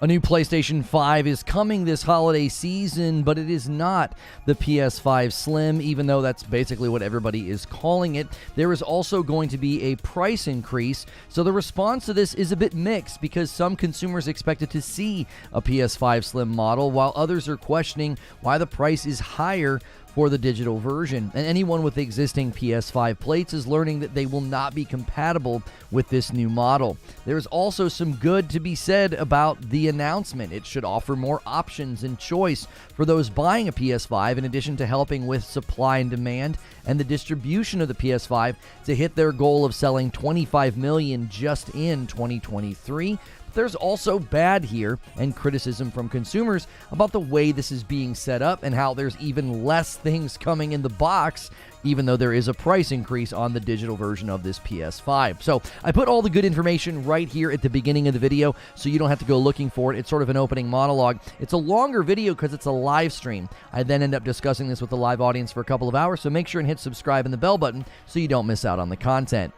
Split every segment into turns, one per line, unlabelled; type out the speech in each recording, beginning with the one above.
A new PlayStation 5 is coming this holiday season, but it is not the PS5 Slim, even though that's basically what everybody is calling it. There is also going to be a price increase, so the response to this is a bit mixed because some consumers expected to see a PS5 Slim model, while others are questioning why the price is higher for the digital version. And anyone with existing PS5 plates is learning that they will not be compatible with this new model. There's also some good to be said about the announcement. It should offer more options and choice for those buying a PS5, in addition to helping with supply and demand and the distribution of the PS5 to hit their goal of selling 25 million just in 2023. There's also bad here and criticism from consumers about the way this is being set up and how there's even less things coming in the box, even though there is a price increase on the digital version of this PS5. So I put all the good information right here at the beginning of the video so you don't have to go looking for it. It's sort of an opening monologue. It's a longer video because it's a live stream. I then end up discussing this with the live audience for a couple of hours, so make sure and hit subscribe and the bell button so you don't miss out on the content.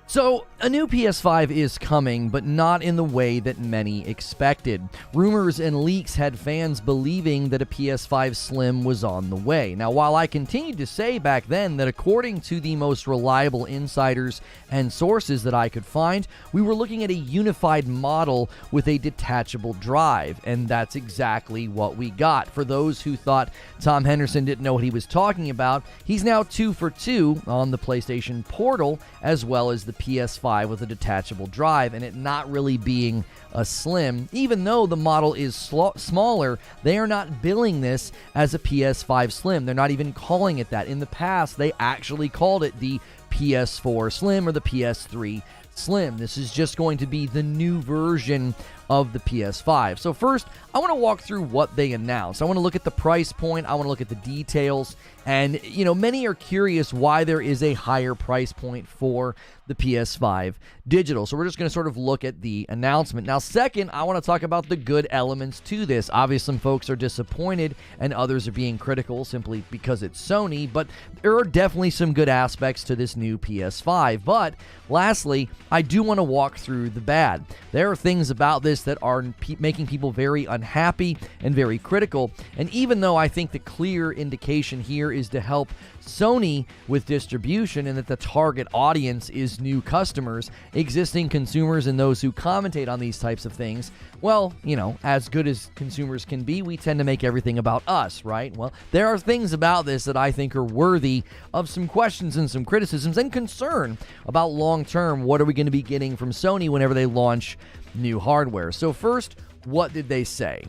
So, a new PS5 is coming, but not in the way that many expected. Rumors and leaks had fans believing that a PS5 Slim was on the way. Now, while I continued to say back then that according to the most reliable insiders and sources that I could find, we were looking at a unified model with a detachable drive, and that's exactly what we got. For those who thought Tom Henderson didn't know what he was talking about, he's now 2 for 2 on the PlayStation Portal, as well as the PS5 with a detachable drive, and it not really being a Slim. Even though the model is smaller, they are not billing this as a PS5 Slim. They're not even calling it that. In the past, they actually called it the PS4 Slim or the PS3 Slim. This is just going to be the new version of the PS5. So first, I want to walk through what they announced. I want to look at the price point. I want to look at the details. And, many are curious why there is a higher price point for the PS5 Digital. So we're just going to sort of look at the announcement. Now, second, I want to talk about the good elements to this. Obviously, some folks are disappointed and others are being critical simply because it's Sony, but there are definitely some good aspects to this new PS5. But lastly, I do want to walk through the bad. There are things about this that are making people very unhappy and very critical. And even though I think the clear indication here is to help Sony with distribution and that the target audience is new customers, existing consumers, and those who commentate on these types of things, well, as good as consumers can be, we tend to make everything about us, right? Well, there are things about this that I think are worthy of some questions and some criticisms and concern about long-term, what are we going to be getting from Sony whenever they launch new hardware. So first, what did they say?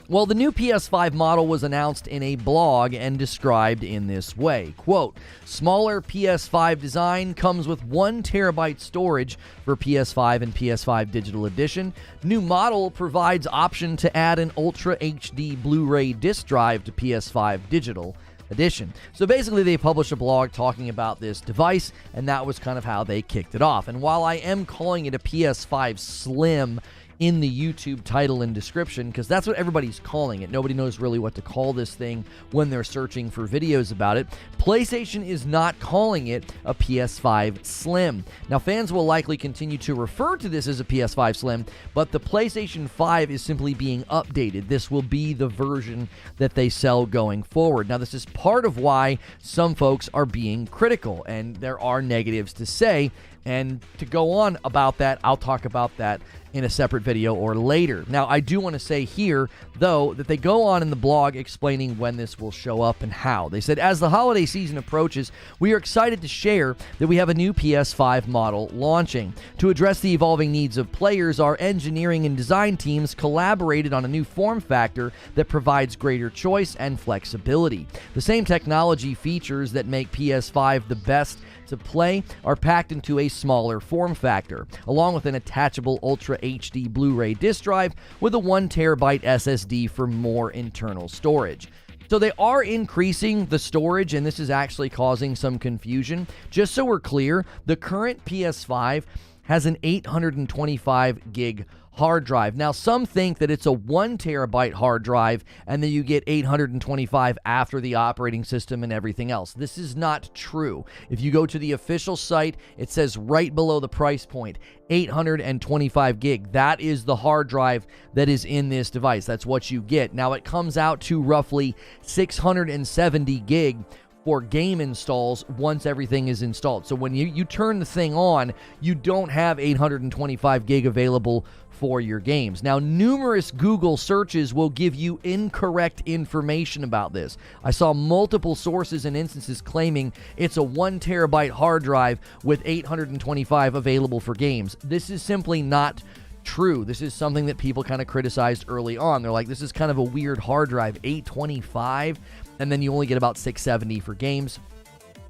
Well, the new PS5 model was announced in a blog and described in this way. Quote, smaller PS5 design comes with 1 terabyte storage for PS5 and PS5 Digital Edition. New model provides option to add an Ultra HD Blu-ray disc drive to PS5 Digital Edition. So basically, they published a blog talking about this device, and that was kind of how they kicked it off. And while I am calling it a PS5 Slim in the YouTube title and description, because that's what everybody's calling it. Nobody knows really what to call this thing when they're searching for videos about it. PlayStation is not calling it a PS5 Slim. Now, fans will likely continue to refer to this as a PS5 Slim, but the PlayStation 5 is simply being updated. This will be the version that they sell going forward. Now, this is part of why some folks are being critical, and there are negatives to say. And to go on about that, I'll talk about that in a separate video or later. Now, I do want to say here, though, that they go on in the blog explaining when this will show up and how. They said, as the holiday season approaches, we are excited to share that we have a new PS5 model launching. To address the evolving needs of players, our engineering and design teams collaborated on a new form factor that provides greater choice and flexibility. The same technology features that make PS5 the best to play are packed into a smaller form factor, along with an attachable Ultra HD Blu-ray disc drive with a 1 terabyte SSD for more internal storage. So they are increasing the storage, and this is actually causing some confusion. Just so we're clear, the current PS5 has an 825 gig hard drive. Now, some think that it's a 1 terabyte hard drive and then you get 825 after the operating system and everything else. This is not true. If you go to the official site, it says right below the price point, 825 gig. That is the hard drive that is in this device. That's what you get. Now, it comes out to roughly 670 gig for game installs once everything is installed. So when you turn the thing on, you don't have 825 gig available for your games. Now, numerous Google searches will give you incorrect information about this. I saw multiple sources and instances claiming it's a 1 terabyte hard drive with 825 available for games. This is simply not true. This is something that people kind of criticized early on. They're like, this is kind of a weird hard drive, 825, and then you only get about 670 for games.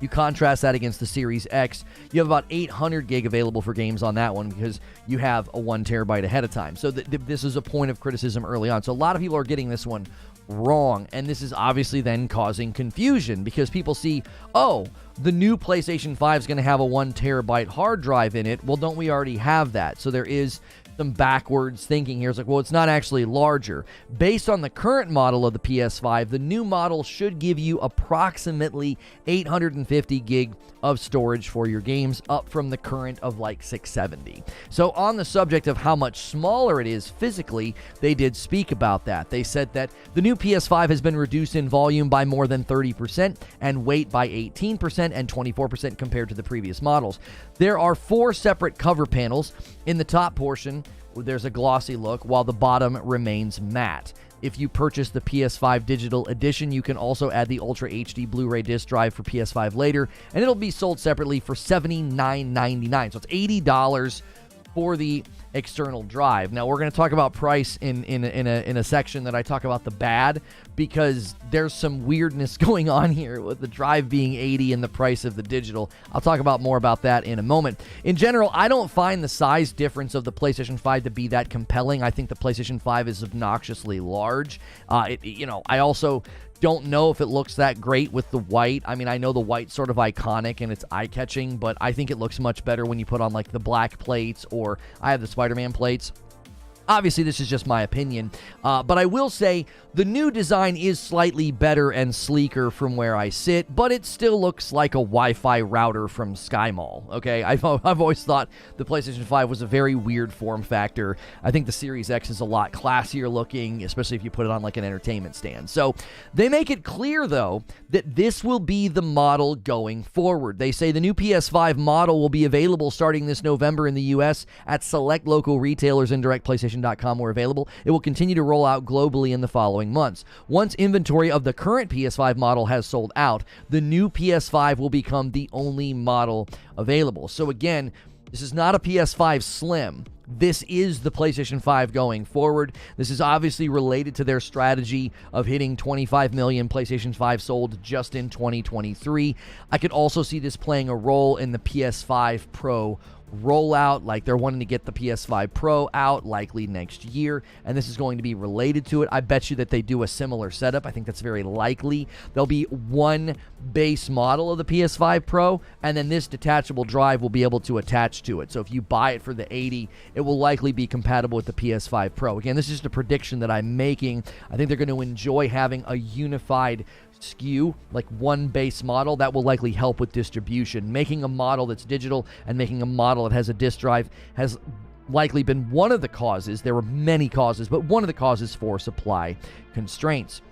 You contrast that against the Series X, you have about 800 gig available for games on that one because you have a 1 terabyte ahead of time. So this is a point of criticism early on. So a lot of people are getting this one wrong, and this is obviously then causing confusion because people see, oh, the new PlayStation 5 is going to have a 1 terabyte hard drive in it. Well, don't we already have that? So there is some backwards thinking here. It's like, well, it's not actually larger. Based on the current model of the PS5, the new model should give you approximately 850 gig of storage for your games, up from the current of like 670. So on the subject of how much smaller it is physically, they did speak about that. They said that the new PS5 has been reduced in volume by more than 30% and weight by 18% and 24% compared to the previous models. There are 4 separate cover panels. In the top portion, there's a glossy look, while the bottom remains matte. If you purchase the PS5 Digital Edition, you can also add the Ultra HD Blu-ray disc drive for PS5 later, and it'll be sold separately for $79.99. So it's $80 for the external drive. Now, we're going to talk about price in a section that I talk about the bad, because there's some weirdness going on here with the drive being $80 and the price of the digital. I'll talk about more about that in a moment. In general, I don't find the size difference of the PlayStation 5 to be that compelling. I think the PlayStation 5 is obnoxiously large. I also don't know if it looks that great with the white. I mean, I know the white's sort of iconic and it's eye-catching, but I think it looks much better when you put on like the black plates, or I have the Spider-Man plates. Obviously, this is just my opinion, but I will say the new design is slightly better and sleeker from where I sit, but it still looks like a Wi-Fi router from SkyMall, okay? I've always thought the PlayStation 5 was a very weird form factor. I think the Series X is a lot classier looking, especially if you put it on like an entertainment stand. So they make it clear, though, that this will be the model going forward. They say the new PS5 model will be available starting this November in the U.S. at select local retailers and direct PlayStation were available. It will continue to roll out globally in the following months. Once inventory of the current PS5 model has sold out, the new PS5 will become the only model available. So again, this is not a PS5 Slim. This is the PlayStation 5 going forward. This is obviously related to their strategy of hitting 25 million PlayStation 5 sold just in 2023. I could also see this playing a role in the PS5 Pro rollout, like they're wanting to get the PS5 Pro out likely next year, and this is going to be related to it. I bet you that they do a similar setup. I think that's very likely. There'll be one base model of the PS5 Pro, and then this detachable drive will be able to attach to it. So if you buy it for the $80, it will likely be compatible with the PS5 Pro. Again, this is just a prediction that I'm making. I think they're going to enjoy having a unified SKU, like one base model. That will likely help with distribution. Making a model that's digital and making a model that has a disk drive has likely been one of the causes. There were many causes, but one of the causes for supply constraints.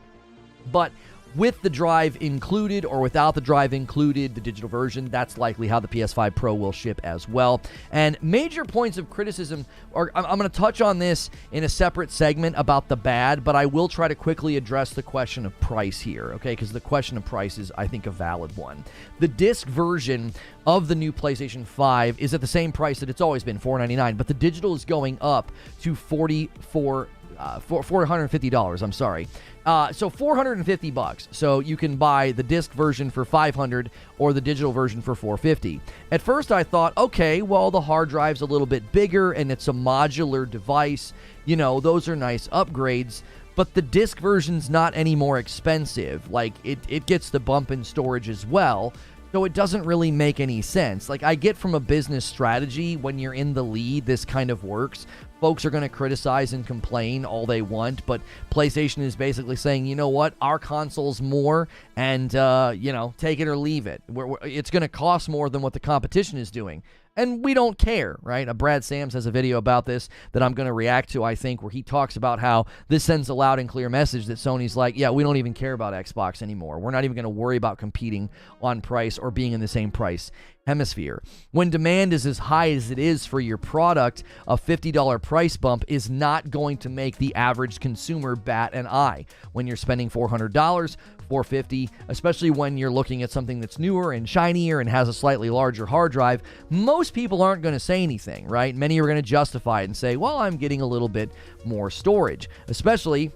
But with the drive included or without the drive included, the digital version, that's likely how the PS5 Pro will ship as well. And major points of criticism are, I'm going to touch on this in a separate segment about the bad, but I will try to quickly address the question of price here, okay? Because the question of price is, I think, a valid one. The disc version of the new PlayStation 5 is at the same price that it's always been, $499, but the digital is going up to $450, I'm sorry. So $450. So you can buy the disc version for $500 or the digital version for $450. At first I thought, okay, well, the hard drive's a little bit bigger and it's a modular device. You know, those are nice upgrades. But the disc version's not any more expensive. Like, it gets the bump in storage as well. So it doesn't really make any sense. Like, I get from a business strategy, when you're in the lead, this kind of works. Folks are going to criticize and complain all they want, but PlayStation is basically saying, you know what, our console's more, and, take it or leave it. It's going to cost more than what the competition is doing. And we don't care, right? Brad Sams has a video about this that I'm going to react to, I think, where he talks about how this sends a loud and clear message that Sony's like, yeah, we don't even care about Xbox anymore. We're not even going to worry about competing on price or being in the same price hemisphere. When demand is as high as it is for your product, a $50 price bump is not going to make the average consumer bat an eye. When you're spending $400, $450, especially when you're looking at something that's newer and shinier and has a slightly larger hard drive, most people aren't going to say anything, right? Many are going to justify it and say, well, I'm getting a little bit more storage, especially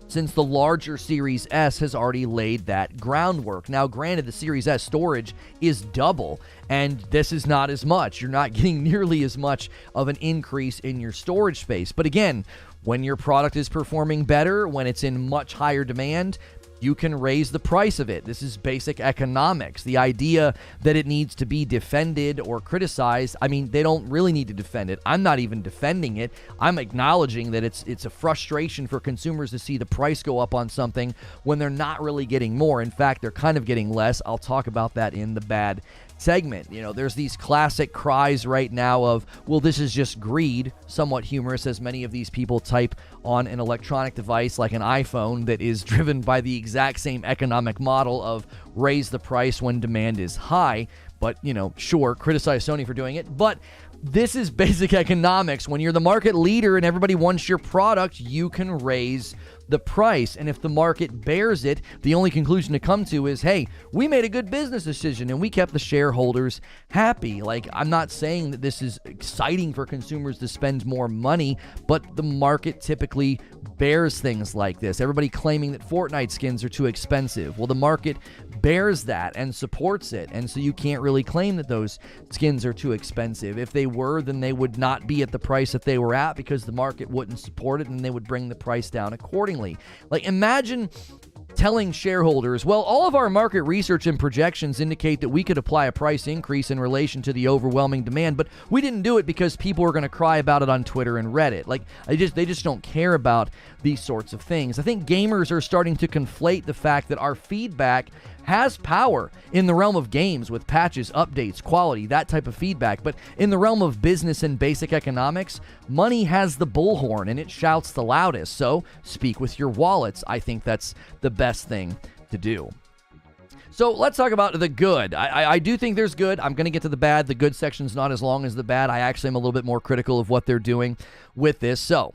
since the larger Series S has already laid that groundwork. Now, granted, the Series S storage is double, and this is not as much. You're not getting nearly as much of an increase in your storage space. But again, when your product is performing better, when it's in much higher demand, you can raise the price of it. This is basic economics. The idea that it needs to be defended or criticized, I mean, they don't really need to defend it. I'm not even defending it. I'm acknowledging that it's a frustration for consumers to see the price go up on something when they're not really getting more. In fact, they're kind of getting less. I'll talk about that in the bad segment. You know, there's these classic cries right now of, well, this is just greed, somewhat humorous, as many of these people type on an electronic device like an iPhone that is driven by the exact same economic model of raise the price when demand is high. But, sure, criticize Sony for doing it, but this is basic economics. When you're the market leader and everybody wants your product, you can raise the price. And if the market bears it, the only conclusion to come to is, hey, we made a good business decision and we kept the shareholders happy. Like, I'm not saying that this is exciting for consumers to spend more money, but the market typically bears things like this. Everybody claiming that Fortnite skins are too expensive. Well, the market bears that and supports it. And so you can't really claim that those skins are too expensive. If they were, then they would not be at the price that they were at because the market wouldn't support it and they would bring the price down accordingly. Like, imagine telling shareholders, well, all of our market research and projections indicate that we could apply a price increase in relation to the overwhelming demand, but we didn't do it because people are going to cry about it on Twitter and Reddit. Like, they just don't care about these sorts of things. I think gamers are starting to conflate the fact that our feedback has power in the realm of games with patches, updates, quality, that type of feedback. But in the realm of business and basic economics, money has the bullhorn and it shouts the loudest. So speak with your wallets. I think that's the best thing to do. So let's talk about the good. I do think there's good. I'm going to get to the bad. The good section's not as long as the bad. I actually am a little bit more critical of what they're doing with this. So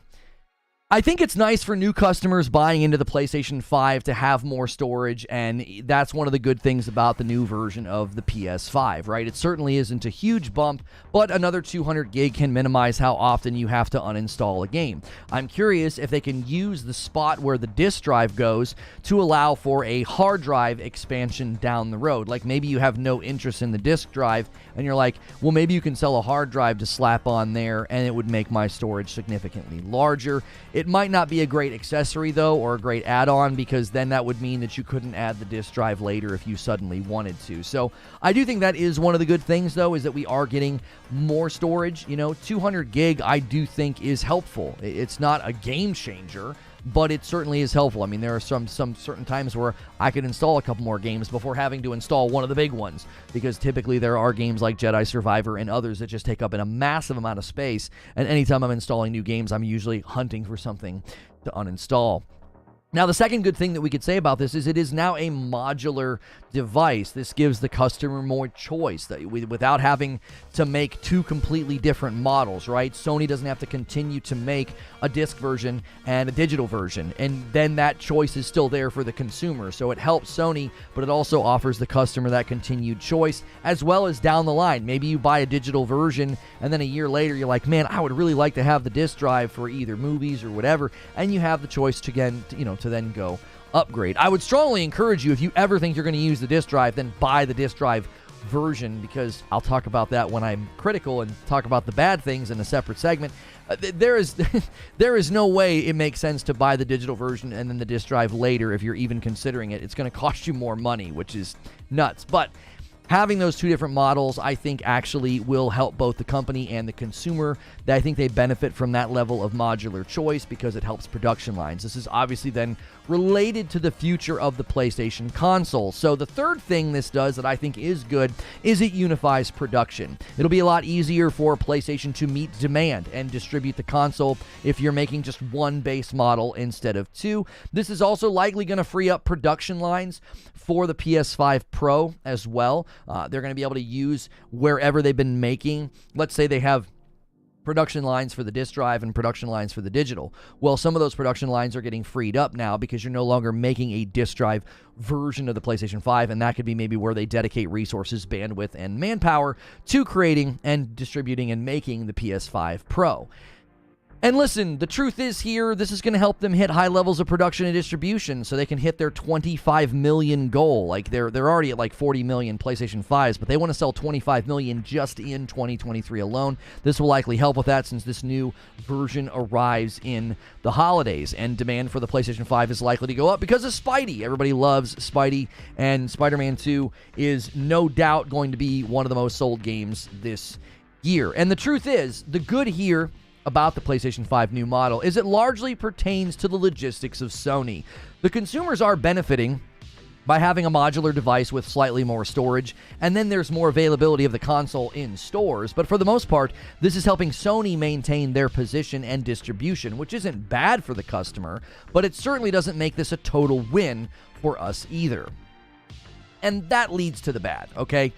I think it's nice for new customers buying into the PlayStation 5 to have more storage, and that's one of the good things about the new version of the PS5, right? It certainly isn't a huge bump, but another 200 gig can minimize how often you have to uninstall a game. I'm curious if they can use the spot where the disk drive goes to allow for a hard drive expansion down the road. Like, maybe you have no interest in the disk drive, and you're like, well, maybe you can sell a hard drive to slap on there, and it would make my storage significantly larger. It might not be a great accessory, though, or a great add-on, because then that would mean that you couldn't add the disk drive later if you suddenly wanted to. So I do think that is one of the good things, though, is that we are getting more storage. 200 gig I do think is helpful. It's not a game changer, but it certainly is helpful. I mean, there are some certain times where I could install a couple more games before having to install one of the big ones, because typically there are games like Jedi Survivor and others that just take up a massive amount of space, and anytime I'm installing new games, I'm usually hunting for something to uninstall. Now, the second good thing that we could say about this is it is now a modular device. This gives the customer more choice without having to make two completely different models, right? Sony doesn't have to continue to make a disc version and a digital version, and then that choice is still there for the consumer. So it helps Sony, but it also offers the customer that continued choice, as well as down the line. Maybe you buy a digital version, and then a year later you're like, man, I would really like to have the disc drive for either movies or whatever, and you have the choice to then go upgrade. I would strongly encourage you, if you ever think you're going to use the disc drive, then buy the disc drive version, because I'll talk about that when I'm critical and talk about the bad things in a separate segment. There is no way it makes sense to buy the digital version and then the disc drive later if you're even considering it. It's going to cost you more money, which is nuts. But having those two different models, I think, actually will help both the company and the consumer. I think they benefit from that level of modular choice because it helps production lines. This is obviously then related to the future of the PlayStation console. So the third thing this does that I think is good is it unifies production. It'll be a lot easier for PlayStation to meet demand and distribute the console if you're making just one base model instead of two. This is also likely going to free up production lines for the PS5 Pro as well. They're going to be able to use wherever they've been making. Let's say they have production lines for the disk drive and production lines for the digital. Well, some of those production lines are getting freed up now because you're no longer making a disk drive version of the PlayStation 5, and that could be maybe where they dedicate resources, bandwidth, and manpower to creating and distributing and making the PS5 Pro. And listen, the truth is here, this is going to help them hit high levels of production and distribution so they can hit their 25 million goal. Like they're already at like 40 million PlayStation 5s, but they want to sell 25 million just in 2023 alone. This will likely help with that since this new version arrives in the holidays, and demand for the PlayStation 5 is likely to go up because of Spidey. Everybody loves Spidey, and Spider-Man 2 is no doubt going to be one of the most sold games this year. And the truth is, the good here about the PlayStation 5 new model is it largely pertains to the logistics of Sony. The consumers are benefiting by having a modular device with slightly more storage, and then there's more availability of the console in stores. But for the most part, this is helping Sony maintain their position and distribution, which isn't bad for the customer, but it certainly doesn't make this a total win for us either. And that leads to the bad, okay?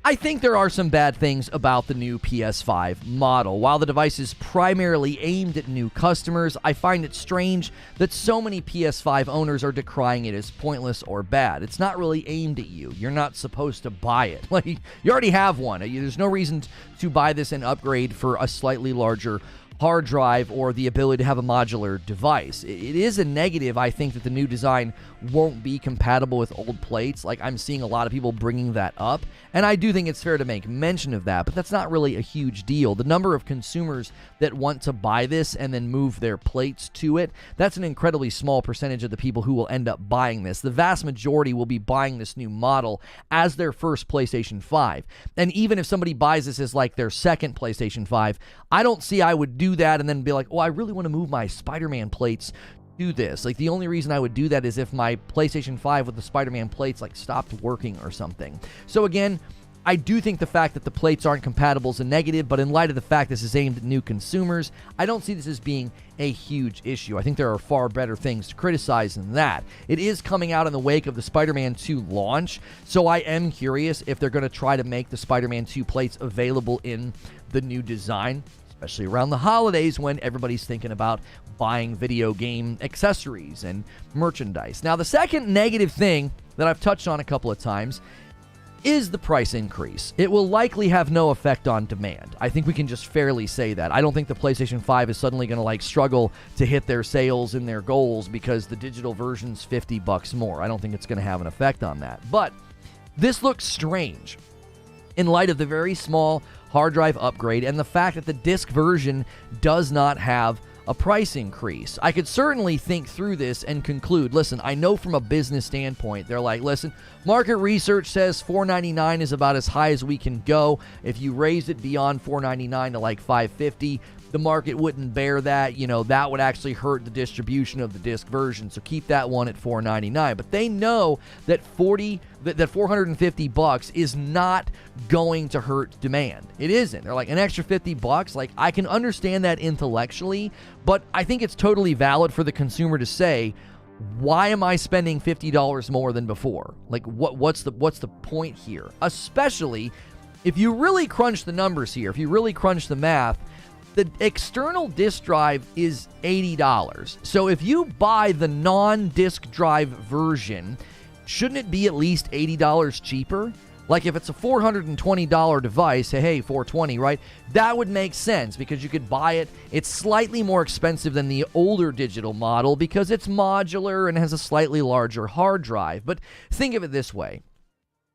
I think there are some bad things about the new PS5 model. While the device is primarily aimed at new customers, I find it strange that so many PS5 owners are decrying it as pointless or bad. It's not really aimed at you. You're not supposed to buy it. Like, you already have one. There's no reason to buy this and upgrade for a slightly larger hard drive or the ability to have a modular device. It is a negative, I think, that the new design won't be compatible with old plates. Like, I'm seeing a lot of people bringing that up, and I do think it's fair to make mention of that, but that's not really a huge deal. The number of consumers that want to buy this and then move their plates to it, that's an incredibly small percentage of the people who will end up buying this. The vast majority will be buying this new model as their first PlayStation 5. And even if somebody buys this as like their second PlayStation 5, I don't see I would do that and then be like, oh, I really want to move my Spider-Man plates to this. Like, the only reason I would do that is if my PlayStation 5 with the Spider-Man plates like stopped working or something. So again, I do think the fact that the plates aren't compatible is a negative, but in light of the fact this is aimed at new consumers, I don't see this as being a huge issue. I think there are far better things to criticize than that. It is coming out in the wake of the Spider-Man 2 launch, so I am curious if they're going to try to make the Spider-Man 2 plates available in the new design, especially around the holidays when everybody's thinking about buying video game accessories and merchandise. Now, the second negative thing that I've touched on a couple of times is the price increase. It will likely have no effect on demand. I think we can just fairly say that. I don't think the PlayStation 5 is suddenly going to struggle to hit their sales and their goals because the digital version's $50 more. I don't think it's going to have an effect on that. But this looks strange in light of the very small hard drive upgrade and the fact that the disc version does not have a price increase. I could certainly think through this and conclude, listen, I know from a business standpoint, they're like, listen, market research says $499 is about as high as we can go. If you raise it beyond $499 to like $550, the market wouldn't bear that. That would actually hurt the distribution of the disc version. So keep that one at $499. But they know that $450 is not going to hurt demand. It isn't. They're like, an extra $50. Like, I can understand that intellectually, but I think it's totally valid for the consumer to say, why am I spending $50 more than before? Like, what's the point here? Especially if you really crunch the numbers here, if you really crunch the math, the external disk drive is $80. So if you buy the non-disk drive version, shouldn't it be at least $80 cheaper? Like, if it's a $420 device, hey, $420, right? That would make sense because you could buy it. It's slightly more expensive than the older digital model because it's modular and has a slightly larger hard drive. But think of it this way.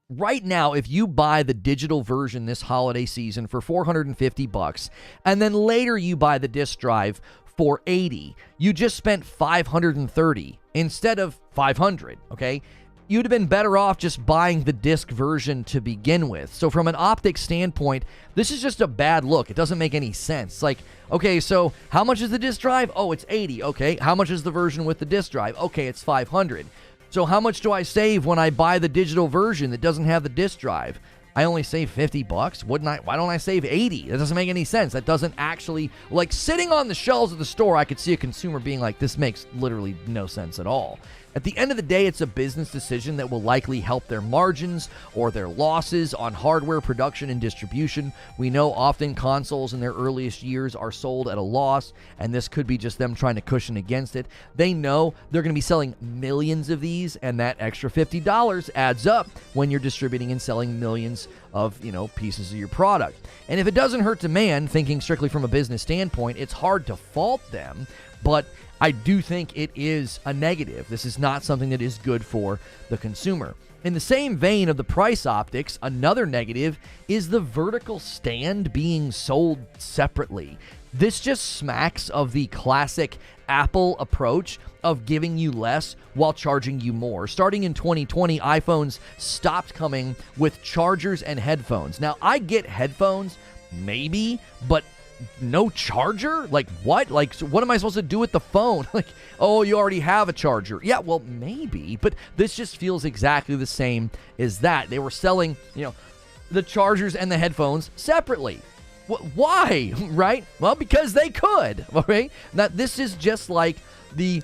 Right now, if you buy the digital version this holiday season for $450, and then later you buy the disc drive for $80, you just spent $530 instead of $500, okay? you'd have been better off just buying the disc version to begin with. So from an optics standpoint, this is just a bad look. It doesn't make any sense. Like, okay, so how much is the disc drive? Oh, it's $80. Okay, how much is the version with the disc drive? Okay, it's $500. So how much do I save when I buy the digital version that doesn't have the disc drive? I only save $50. Why don't I save $80? That doesn't make any sense. That doesn't actually, like, sitting on the shelves of the store, I could see a consumer being like, this makes literally no sense at all. At the end of the day, it's a business decision that will likely help their margins or their losses on hardware production and distribution. We know often consoles in their earliest years are sold at a loss, and this could be just them trying to cushion against it. They know they're going to be selling millions of these, and that extra $50 adds up when you're distributing and selling millions of, pieces of your product. And if it doesn't hurt demand, thinking strictly from a business standpoint, it's hard to fault them, but I do think it is a negative. This is not something that is good for the consumer. In the same vein of the price optics, another negative is the vertical stand being sold separately. This just smacks of the classic Apple approach of giving you less while charging you more. Starting in 2020, iPhones stopped coming with chargers and headphones. Now, I get headphones, maybe, but no charger? Like, what? Like, so what am I supposed to do with the phone? Like, oh, you already have a charger. Yeah, well, maybe, but this just feels exactly the same as that. They were selling, the chargers and the headphones separately. Why? Right? Well, because they could. Okay? Now, this is just like the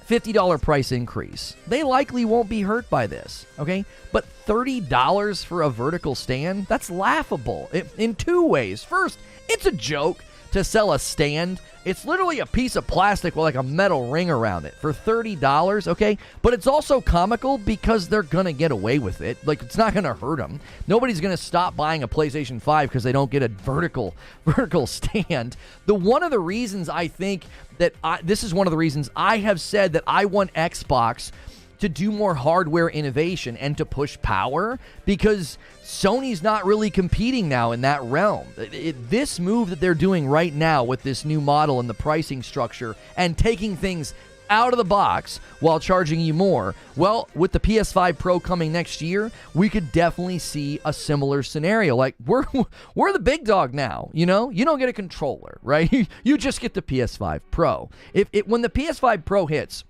$50 price increase. They likely won't be hurt by this, okay? But $30 for a vertical stand? That's laughable in two ways. First, it's a joke to sell a stand. It's literally a piece of plastic with like a metal ring around it for $30, okay? But it's also comical because they're going to get away with it. Like, it's not going to hurt them. Nobody's going to stop buying a PlayStation 5 because they don't get a vertical stand. One of the reasons I think that this is one of the reasons I have said that I want Xbox to do more hardware innovation and to push power, because Sony's not really competing now in that realm. This move that they're doing right now with this new model and the pricing structure and taking things out of the box while charging you more, well, with the PS5 Pro coming next year, we could definitely see a similar scenario. Like, we're the big dog now, you don't get a controller, right? You just get the PS5 Pro. When the PS5 Pro hits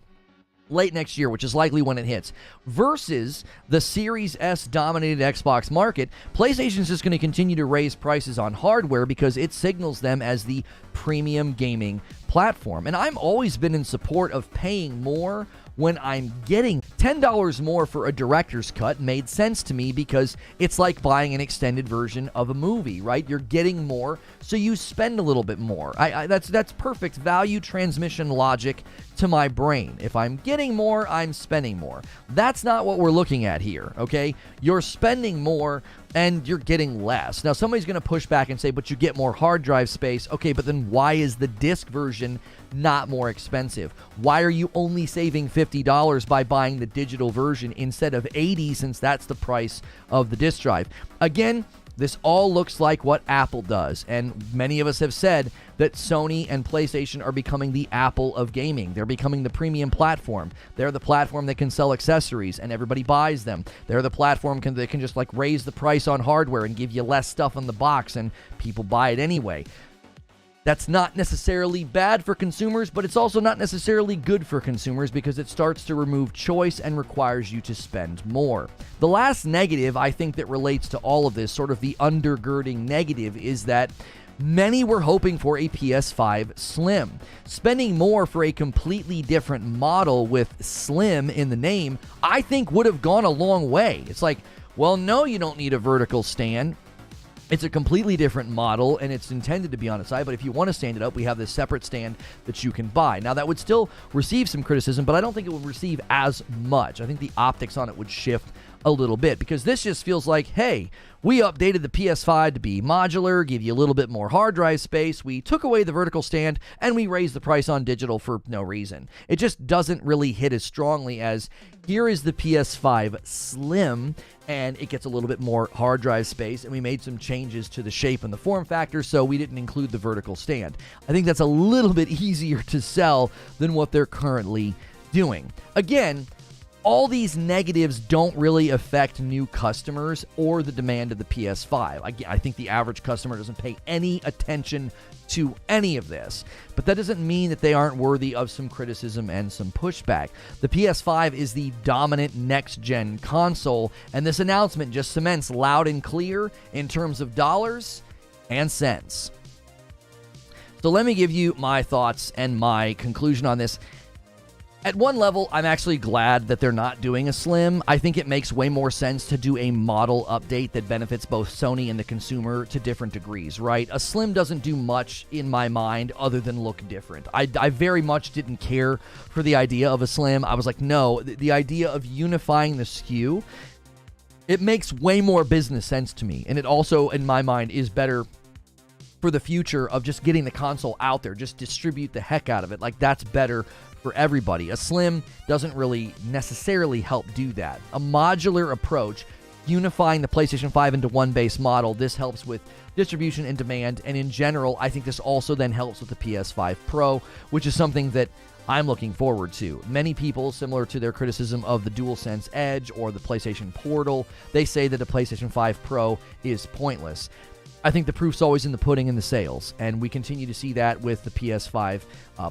late next year, which is likely when it hits, versus the Series S dominated Xbox market, PlayStation's just going to continue to raise prices on hardware because it signals them as the premium gaming platform. And I've always been in support of paying more when I'm getting $10 more for a director's cut. Made sense to me because it's like buying an extended version of a movie, right? You're getting more, so you spend a little bit more. That's perfect value transmission logic to my brain. If I'm getting more, I'm spending more. That's not what we're looking at here, okay? You're spending more and you're getting less. Now, somebody's going to push back and say, but you get more hard drive space. Okay, but then why is the disc version not more expensive? Why are you only saving $50 by buying the digital version instead of $80, since that's the price of the disc drive? Again, this all looks like what Apple does, and many of us have said that Sony and PlayStation are becoming the Apple of gaming. They're becoming the premium platform. They're the platform that can sell accessories and everybody buys them. They're the platform that can just like raise the price on hardware and give you less stuff in the box and people buy it anyway. That's not necessarily bad for consumers, but it's also not necessarily good for consumers because it starts to remove choice and requires you to spend more. The last negative, I think, that relates to all of this, sort of the undergirding negative, is that many were hoping for a PS5 Slim. Spending more for a completely different model with Slim in the name, I think would have gone a long way. It's like, well, no, you don't need a vertical stand. It's a completely different model, and it's intended to be on its side, but if you want to stand it up, we have this separate stand that you can buy. Now, that would still receive some criticism, but I don't think it would receive as much. I think the optics on it would shift a little bit, because this just feels like, hey, we updated the PS5 to be modular, give you a little bit more hard drive space, we took away the vertical stand, and we raised the price on digital for no reason. It just doesn't really hit as strongly as, here is the PS5 Slim, and it gets a little bit more hard drive space, and we made some changes to the shape and the form factor, so we didn't include the vertical stand. I think that's a little bit easier to sell than what they're currently doing. Again, all these negatives don't really affect new customers or the demand of the PS5. I think the average customer doesn't pay any attention to any of this, but that doesn't mean that they aren't worthy of some criticism and some pushback. The PS5 is the dominant next-gen console, and this announcement just cements loud and clear in terms of dollars and cents. So let me give you my thoughts and my conclusion on this. At one level, I'm actually glad that they're not doing a Slim. I think it makes way more sense to do a model update that benefits both Sony and the consumer to different degrees, right? A Slim doesn't do much in my mind other than look different. I very much didn't care for the idea of a Slim. I was like, no, the idea of unifying the SKU, it makes way more business sense to me. And it also, in my mind, is better for the future of just getting the console out there. Just distribute the heck out of it. Like, that's better for everybody. A Slim doesn't really necessarily help do that. A modular approach, unifying the PlayStation 5 into one base model, this helps with distribution and demand, and in general, I think this also then helps with the PS5 Pro, which is something that I'm looking forward to. Many people, similar to their criticism of the DualSense Edge or the PlayStation Portal, they say that the PlayStation 5 Pro is pointless. I think the proof's always in the pudding and the sales, and we continue to see that with the PS5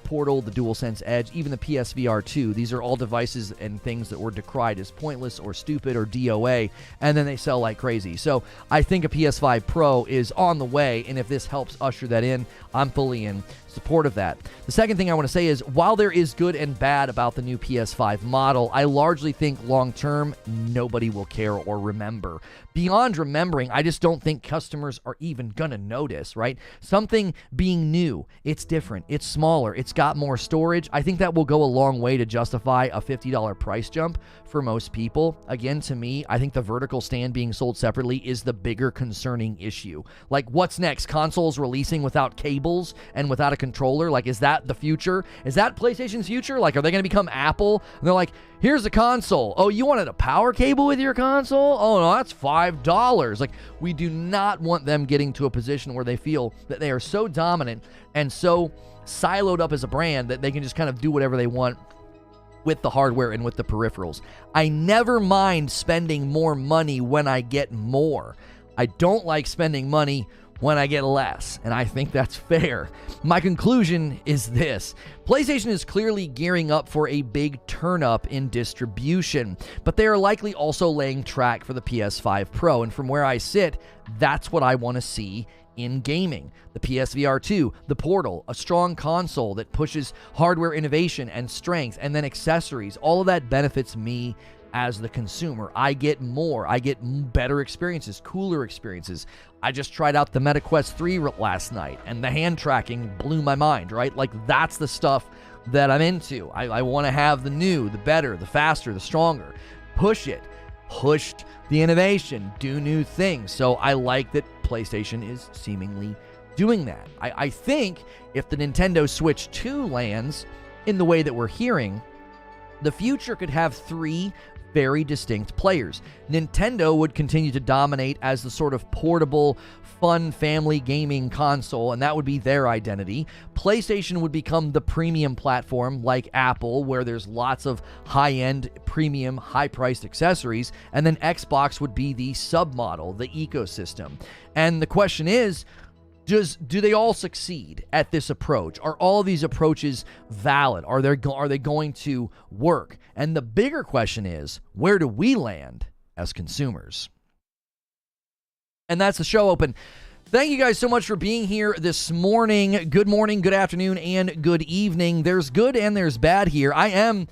Portal, the DualSense Edge, even the PSVR 2. These are all devices and things that were decried as pointless or stupid or DOA, and then they sell like crazy. So I think a PS5 Pro is on the way, and if this helps usher that in, I'm fully in support of that. The second thing I want to say is, while there is good and bad about the new PS5 model, I largely think long-term, nobody will care or remember. Beyond remembering, I just don't think customers are even gonna notice, right? Something being new, it's different, it's smaller, it's got more storage. I think that will go a long way to justify a $50 price jump for most people. Again, to me, I think the vertical stand being sold separately is the bigger concerning issue. Like, what's next? Consoles releasing without cables and without a controller? Like, is that the future? Is that PlayStation's future? Like, are they going to become Apple? And they're like, here's a console. Oh, you wanted a power cable with your console? Oh, no, that's $5. Like, we do not want them getting to a position where they feel that they are so dominant and so siloed up as a brand that they can just kind of do whatever they want with the hardware and with the peripherals. I never mind spending more money when I get more. I don't like spending money when I get less, and I think that's fair. My conclusion is this: PlayStation is clearly gearing up for a big turn-up in distribution, but they are likely also laying track for the PS5 Pro, and from where I sit, that's what I want to see in gaming. The PSVR 2, the Portal, a strong console that pushes hardware innovation and strength, and then accessories. All of that benefits me as the consumer. I get more. I get better experiences, cooler experiences. I just tried out the MetaQuest 3 last night, and the hand tracking blew my mind, right? Like, that's the stuff that I'm into. I want to have the new, the better, the faster, the stronger. Push it. Push the innovation. Do new things. So I like that PlayStation is seemingly doing that. I think if the Nintendo Switch 2 lands in the way that we're hearing, the future could have three very distinct players. Nintendo would continue to dominate as the sort of portable, fun family gaming console, and that would be their identity. PlayStation would become the premium platform like Apple, where there's lots of high-end, premium, high-priced accessories, and then Xbox would be the submodel, the ecosystem. And the question is, do they all succeed at this approach? Are all of these approaches valid? Are they going to work? And the bigger question is, where do we land as consumers? And that's the show open. Thank you guys so much for being here this morning. Good morning, good afternoon, and good evening. There's good and there's bad here. I am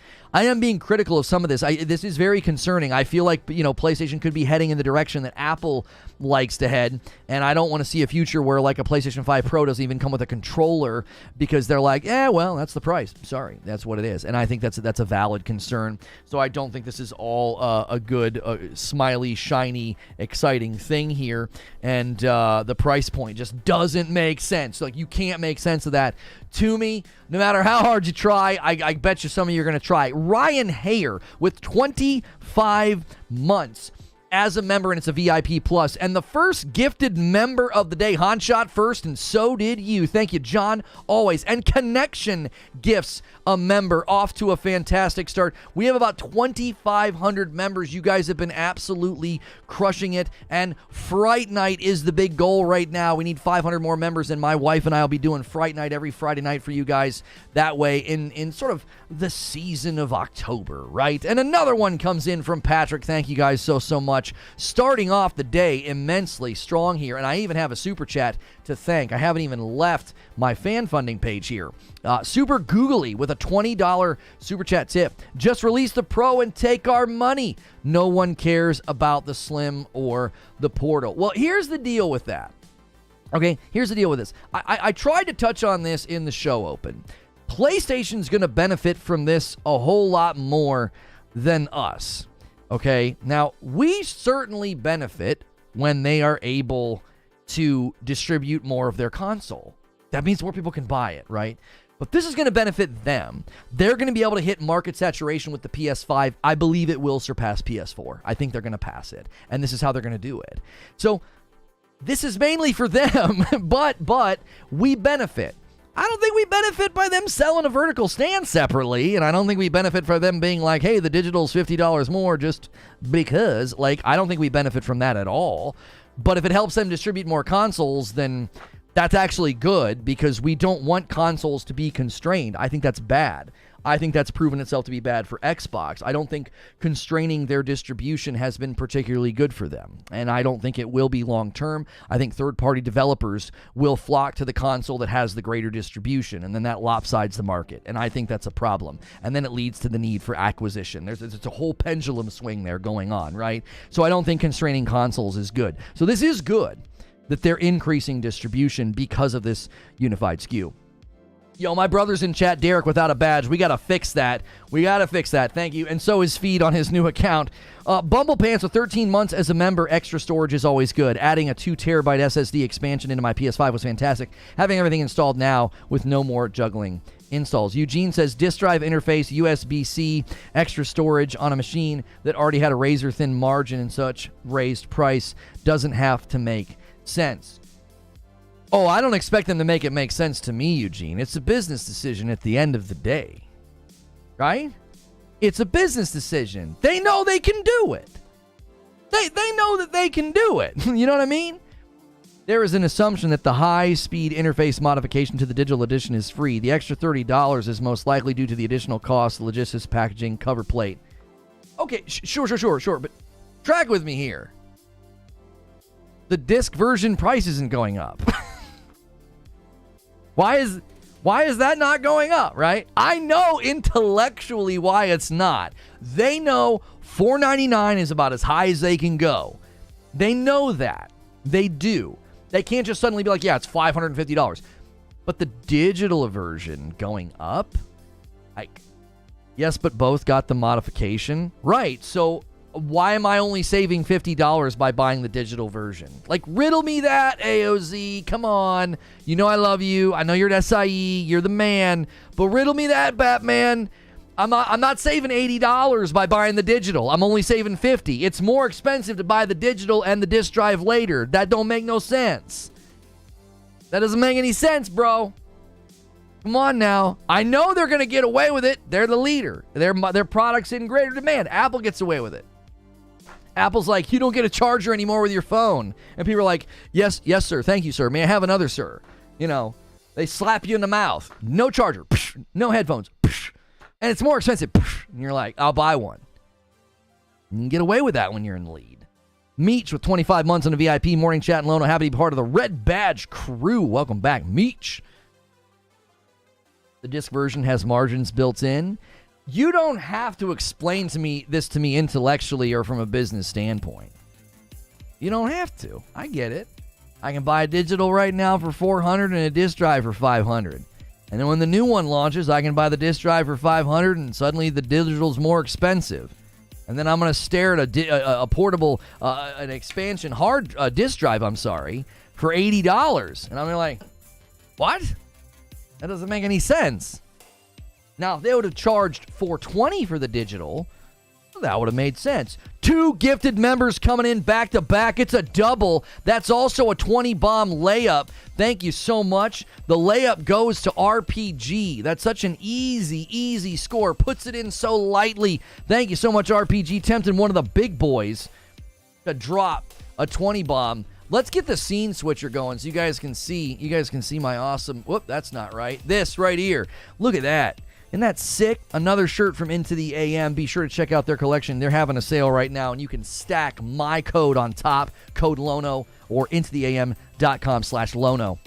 being critical of some of this. This is very concerning. I feel like, PlayStation could be heading in the direction that Apple likes to head, and I don't want to see a future where, like, a PlayStation 5 Pro doesn't even come with a controller because they're like, well, that's the price. Sorry, that's what it is. And I think that's a valid concern. So I don't think this is all a good, smiley, shiny, exciting thing here. And the price point just doesn't make sense. Like, you can't make sense of that to me, no matter how hard you try. I bet you some of you are going to try. Ryan Hayer with 25 months as a member, and it's a VIP plus. And the first gifted member of the day, Han shot first, and so did you. Thank you, John, always. And Connection gifts a member, off to a fantastic start. We have about 2,500 members. You guys have been absolutely crushing it. And Fright Night is the big goal right now. We need 500 more members, and my wife and I will be doing Fright Night every Friday night for you guys. That way, in sort of the season of October, right? And another one comes in from Patrick. Thank you guys so much. Starting off the day immensely strong here, and I even have a super chat to thank. I haven't even left my fan funding page here. Super Googly with a $20 super chat tip. Just release the Pro and take our money. No one cares about the Slim or the Portal. Well, here's the deal with that. Okay, here's the deal with this. I tried to touch on this in the show open. PlayStation's going to benefit from this a whole lot more than us. Okay, now we certainly benefit when they are able to distribute more of their console. That means more people can buy it, right? But this is going to benefit them. They're going to be able to hit market saturation with the PS5. I believe it will surpass PS4. I think they're going to pass it, and this is how they're going to do it. So this is mainly for them, but we benefit. I don't think we benefit by them selling a vertical stand separately, and I don't think we benefit from them being like, hey, the digital's $50 more just because. Like, I don't think we benefit from that at all. But if it helps them distribute more consoles, then that's actually good, because we don't want consoles to be constrained. I think that's bad. I think that's proven itself to be bad for Xbox. I don't think constraining their distribution has been particularly good for them, and I don't think it will be long term. I think third-party developers will flock to the console that has the greater distribution, and then that lopsides the market, and I think that's a problem. And then it leads to the need for acquisition. There's a whole pendulum swing there going on, right? So I don't think constraining consoles is good. So this is good that they're increasing distribution because of this unified SKU. Yo, my brother's in chat, Derek without a badge. We got to fix that. Thank you. And so is Feed on his new account. Bumble Pants with 13 months as a member. Extra storage is always good. Adding a 2 terabyte SSD expansion into my PS5 was fantastic. Having everything installed now with no more juggling installs. Eugene says disk drive interface, USB-C, extra storage on a machine that already had a razor-thin margin and such raised price doesn't have to make sense. Oh, I don't expect them to make it make sense to me, Eugene. It's a business decision at the end of the day. Right? It's a business decision. They know they can do it. They know that they can do it. You know what I mean? There is an assumption that the high-speed interface modification to the digital edition is free. The extra $30 is most likely due to the additional cost, logistics, packaging, cover plate. Okay, sure. But track with me here. The disc version price isn't going up. Why is that not going up, right? I know intellectually why it's not. They know $499 is about as high as they can go. They know that. They do. They can't just suddenly be like, yeah, it's $550. But the digital version going up? Yes, but both got the modification. Right, so why am I only saving $50 by buying the digital version? Like, riddle me that, AOZ. Come on. You know I love you. I know you're at SIE. You're the man. But riddle me that, Batman. I'm not saving $80 by buying the digital. I'm only saving $50. It's more expensive to buy the digital and the disc drive later. That don't make no sense. That doesn't make any sense, bro. Come on now. I know they're going to get away with it. They're the leader. Their product's in greater demand. Apple gets away with it. Apple's like, you don't get a charger anymore with your phone. And people are like, yes, sir. Thank you, sir. May I have another, sir? You know, they slap you in the mouth. No charger. No headphones. And it's more expensive. And you're like, I'll buy one. You can get away with that when you're in the lead. Meech with 25 months on the VIP morning chat and Lono. Happy to be part of the Red Badge crew. Welcome back, Meech. The disc version has margins built in. You don't have to explain this to me intellectually or from a business standpoint. You don't have to. I get it. I can buy a digital right now for $400 and a disc drive for $500. And then when the new one launches, I can buy the disc drive for $500 and suddenly the digital's more expensive. And then I'm going to stare at a portable, an expansion hard disc drive, for $80. And I'm like, what? That doesn't make any sense. Now, if they would have charged $420 for the digital, that would have made sense. 2 gifted members coming in back to back. It's a double. That's also a 20 bomb layup. Thank you so much. The layup goes to RPG. That's such an easy score. Puts it in so lightly. Thank you so much, RPG. Tempting one of the big boys to drop a 20 bomb. Let's get the scene switcher going so you guys can see. You guys can see my awesome. Whoop, that's not right. This right here. Look at that. Isn't that sick? Another shirt from Into the AM. Be sure to check out their collection. They're having a sale right now, and you can stack my code on top, code Lono, or intotheam.com/Lono.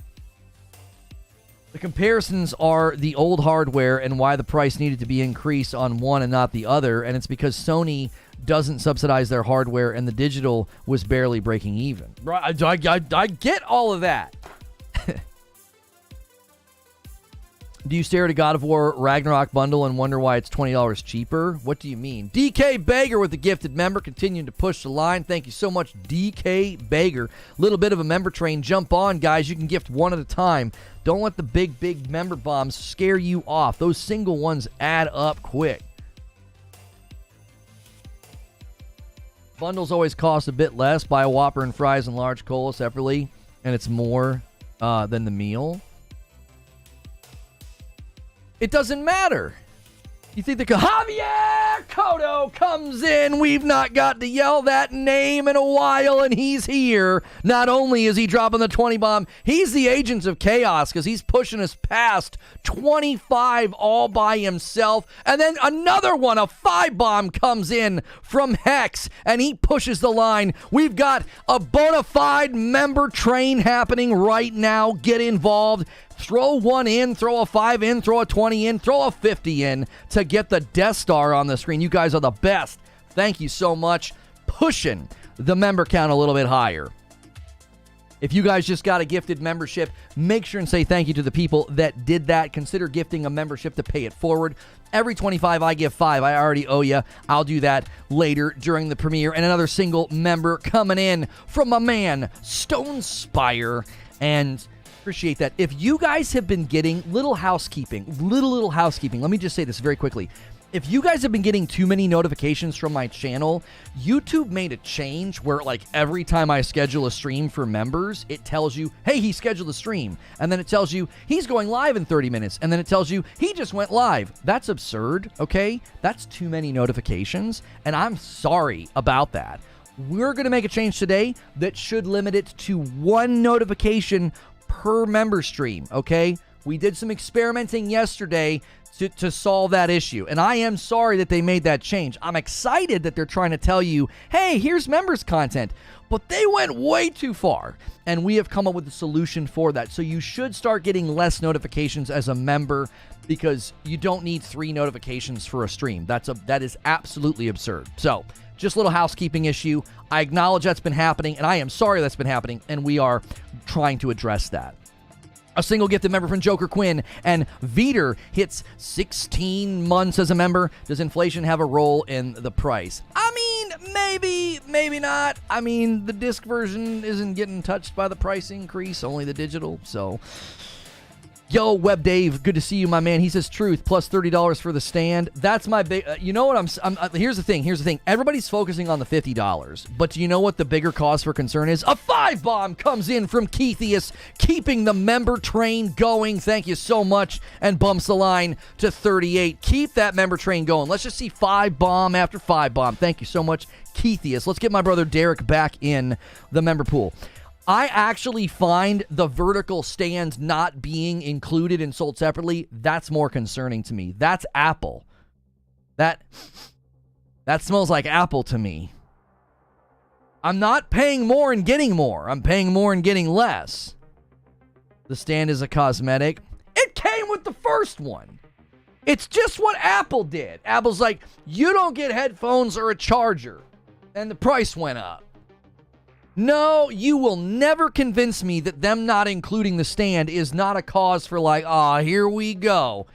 The comparisons are the old hardware and why the price needed to be increased on one and not the other, and it's because Sony doesn't subsidize their hardware, and the digital was barely breaking even. Right? I get all of that. Do you stare at a God of War Ragnarok bundle and wonder why it's $20 cheaper? What do you mean? DK Bager with the gifted member, continuing to push the line. Thank you so much, DK Bager. Little bit of a member train. Jump on, guys. You can gift one at a time. Don't let the big member bombs scare you off. Those single ones add up quick. Bundles always cost a bit less. Buy a Whopper and fries and large cola separately, and it's more than the meal. It doesn't matter. You think the Javier Cotto comes in. We've not got to yell that name in a while, and he's here. Not only is he dropping the 20 bomb, he's the Agents of Chaos because he's pushing us past 25 all by himself. And then another one, a 5 bomb, comes in from Hex, and he pushes the line. We've got a bona fide member train happening right now. Get involved. Throw one in, throw a 5 in, throw a 20 in, throw a 50 in to get the Death Star on the screen. You guys are the best. Thank you so much. Pushing the member count a little bit higher. If you guys just got a gifted membership, make sure and say thank you to the people that did that. Consider gifting a membership to pay it forward. Every 25, I give 5. I already owe you. I'll do that later during the premiere. And another single member coming in from my man, Stone Spire. And appreciate that. If you guys have been getting little housekeeping, let me just say this very quickly. If you guys have been getting too many notifications from my channel, YouTube made a change where, like, every time I schedule a stream for members, it tells you, hey, he scheduled a stream. And then it tells you he's going live in 30 minutes. And then it tells you he just went live. That's absurd, okay? That's too many notifications. And I'm sorry about that. We're going to make a change today that should limit it to 1 notification per member stream, okay? We did some experimenting yesterday to solve that issue, and I am sorry that they made that change. I'm excited that they're trying to tell you, hey, here's members content, but they went way too far, and we have come up with a solution for that. So you should start getting less notifications as a member because you don't need 3 notifications for a stream. That is absolutely absurd. So just a little housekeeping issue. I acknowledge that's been happening, and I am sorry that's been happening, and we are trying to address that. A single gifted member from Joker Quinn, and Veter hits 16 months as a member. Does inflation have a role in the price? I mean, maybe not. I mean, the disc version isn't getting touched by the price increase, only the digital, so... Yo, Web Dave, good to see you, my man. He says truth, plus $30 for the stand. That's my big... you know what here's the thing. Everybody's focusing on the $50. But do you know what the bigger cause for concern is? A 5 bomb comes in from Keithius, keeping the member train going. Thank you so much. And bumps the line to 38. Keep that member train going. Let's just see 5 bomb after 5 bomb. Thank you so much, Keithius. Let's get my brother Derek back in the member pool. I actually find the vertical stand not being included and sold separately, that's more concerning to me. That's Apple. That smells like Apple to me. I'm not paying more and getting more. I'm paying more and getting less. The stand is a cosmetic. It came with the first one. It's just what Apple did. Apple's like, you don't get headphones or a charger. And the price went up. No, you will never convince me that them not including the stand is not a cause for like, here we go.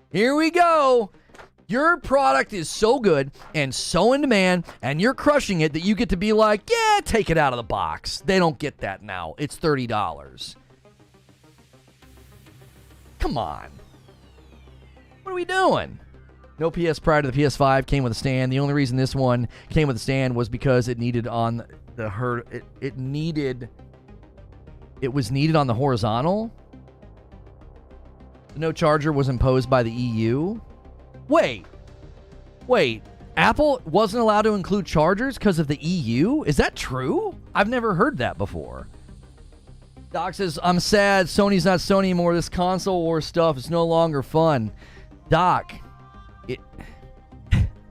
Here we go. Your product is so good and so in demand and you're crushing it that you get to be like, yeah, take it out of the box. They don't get that now. It's $30. Come on. What are we doing? No PS prior to the PS5 came with a stand. The only reason this one came with a stand was because it needed on the it was needed on the horizontal. No charger was imposed by the EU. Wait. Apple wasn't allowed to include chargers because of the EU? Is that true? I've never heard that before. Doc says, I'm sad. Sony's not Sony anymore. This console war stuff is no longer fun. Doc,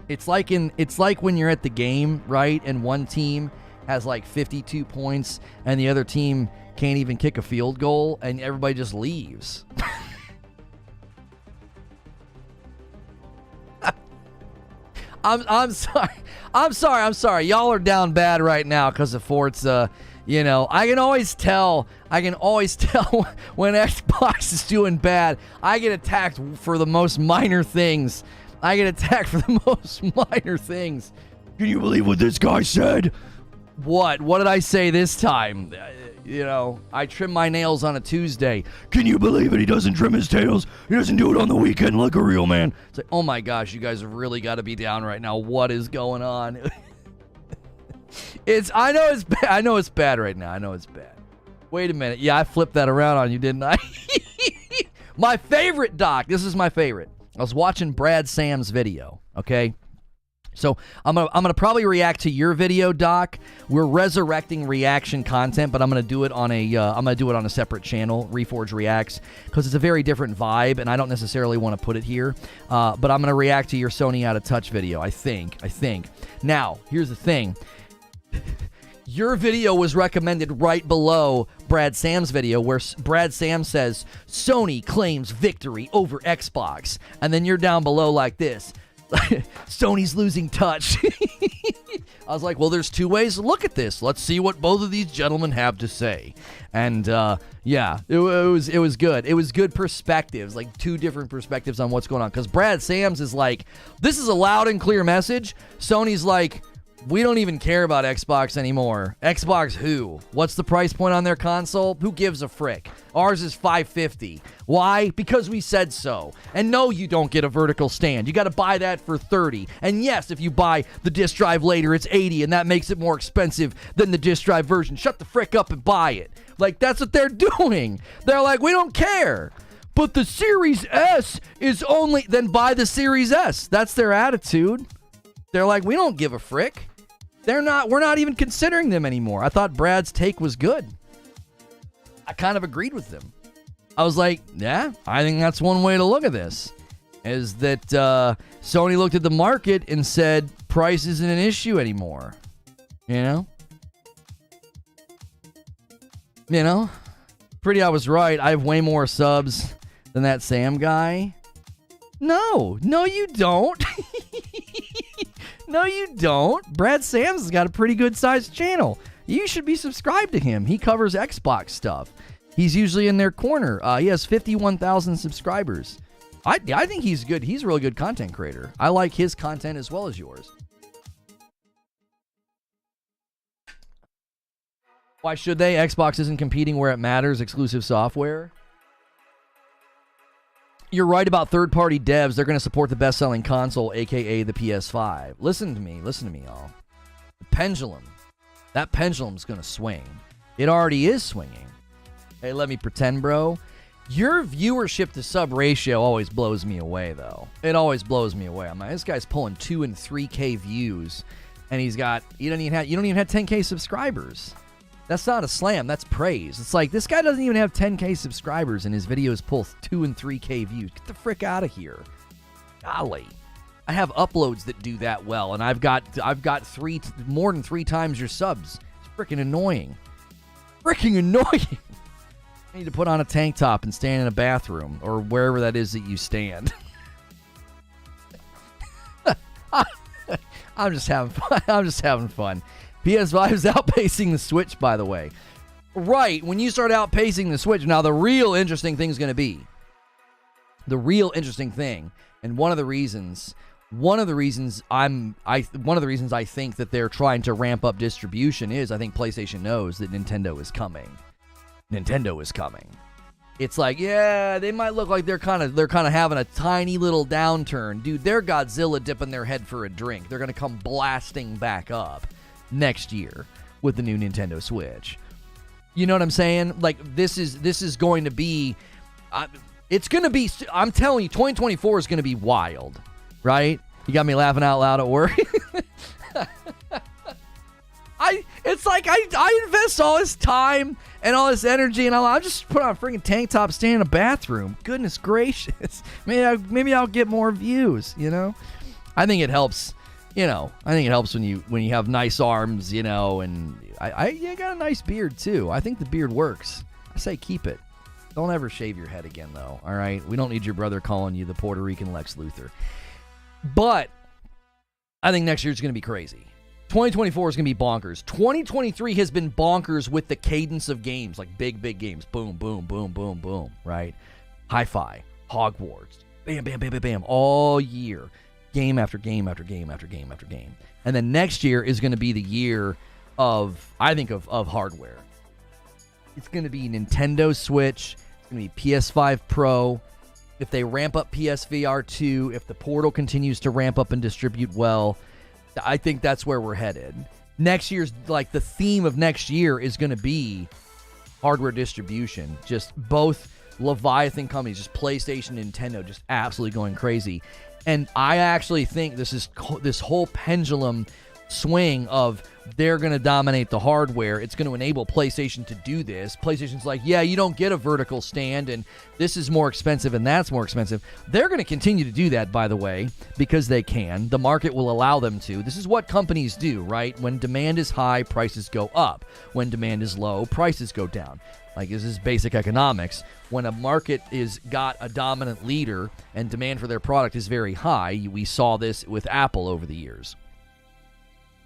it's like when you're at the game, right? And one team has like 52 points and the other team can't even kick a field goal and everybody just leaves. I'm sorry. Y'all are down bad right now because of Forza. You know, I can always tell when Xbox is doing bad. I get attacked for the most minor things. Can you believe what this guy said? What did I say this time? You know, I trim my nails on a Tuesday. Can you believe it? He doesn't trim his tails. He doesn't do it on the weekend like a real man. It's like, oh my gosh, you guys have really got to be down right now. What is going on? I know it's bad right now. I know it's bad. Wait a minute. Yeah, I flipped that around on you, didn't I? My favorite, Doc. This is my favorite. I was watching Brad Sam's video, okay? So I'm gonna probably react to your video, Doc. We're resurrecting reaction content, but I'm gonna do it on a separate channel, Reforge Reacts, because it's a very different vibe, and I don't necessarily want to put it here. But I'm gonna react to your Sony Out of Touch video. I think. Now, here's the thing. Your video was recommended right below Brad Sam's video, where Brad Sam says Sony claims victory over Xbox, and then you're down below like this. Sony's losing touch. I was like, well, there's two ways to look at this. Let's see what both of these gentlemen have to say. And yeah, it was good. It was good perspectives, like two different perspectives on what's going on. Because Brad Sam's is like, this is a loud and clear message. Sony's like, we don't even care about Xbox anymore. Xbox who? What's the price point on their console? Who gives a frick? Ours is $550. Why? Because we said so. And no, you don't get a vertical stand. You got to buy that for $30. And yes, if you buy the disk drive later, it's $80, and that makes it more expensive than the disk drive version. Shut the frick up and buy it. Like, that's what they're doing. They're like, we don't care. But the Series S is only... Then buy the Series S. That's their attitude. They're like, we don't give a frick. We're not even considering them anymore. I thought Brad's take was good. I kind of agreed with them. I was like, yeah, I think that's one way to look at this. Is that Sony looked at the market and said, price isn't an issue anymore. You know? Pretty I was right. I have way more subs than that Sam guy. No, you don't. No, you don't. Brad Sam's has got a pretty good sized channel. You should be subscribed to him. He covers Xbox stuff. He's usually in their corner. He has 51,000 subscribers. I think he's good. He's a really good content creator. I like his content as well as yours. Why should they? Xbox isn't competing where it matters. Exclusive software. You're right about third-party devs. They're going to support the best-selling console, a.k.a. the PS5. Listen to me, y'all. The pendulum. That pendulum's going to swing. It already is swinging. Hey, let me pretend, bro. Your viewership to sub ratio always blows me away, though. It always blows me away. I'm like, this guy's pulling 2 and 3K views, and you don't even have 10K subscribers. That's not a slam. That's praise. It's like, this guy doesn't even have 10K subscribers, and his videos pull 2 and 3K views. Get the frick out of here. Golly. I have uploads that do that well, and I've got more than 3 times your subs. It's freaking annoying. Freaking annoying. I need to put on a tank top and stand in a bathroom, or wherever that is that you stand. I'm just having fun. PS5 is outpacing the Switch, by the way. Right, when you start outpacing the Switch, now the real interesting thing is going to be, and one of the reasons I think that they're trying to ramp up distribution is I think PlayStation knows that Nintendo is coming. it's like, yeah, they might look like they're kind of having a tiny little downturn. Dude, they're Godzilla dipping their head for a drink. They're going to come blasting back up next year with the new Nintendo Switch. You know what I'm saying? Like, this is going to be, it's going to be, I'm telling you, 2024 is going to be wild, right? You got me laughing out loud at work. It's like I invest all this time and all this energy, and I'll just put on a freaking tank top, stay in a bathroom. Goodness gracious. Maybe I'll get more views, you know? I think it helps, you know. I think it helps when you have nice arms, you know, and I got a nice beard too. I think the beard works. I say keep it. Don't ever shave your head again, though, all right? We don't need your brother calling you the Puerto Rican Lex Luthor. But I think next year it's going to be crazy. 2024 is going to be bonkers. 2023 has been bonkers with the cadence of games, like big games. Boom, boom, boom, boom, boom, right? Hi-Fi, Hogwarts, bam, bam, bam, bam, bam, all year. Game after game after game after game after game. And then next year is going to be the year of, I think, of hardware. It's going to be Nintendo Switch. It's going to be PS5 Pro. If they ramp up PSVR 2, if the Portal continues to ramp up and distribute well, I think that's where we're headed. Next year's, like, the theme of next year is going to be hardware distribution. Just both Leviathan companies, just PlayStation and Nintendo, just absolutely going crazy. And I actually think this whole pendulum swing of they're going to dominate the hardware. It's going to enable PlayStation to do this. PlayStation's like, yeah, you don't get a vertical stand, and this is more expensive, and that's more expensive. They're going to continue to do that, by the way, because they can. The market will allow them to. This is what companies do, right? When demand is high, prices go up. When demand is low, prices go down. Like, this is basic economics. When a market is got a dominant leader and demand for their product is very high, we saw this with Apple over the years.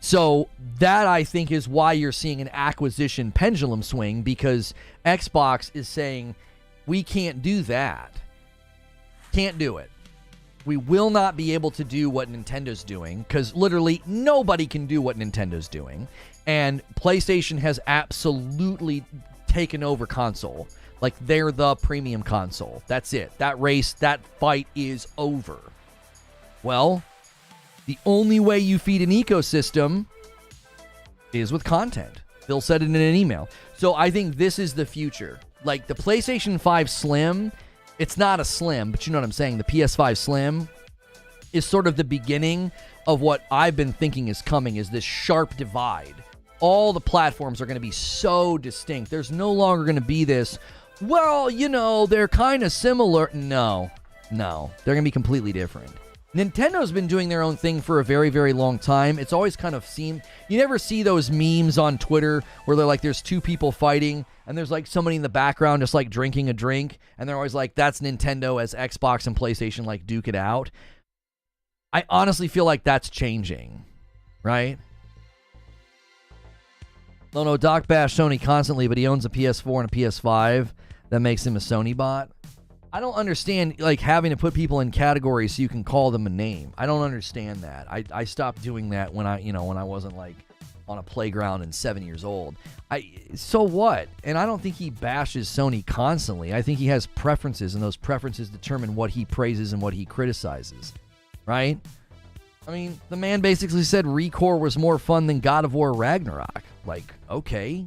So that, I think, is why you're seeing an acquisition pendulum swing, because Xbox is saying, we can't do that. Can't do it. We will not be able to do what Nintendo's doing, because literally nobody can do what Nintendo's doing. And PlayStation has absolutely taken over console. Like, they're the premium console. That's it. That race, that fight is over. Well, the only way you feed an ecosystem is with content. Phil said it in an email. So I think this is the future. Like, the PlayStation 5 Slim, it's not a Slim, but you know what I'm saying. The PS5 Slim is sort of the beginning of what I've been thinking is coming, is this sharp divide. All the platforms are going to be so distinct. There's no longer going to be this, well, you know, they're kind of similar. No. They're going to be completely different. Nintendo's been doing their own thing for a very, very long time. It's always kind of seemed, you never see those memes on Twitter where they're like, there's two people fighting and there's like somebody in the background just like drinking a drink, and they're always like, that's Nintendo as Xbox and PlayStation like duke it out. I honestly feel like that's changing, right? Lono, Doc bash Sony constantly, but he owns a PS4 and a PS5. That makes him a Sony bot. I don't understand, like, having to put people in categories so you can call them a name. I don't understand that. I stopped doing that when I wasn't, like, on a playground and 7 years old. So what? And I don't think he bashes Sony constantly. I think he has preferences, and those preferences determine what he praises and what he criticizes, right? I mean, the man basically said Recore was more fun than God of War Ragnarok. Like, okay.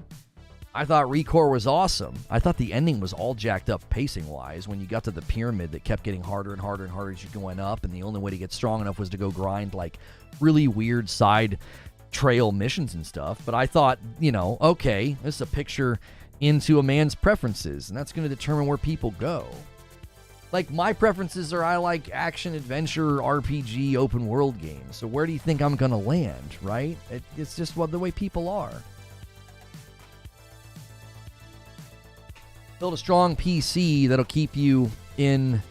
I thought Recore was awesome. I thought the ending was all jacked up pacing-wise when you got to the pyramid that kept getting harder and harder and harder as you went up, and the only way to get strong enough was to go grind, like, really weird side trail missions and stuff. But I thought, okay, this is a picture into a man's preferences, and that's going to determine where people go. Like, my preferences are I like action, adventure, RPG, open world games. So where do you think I'm going to land, right? It's just the way people are. Build a strong PC that'll keep you in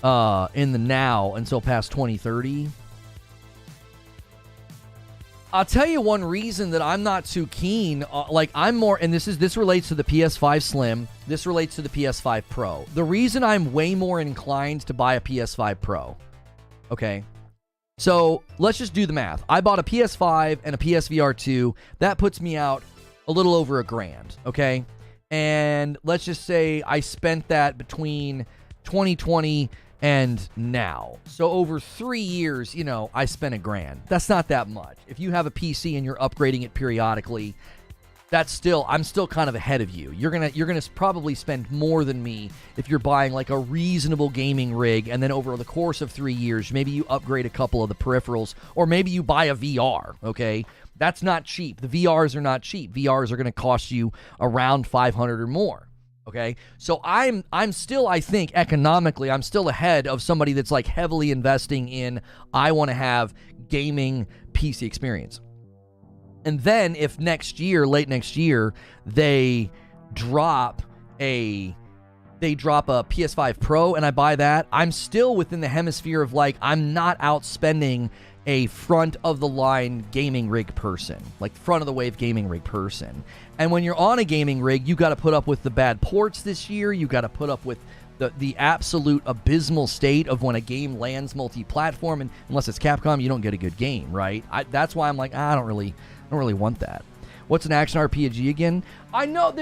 the now until past 2030. I'll tell you one reason that I'm not too keen. I'm more, and this relates to the PS5 Slim. This relates to the PS5 Pro. The reason I'm way more inclined to buy a PS5 Pro. Okay. So let's just do the math. I bought a PS5 and a PSVR 2. That puts me out a little over $1,000. Okay. and let's just say I spent that between 2020 and now. So over 3 years, I spent $1,000. That's not that much. If you have a PC and you're upgrading it periodically, I'm still kind of ahead of you. You're gonna probably spend more than me if you're buying like a reasonable gaming rig, and then over the course of 3 years, maybe you upgrade a couple of the peripherals, or maybe you buy a VR, okay? That's not cheap. The VRs are not cheap. VRs are gonna cost you around $500 or more. Okay, so I'm still, I think, economically, I'm still ahead of somebody that's like heavily investing in, I want to have gaming PC experience. And then if late next year, they drop a PS5 Pro and I buy that, I'm still within the hemisphere of like, I'm not outspending a front-of-the-line gaming rig person, like front-of-the-wave gaming rig person. And when you're on a gaming rig, you got to put up with the bad ports this year. You got to put up with the absolute abysmal state of when a game lands multi-platform, and unless it's Capcom, you don't get a good game, right? That's why I'm like, I don't really want that. What's an action RPG again? I know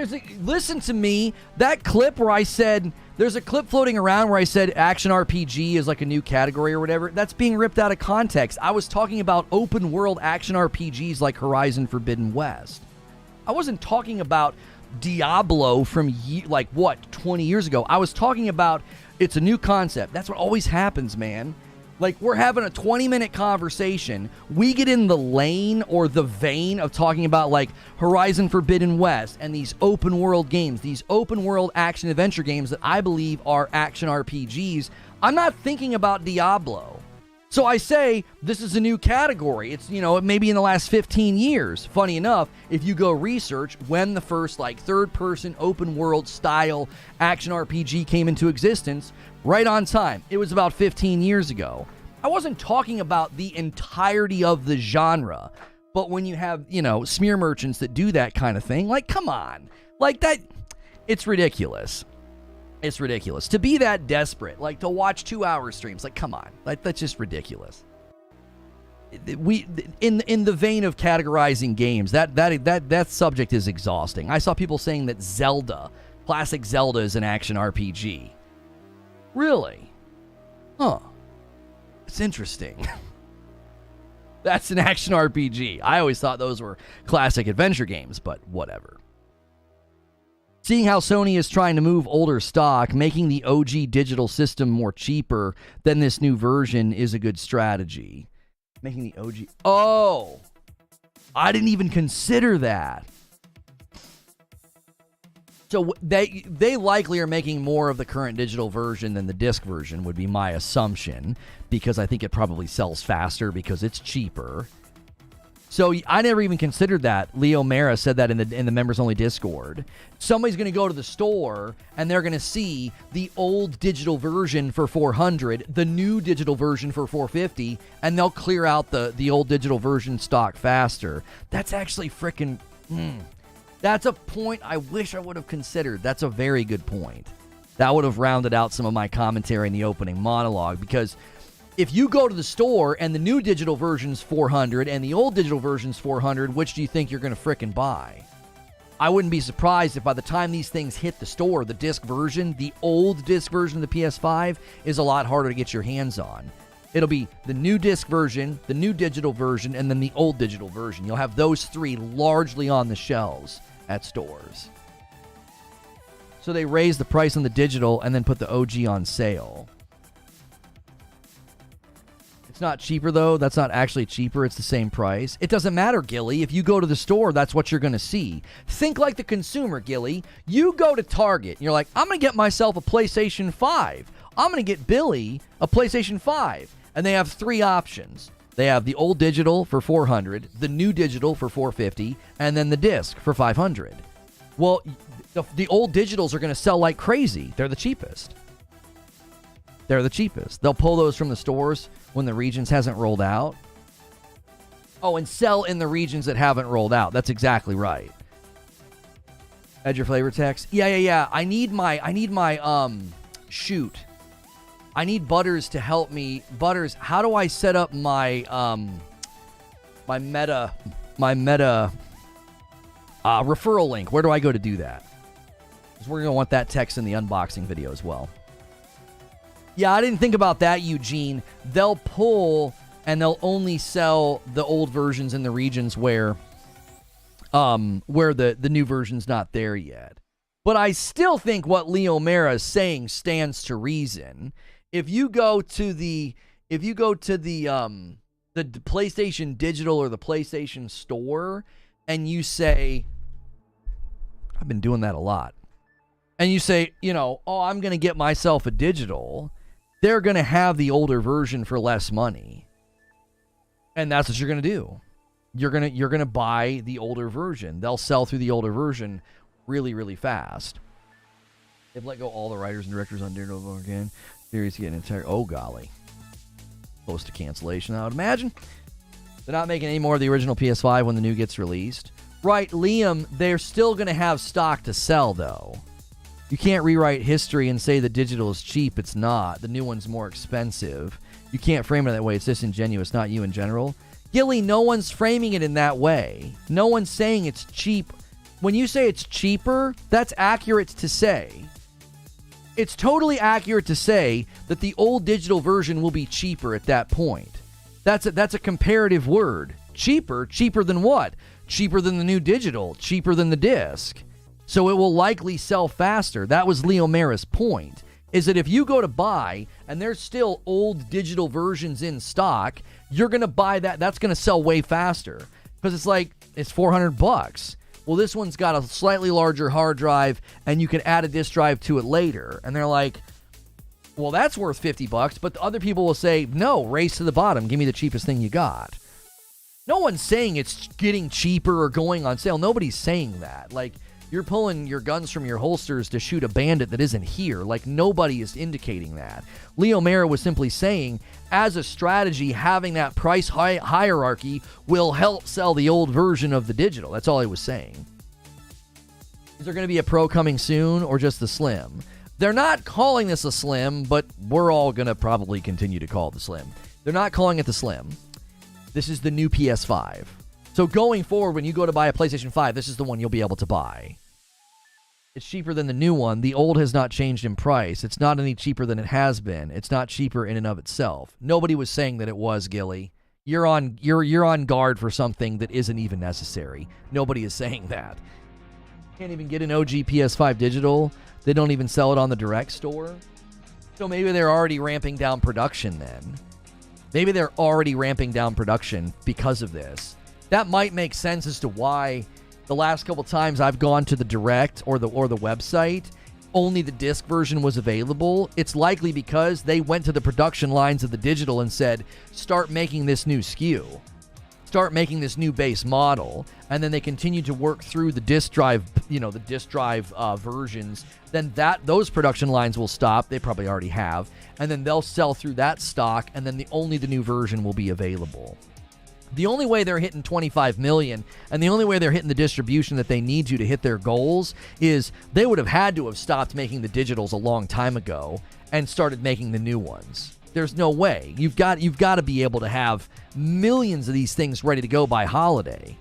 listen to me. That clip where I said, there's a clip floating around where I said action RPG is like a new category or whatever. That's being ripped out of context. I was talking about open world action RPGs like Horizon Forbidden West. I wasn't talking about Diablo from 20 years ago. I was talking about it's a new concept. That's what always happens, man. Like, we're having a 20-minute conversation. We get in the lane or the vein of talking about, like, Horizon Forbidden West and these open-world games, these open-world action-adventure games that I believe are action RPGs. I'm not thinking about Diablo. So I say, this is a new category. It's, maybe in the last 15 years. Funny enough, if you go research when the first, like, third-person open-world style action RPG came into existence, right on time. It was about 15 years ago. I wasn't talking about the entirety of the genre, but when you have, smear merchants that do that kind of thing, like, come on. Like, that, it's ridiculous. It's ridiculous. To be that desperate, like, to watch 2-hour streams, like, come on. Like, that's just ridiculous. In the vein of categorizing games, that subject is exhausting. I saw people saying that classic Zelda is an action RPG. Really? Huh. It's interesting. That's an action RPG. I always thought those were classic adventure games, but whatever. Seeing how Sony is trying to move older stock, making the OG digital system more cheaper than this new version is a good strategy. Making the OG... Oh! I didn't even consider that. So they likely are making more of the current digital version than the disc version, would be my assumption, because I think it probably sells faster because it's cheaper. So I never even considered that. Leo Mara said that in the members only Discord. Somebody's going to go to the store and they're going to see the old digital version for $400, the new digital version for $450, and they'll clear out the old digital version stock faster. That's actually freaking... That's a point I wish I would have considered. That's a very good point. That would have rounded out some of my commentary in the opening monologue, because if you go to the store and the new digital version's $400 and the old digital version's $400, which do you think you're going to frickin' buy? I wouldn't be surprised if by the time these things hit the store, the disc version, the old disc version of the PS5 is a lot harder to get your hands on. It'll be the new disc version, the new digital version, and then the old digital version. You'll have those three largely on the shelves at stores. So they raised the price on the digital and then put the OG on sale. It's not cheaper, though. That's not actually cheaper. It's the same price. It doesn't matter, Gilly. If you go to the store, that's what you're going to see. Think like the consumer, Gilly. You go to Target, and you're like, I'm going to get myself a PlayStation 5. I'm going to get Billy a PlayStation 5. And they have three options. They have the old digital for $400, the new digital for $450, and then the disc for $500. Well, the old digitals are going to sell like crazy. They're the cheapest. They're the cheapest. They'll pull those from the stores when the regions hasn't rolled out. Oh, and sell in the regions that haven't rolled out. That's exactly right. Add your flavor text. Yeah. I need my shoot. I need Butters to help me. Butters, how do I set up my my meta referral link? Where do I go to do that? Because we're going to want that text in the unboxing video as well. Yeah, I didn't think about that, Eugene. They'll pull and they'll only sell the old versions in the regions where the new version's not there yet. But I still think what Leo Mera is saying stands to reason. If you go to the PlayStation Digital or the PlayStation Store and you say, I've been doing that a lot, and you say, oh, I'm going to get myself a digital, they're going to have the older version for less money. And that's what you're going to do. You're going to buy the older version. They'll sell through the older version really, really fast. They've let go all the writers and directors on Daredevil again. Series getting entire. Oh, golly. Close to cancellation, I would imagine. They're not making any more of the original PS5 when the new gets released. Right, Liam, they're still going to have stock to sell, though. You can't rewrite history and say the digital is cheap. It's not. The new one's more expensive. You can't frame it that way. It's disingenuous, not you in general. Gilly, no one's framing it in that way. No one's saying it's cheap. When you say it's cheaper, that's accurate to say. It's totally accurate to say that the old digital version will be cheaper at that point. That's a comparative word. Cheaper? Cheaper than what? Cheaper than the new digital. Cheaper than the disc. So it will likely sell faster. That was Leo Mera's point, is that if you go to buy and there's still old digital versions in stock, you're going to buy that. That's going to sell way faster because it's $400. Well, this one's got a slightly larger hard drive and you can add a disk drive to it later. And they're like, well, that's worth $50. But the other people will say, no, race to the bottom. Give me the cheapest thing you got. No one's saying it's getting cheaper or going on sale. Nobody's saying that. Like, you're pulling your guns from your holsters to shoot a bandit that isn't here. Like, nobody is indicating that. Leo Mera was simply saying, as a strategy, having that price hierarchy will help sell the old version of the digital. That's all he was saying. Is there going to be a Pro coming soon or just the Slim? They're not calling this a Slim, but we're all going to probably continue to call it the Slim. They're not calling it the Slim. This is the new PS5. So going forward, when you go to buy a PlayStation 5, this is the one you'll be able to buy. It's cheaper than the new one. The old has not changed in price. It's not any cheaper than it has been. It's not cheaper in and of itself. Nobody was saying that it was, Gilly. You're on guard for something that isn't even necessary. Nobody is saying that. Can't even get an OG PS5 digital. They don't even sell it on the direct store. So maybe they're already ramping down production then. Maybe they're already ramping down production because of this. That might make sense as to why the last couple times I've gone to the direct or the website, only the disc version was available. It's likely because they went to the production lines of the digital and said, start making this new SKU. Start making this new base model. And then they continue to work through the disc drive, versions. Then those production lines will stop. They probably already have. And then they'll sell through that stock. And then only the new version will be available. The only way they're hitting 25 million and the only way they're hitting the distribution that they need to hit their goals is they would have had to have stopped making the digitals a long time ago and started making the new ones. There's no way. You've got to be able to have millions of these things ready to go by holiday.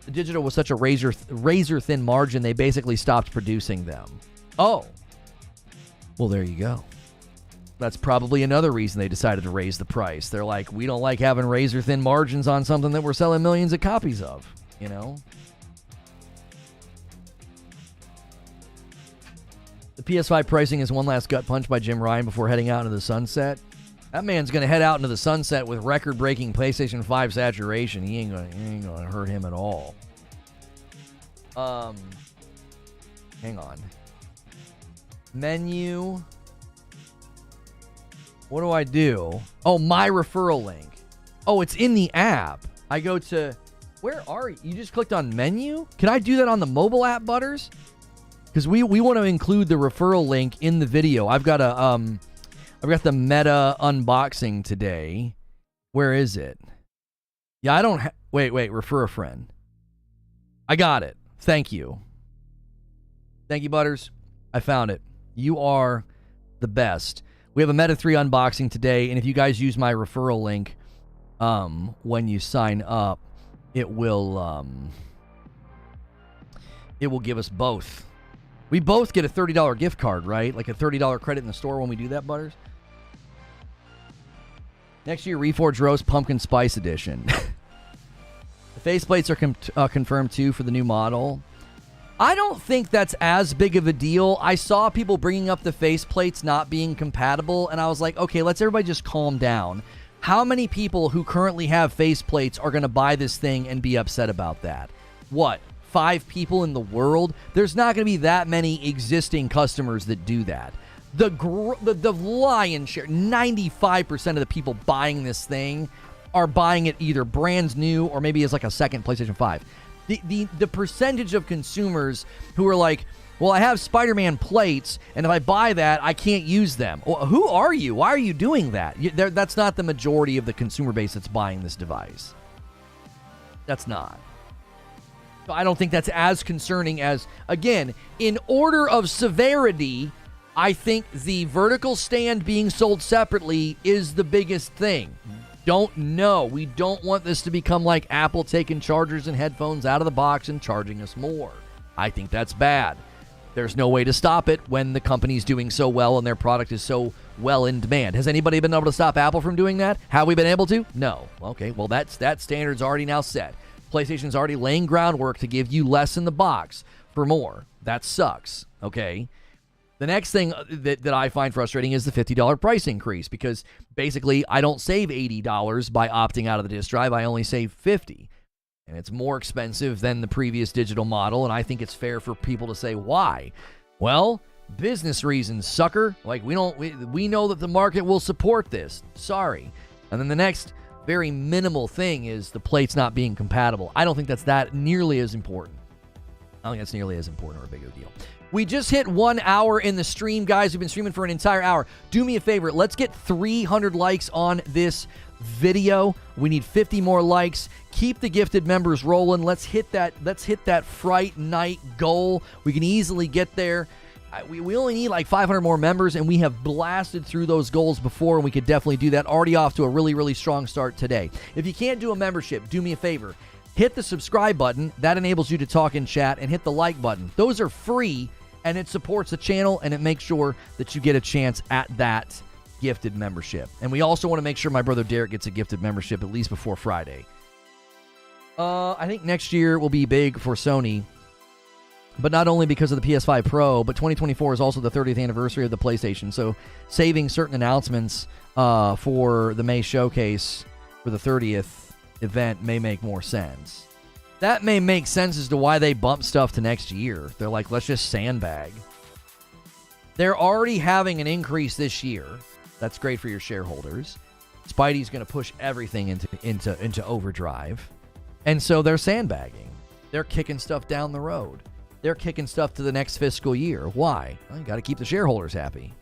The digital was such a razor thin margin, they basically stopped producing them. Oh. Well, there you go. That's probably another reason they decided to raise the price. They're like, we don't like having razor-thin margins on something that we're selling millions of copies of, you know? The PS5 pricing is one last gut punch by Jim Ryan before heading out into the sunset. That man's going to head out into the sunset with record-breaking PlayStation 5 saturation. He ain't gonna hurt him at all. Hang on. Menu... What do I do? Oh, my referral link. Oh, it's in the app. I go to... Where are you? You just clicked on menu? Can I do that on the mobile app, Butters? Because we want to include the referral link in the video. I've got the Meta unboxing today. Where is it? Yeah, I don't... Wait. Refer a friend. I got it. Thank you. Thank you, Butters. I found it. You are the best. We have a Meta 3 unboxing today, and if you guys use my referral link when you sign up, it will give us both We both get a $30 gift card, right? Like a $30 credit in the store when we do that, Butters. Next year, Reforge Roast Pumpkin Spice Edition. The faceplates are confirmed, too, for the new model. I don't think that's as big of a deal. I saw people bringing up the faceplates not being compatible, and I was like, okay, let's everybody just calm down. How many people who currently have faceplates are going to buy this thing and be upset about that? What? 5 people in the world? There's not going to be that many existing customers that do that. The lion's share, 95% of the people buying this thing are buying it either brand new or maybe as like a second PlayStation 5. The percentage of consumers who are like, well, I have Spider-Man plates, and if I buy that, I can't use them. Well, who are you? Why are you doing that? That's not the majority of the consumer base that's buying this device. That's not. So I don't think that's as concerning as, again, in order of severity, I think the vertical stand being sold separately is the biggest thing. Don't know. We don't want this to become like Apple taking chargers and headphones out of the box and charging us more. I think that's bad. There's no way to stop it when the company's doing so well and their product is so well in demand. Has anybody been able to stop Apple from doing that? Have we been able to? No. Okay, well, that standard's already now set. PlayStation's already laying groundwork to give you less in the box for more. That sucks, okay? The next thing that I find frustrating is the $50 price increase, because basically I don't save $80 by opting out of the disk drive. I only save $50. And it's more expensive than the previous digital model, and I think it's fair for people to say, why? Well, business reasons, sucker. Like, we know that the market will support this. Sorry. And then the next very minimal thing is the plates not being compatible. I don't think that's that nearly as important. I don't think that's nearly as important or a big of a deal. We just hit 1 hour in the stream, guys. We've been streaming for an entire hour. Do me a favor. Let's get 300 likes on this video. We need 50 more likes. Keep the gifted members rolling. Let's hit that Fright Night goal. We can easily get there. We only need like 500 more members, and we have blasted through those goals before, and we could definitely do that. Already off to a really, really strong start today. If you can't do a membership, do me a favor. Hit the subscribe button. That enables you to talk in chat, and hit the like button. Those are free, and it supports the channel, and it makes sure that you get a chance at that gifted membership. And we also want to make sure my brother Derek gets a gifted membership at least before Friday. I think next year will be big for Sony, but not only because of the PS5 Pro, but 2024 is also the 30th anniversary of the PlayStation. So saving certain announcements for the May showcase for the 30th event may make more sense. That may make sense as to why they bump stuff to next year. They're like, let's just sandbag. They're already having an increase this year. That's great for your shareholders. Spidey's going to push everything into overdrive. And so they're sandbagging. They're kicking stuff down the road. They're kicking stuff to the next fiscal year. Why? Well, you got to keep the shareholders happy.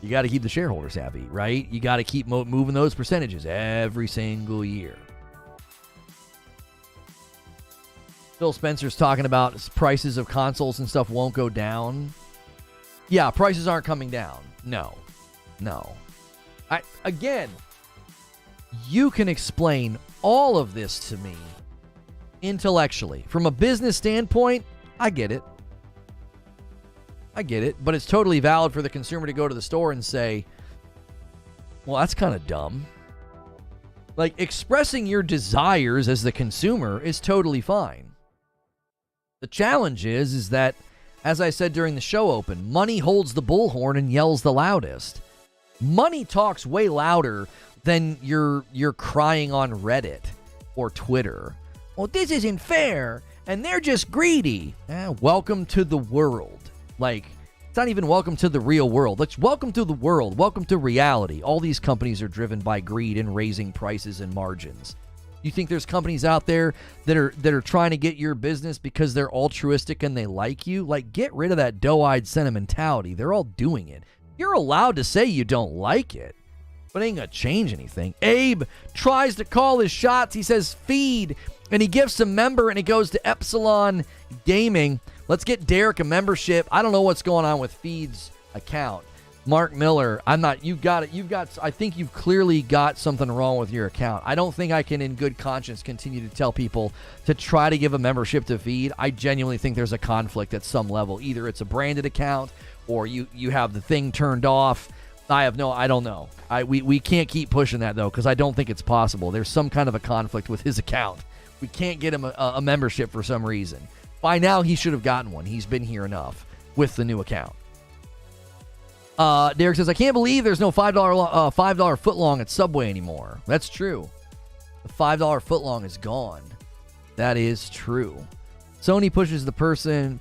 You got to keep the shareholders happy, right? You got to keep moving those percentages every single year. Phil Spencer's talking about prices of consoles and stuff won't go down. Yeah, prices aren't coming down. No. Again, you can explain all of this to me intellectually. From a business standpoint, I get it. But it's totally valid for the consumer to go to the store and say, well, that's kind of dumb. Like, expressing your desires as the consumer is totally fine. The challenge is that, as I said during the show open, money holds the bullhorn and yells the loudest. Money talks way louder than you're crying on Reddit or Twitter. Well, this isn't fair, and they're just greedy. Welcome to the world. Like, it's not even welcome to the real world. Like, welcome to the world. Welcome to reality. All these companies are driven by greed and raising prices and margins. You think there's companies out there that are trying to get your business because they're altruistic and they like you? Like, get rid of that doe-eyed sentimentality. They're all doing it. You're allowed to say you don't like it, but it ain't gonna change anything. Abe tries to call his shots. He says feed, and he gifts a member, and it goes to Epsilon Gaming. Let's get Derek a membership. I don't know what's going on with Feed's account. Mark Miller, I'm not, I think you've clearly got something wrong with your account. I don't think I can in good conscience continue to tell people to try to give a membership to Feed. I genuinely think there's a conflict at some level. Either it's a branded account or you have the thing turned off. I don't know. We can't keep pushing that though, because I don't think it's possible. There's some kind of a conflict with his account. We can't get him a membership for some reason. By now, he should have gotten one. He's been here enough with the new account. Derek says, I can't believe there's no $5 footlong at Subway anymore. That's true. The $5 footlong is gone. That is true. Sony pushes the person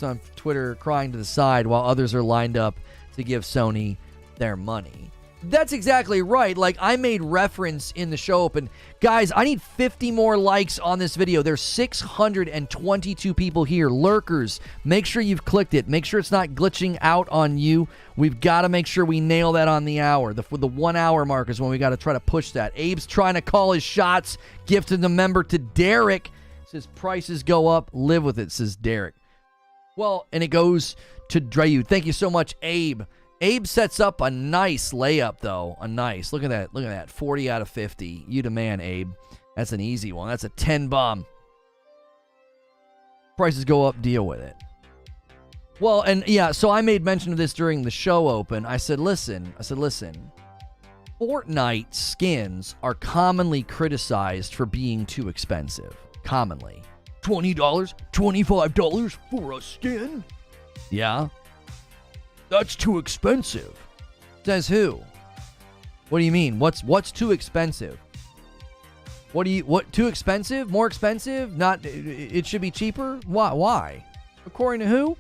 on Twitter crying to the side while others are lined up to give Sony their money. That's exactly right. Like, I made reference in the show open. Guys, I need 50 more likes on this video. There's 622 people here. Lurkers, make sure you've clicked it. Make sure it's not glitching out on you. We've got to make sure we nail that on the hour. The 1 hour mark is when we got to try to push that. Abe's trying to call his shots. Gifted the member to Derek. Says prices go up. Live with it, says Derek. Well, and it goes to Dreyu. Thank you so much, Abe. Abe sets up a nice layup, though. Look at that. 40 out of 50. You the man, Abe. That's an easy one. That's a 10 bomb. Prices go up, deal with it. Well, and yeah, so I made mention of this during the show open. I said, listen. Fortnite skins are commonly criticized for being too expensive. Commonly. $20, $25 for a skin? Yeah. That's too expensive. Says who? What do you mean? What's too expensive? What too expensive? More expensive? Not it should be cheaper? Why? According to who?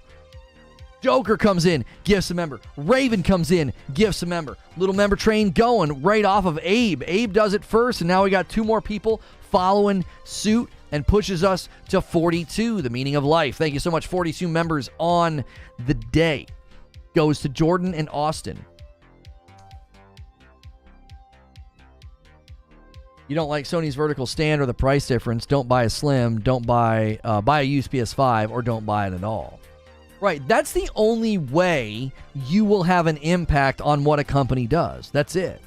Joker comes in, gifts a member. Raven comes in, gifts a member. Little member train going right off of Abe. Abe does it first, and now we got 2 more people following suit and pushes us to 42, the meaning of life. Thank you so much, 42 members on the day. Goes to Jordan and Austin. You don't like Sony's vertical stand or the price difference, don't buy a Slim, don't buy a used PS5, or don't buy it at all. Right, that's the only way you will have an impact on what a company does. That's it.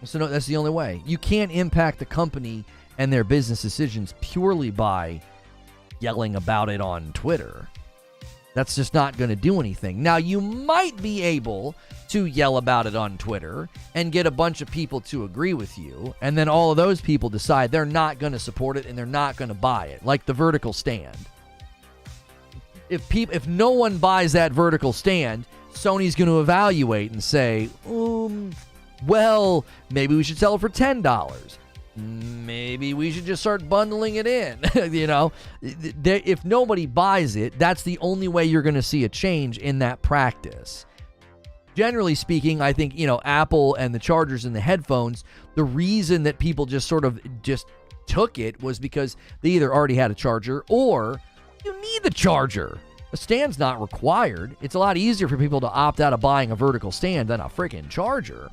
So no, that's the only way. You can't impact the company and their business decisions purely by yelling about it on Twitter. That's just not going to do anything. Now, you might be able to yell about it on Twitter and get a bunch of people to agree with you, and then all of those people decide they're not going to support it and they're not going to buy it, like the vertical stand. If no one buys that vertical stand, Sony's going to evaluate and say, well, maybe we should sell it for $10. Maybe we should just start bundling it in. If nobody buys it, that's the only way you're going to see a change in that practice. Generally speaking, I think, Apple and the chargers and the headphones, the reason that people just took it was because they either already had a charger or you need the charger. A stand's not required. It's a lot easier for people to opt out of buying a vertical stand than a freaking charger.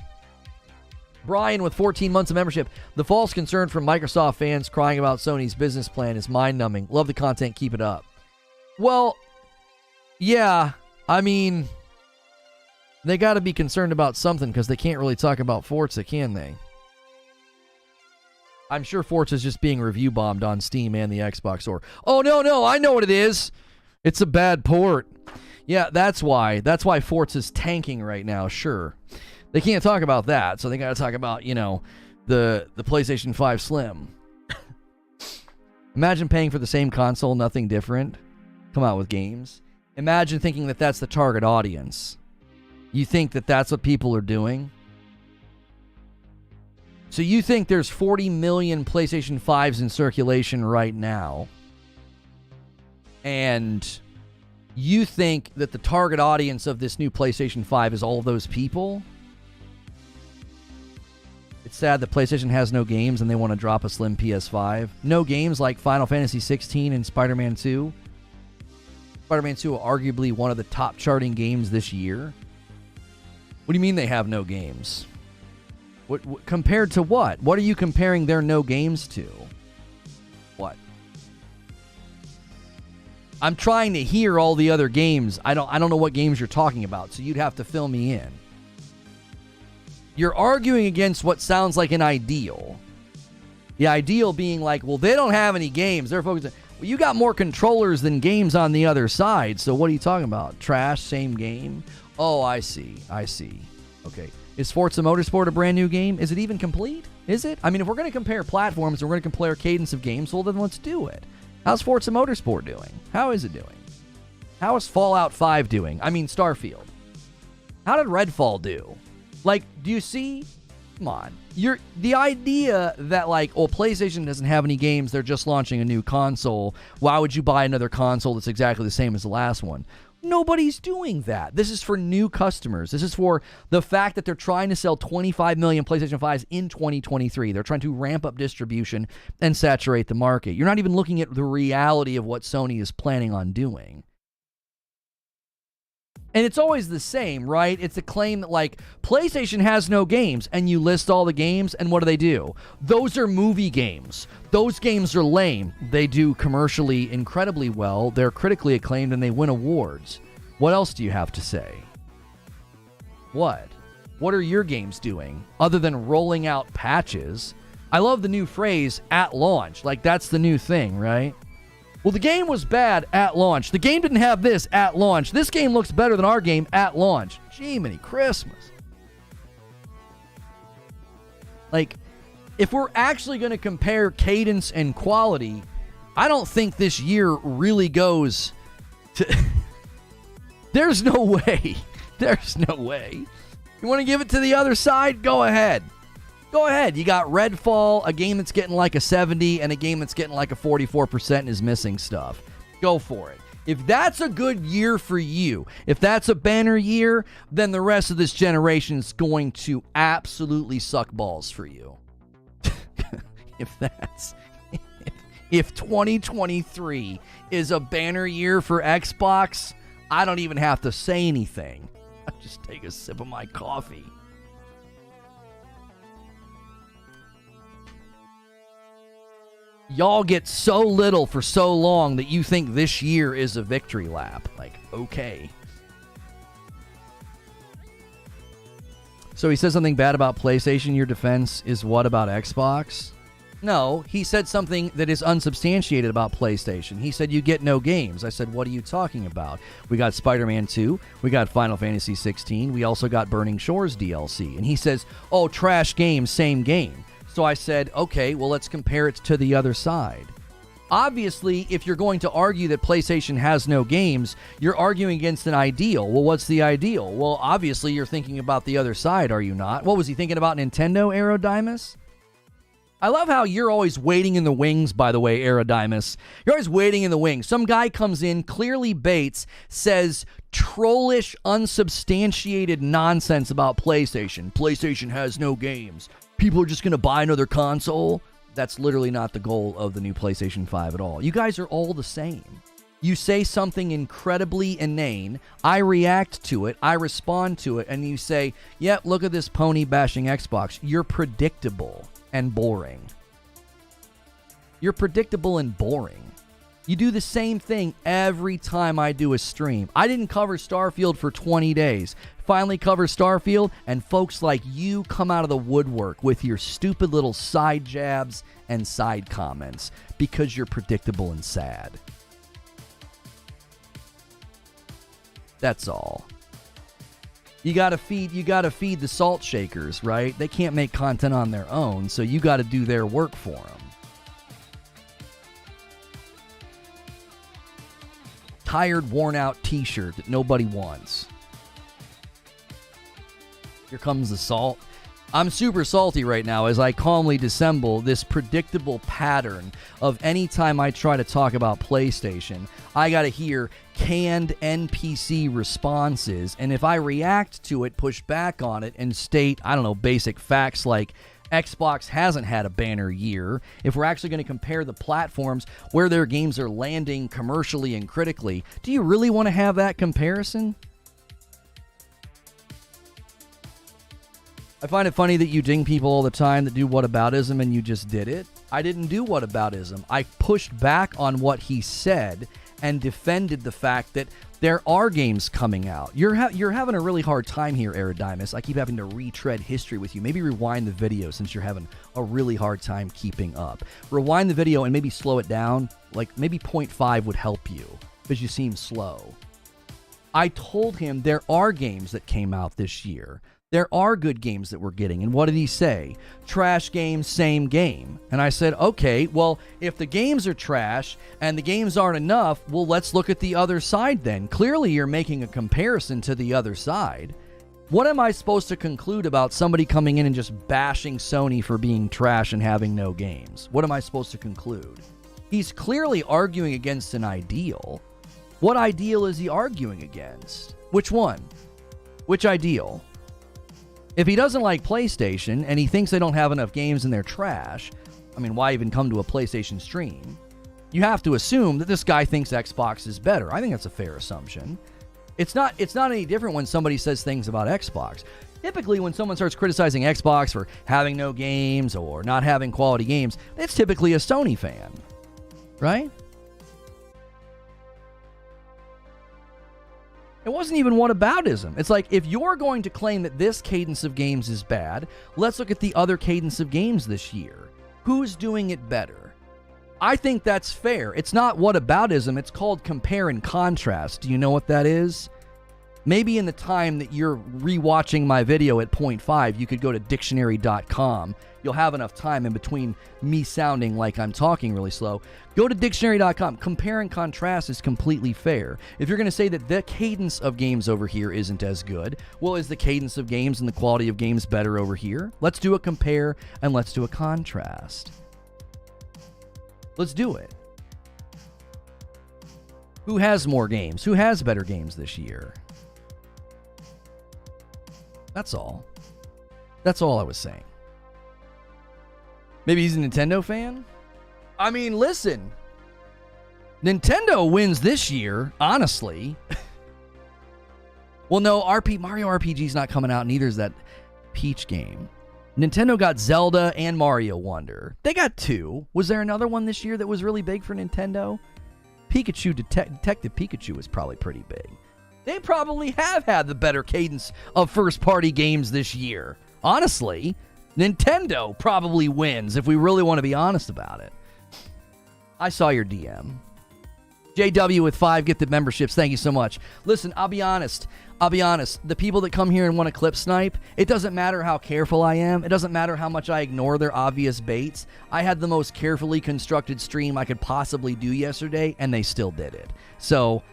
Brian with 14 months of membership. The false concern from Microsoft fans crying about Sony's business plan is mind-numbing. Love the content. Keep it up. Well, yeah. I mean, they got to be concerned about something because they can't really talk about Forza, can they? I'm sure Forza's just being review bombed on Steam and the Xbox Store. Oh, no, I know what it is. It's a bad port. Yeah, that's why. That's why Forza's tanking right now, sure. They can't talk about that, so they got to talk about, the PlayStation 5 Slim. Imagine paying for the same console, nothing different. Come out with games. Imagine thinking that that's the target audience. You think that that's what people are doing? So you think there's 40 million PlayStation 5s in circulation right now, and you think that the target audience of this new PlayStation 5 is all those people? It's sad that PlayStation has no games and they want to drop a slim PS5. No games like Final Fantasy 16 and Spider-Man 2. Spider-Man 2 arguably one of the top charting games this year. What do you mean they have no games? What compared to what? What are you comparing their no games to? What? I'm trying to hear all the other games. I don't know what games you're talking about, so you'd have to fill me in. You're arguing against what sounds like an ideal. The ideal being like, well, they don't have any games. They're focusing. Well, you got more controllers than games on the other side. So what are you talking about? Trash, same game? Oh, I see. Okay. Is Forza Motorsport a brand new game? Is it even complete? Is it? I mean, if we're going to compare platforms and we're going to compare cadence of games, well, then let's do it. How's Forza Motorsport doing? How is it doing? How is Fallout 5 doing? I mean, Starfield. How did Redfall do? Like, do you see? Come on. The idea that, like, oh, PlayStation doesn't have any games, they're just launching a new console. Why would you buy another console that's exactly the same as the last one? Nobody's doing that. This is for new customers. This is for the fact that they're trying to sell 25 million PlayStation 5s in 2023. They're trying to ramp up distribution and saturate the market. You're not even looking at the reality of what Sony is planning on doing. And it's always the same, right? It's a claim that, like, PlayStation has no games, and you list all the games, and what do? Those are movie games. Those games are lame. They do commercially incredibly well. They're critically acclaimed, and they win awards. What else do you have to say? What? What are your games doing, other than rolling out patches? I love the new phrase, at launch. Like, that's the new thing, right? Well, the game was bad at launch. The game didn't have this at launch. This game looks better than our game at launch. Jiminy Christmas. Like, if we're actually going to compare cadence and quality, I don't think this year really goes to... There's no way. There's no way. You want to give it to the other side? Go ahead. Go ahead. You got Redfall, a game that's getting like a 70, and a game that's getting like a 44% and is missing stuff. Go for it. If that's a good year for you, if that's a banner year, then the rest of this generation is going to absolutely suck balls for you. If 2023 is a banner year for Xbox, I don't even have to say anything. I just take a sip of my coffee. Y'all get so little for so long that you think this year is a victory lap. Like, okay. So he says something bad about PlayStation. Your defense is what about Xbox? No, he said something that is unsubstantiated about PlayStation. He said you get no games. I said, what are you talking about? We got Spider-Man 2. We got Final Fantasy 16. We also got Burning Shores DLC. And he says, oh, trash game, same game. So I said, okay, well, let's compare it to the other side. Obviously, if you're going to argue that PlayStation has no games, you're arguing against an ideal. Well, what's the ideal? Well, obviously, you're thinking about the other side, are you not? What was he thinking about, Nintendo, Aerodymus? I love how you're always waiting in the wings, by the way, Aerodymus. You're always waiting in the wings. Some guy comes in, clearly baits, says trollish, unsubstantiated nonsense about PlayStation. PlayStation has no games. People are just going to buy another console. That's literally not the goal of the new PlayStation 5 at all. You guys are all the same. You say something incredibly inane. I react to it. I respond to it. And you say, yeah, look at this pony bashing Xbox. You're predictable and boring. You're predictable and boring. You do the same thing every time I do a stream. I didn't cover Starfield for 20 days. Finally cover Starfield, and folks like you come out of the woodwork with your stupid little side jabs and side comments because you're predictable and sad. That's all. You gotta feed the salt shakers, right? They can't make content on their own, so you gotta do their work for them. Tired, worn-out t-shirt that nobody wants. Here comes the salt. I'm super salty right now as I calmly dissemble this predictable pattern of any time I try to talk about PlayStation, I gotta hear canned NPC responses, and if I react to it, push back on it, and state, I don't know, basic facts like Xbox hasn't had a banner year. If we're actually going to compare the platforms where their games are landing commercially and critically, do you really want to have that comparison? I find it funny that you ding people all the time that do whataboutism and you just did it. I didn't do whataboutism. I pushed back on what he said and defended the fact that there are games coming out. You're having a really hard time here, Eridimus. I keep having to retread history with you. Maybe rewind the video since you're having a really hard time keeping up. Rewind the video and maybe slow it down. Like maybe 0.5 would help you because you seem slow. I told him there are games that came out this year. There are good games that we're getting. And what did he say? Trash game, same game. And I said, okay, well, if the games are trash and the games aren't enough, well, let's look at the other side then. Clearly, you're making a comparison to the other side. What am I supposed to conclude about somebody coming in and just bashing Sony for being trash and having no games? What am I supposed to conclude? He's clearly arguing against an ideal. What ideal is he arguing against? Which one? Which ideal? If he doesn't like PlayStation and he thinks they don't have enough games and they're trash, I mean, why even come to a PlayStation stream? You have to assume that this guy thinks Xbox is better. I think that's a fair assumption. It's not any different when somebody says things about Xbox. Typically, when someone starts criticizing Xbox for having no games or not having quality games, it's typically a Sony fan, right? It wasn't even whataboutism. It's like, if you're going to claim that this cadence of games is bad, let's look at the other cadence of games this year. Who's doing it better? I think that's fair. It's not whataboutism. It's called compare and contrast. Do you know what that is? Maybe in the time that you're rewatching my video at 0.5, you could go to dictionary.com. You'll have enough time in between me sounding like I'm talking really slow. Go to dictionary.com. Compare and contrast is completely fair. If you're going to say that the cadence of games over here isn't as good, well, is the cadence of games and the quality of games better over here? Let's do a compare and let's do a contrast. Let's do it. Who has more games? Who has better games this year? That's all. That's all I was saying. Maybe he's a Nintendo fan? I mean, listen. Nintendo wins this year, honestly. Well, no, Mario RPG's not coming out, neither is that Peach game. Nintendo got Zelda and Mario Wonder. They got two. Was there another one this year that was really big for Nintendo? Detective Pikachu was probably pretty big. They probably have had the better cadence of first-party games this year. Honestly, Nintendo probably wins if we really want to be honest about it. I saw your DM. JW with 5 gifted memberships. Thank you so much. Listen, I'll be honest. The people that come here and want to clip snipe, it doesn't matter how careful I am. It doesn't matter how much I ignore their obvious baits. I had the most carefully constructed stream I could possibly do yesterday, and they still did it. So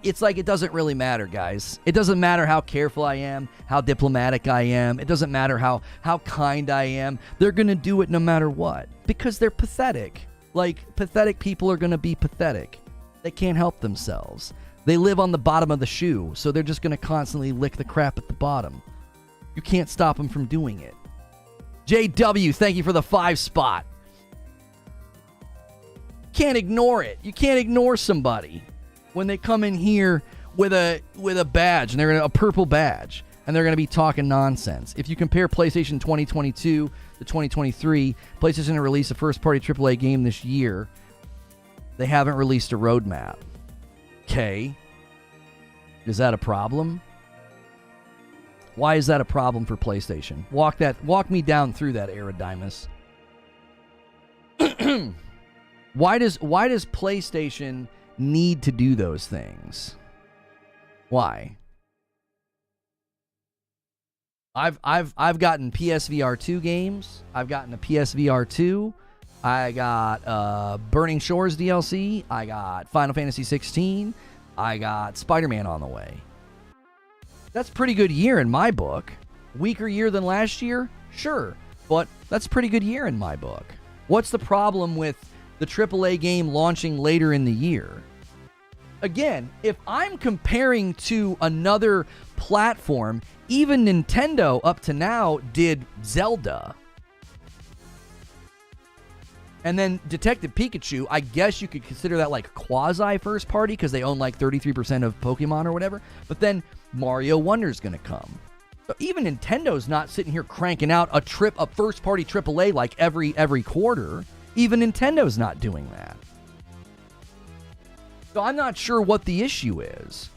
it's like, it doesn't really matter, guys. It doesn't matter how careful I am, how diplomatic I am. It doesn't matter how kind I am. They're going to do it no matter what because they're pathetic. Like, pathetic people are going to be pathetic. They can't help themselves. They live on the bottom of the shoe, so they're just going to constantly lick the crap at the bottom. You can't stop them from doing it. JW, thank you for the 5 spot. Can't ignore it. You can't ignore somebody when they come in here with a badge, and they're a purple badge, and they're going to be talking nonsense. If you compare PlayStation 2022 to 2023, PlayStation didn't release a first-party AAA game this year. They haven't released a roadmap. Okay. Is that a problem? Why is that a problem for PlayStation? Walk me down through that, Eridimus. Why does PlayStation need to do those things? Why? I've gotten PSVR 2 games. I've gotten a PSVR 2. I got Burning Shores DLC. I got Final Fantasy 16. I got Spider-Man on the way. That's a pretty good year in my book. Weaker year than last year? Sure. But that's a pretty good year in my book. What's the problem with the AAA game launching later in the year? Again, if I'm comparing to another platform, even Nintendo up to now did Zelda. And then Detective Pikachu, I guess you could consider that like quasi first party because they own like 33% of Pokemon or whatever. But then Mario Wonder's going to come. So even Nintendo's not sitting here cranking out a first party AAA like every quarter. Even Nintendo's not doing that. So I'm not sure what the issue is.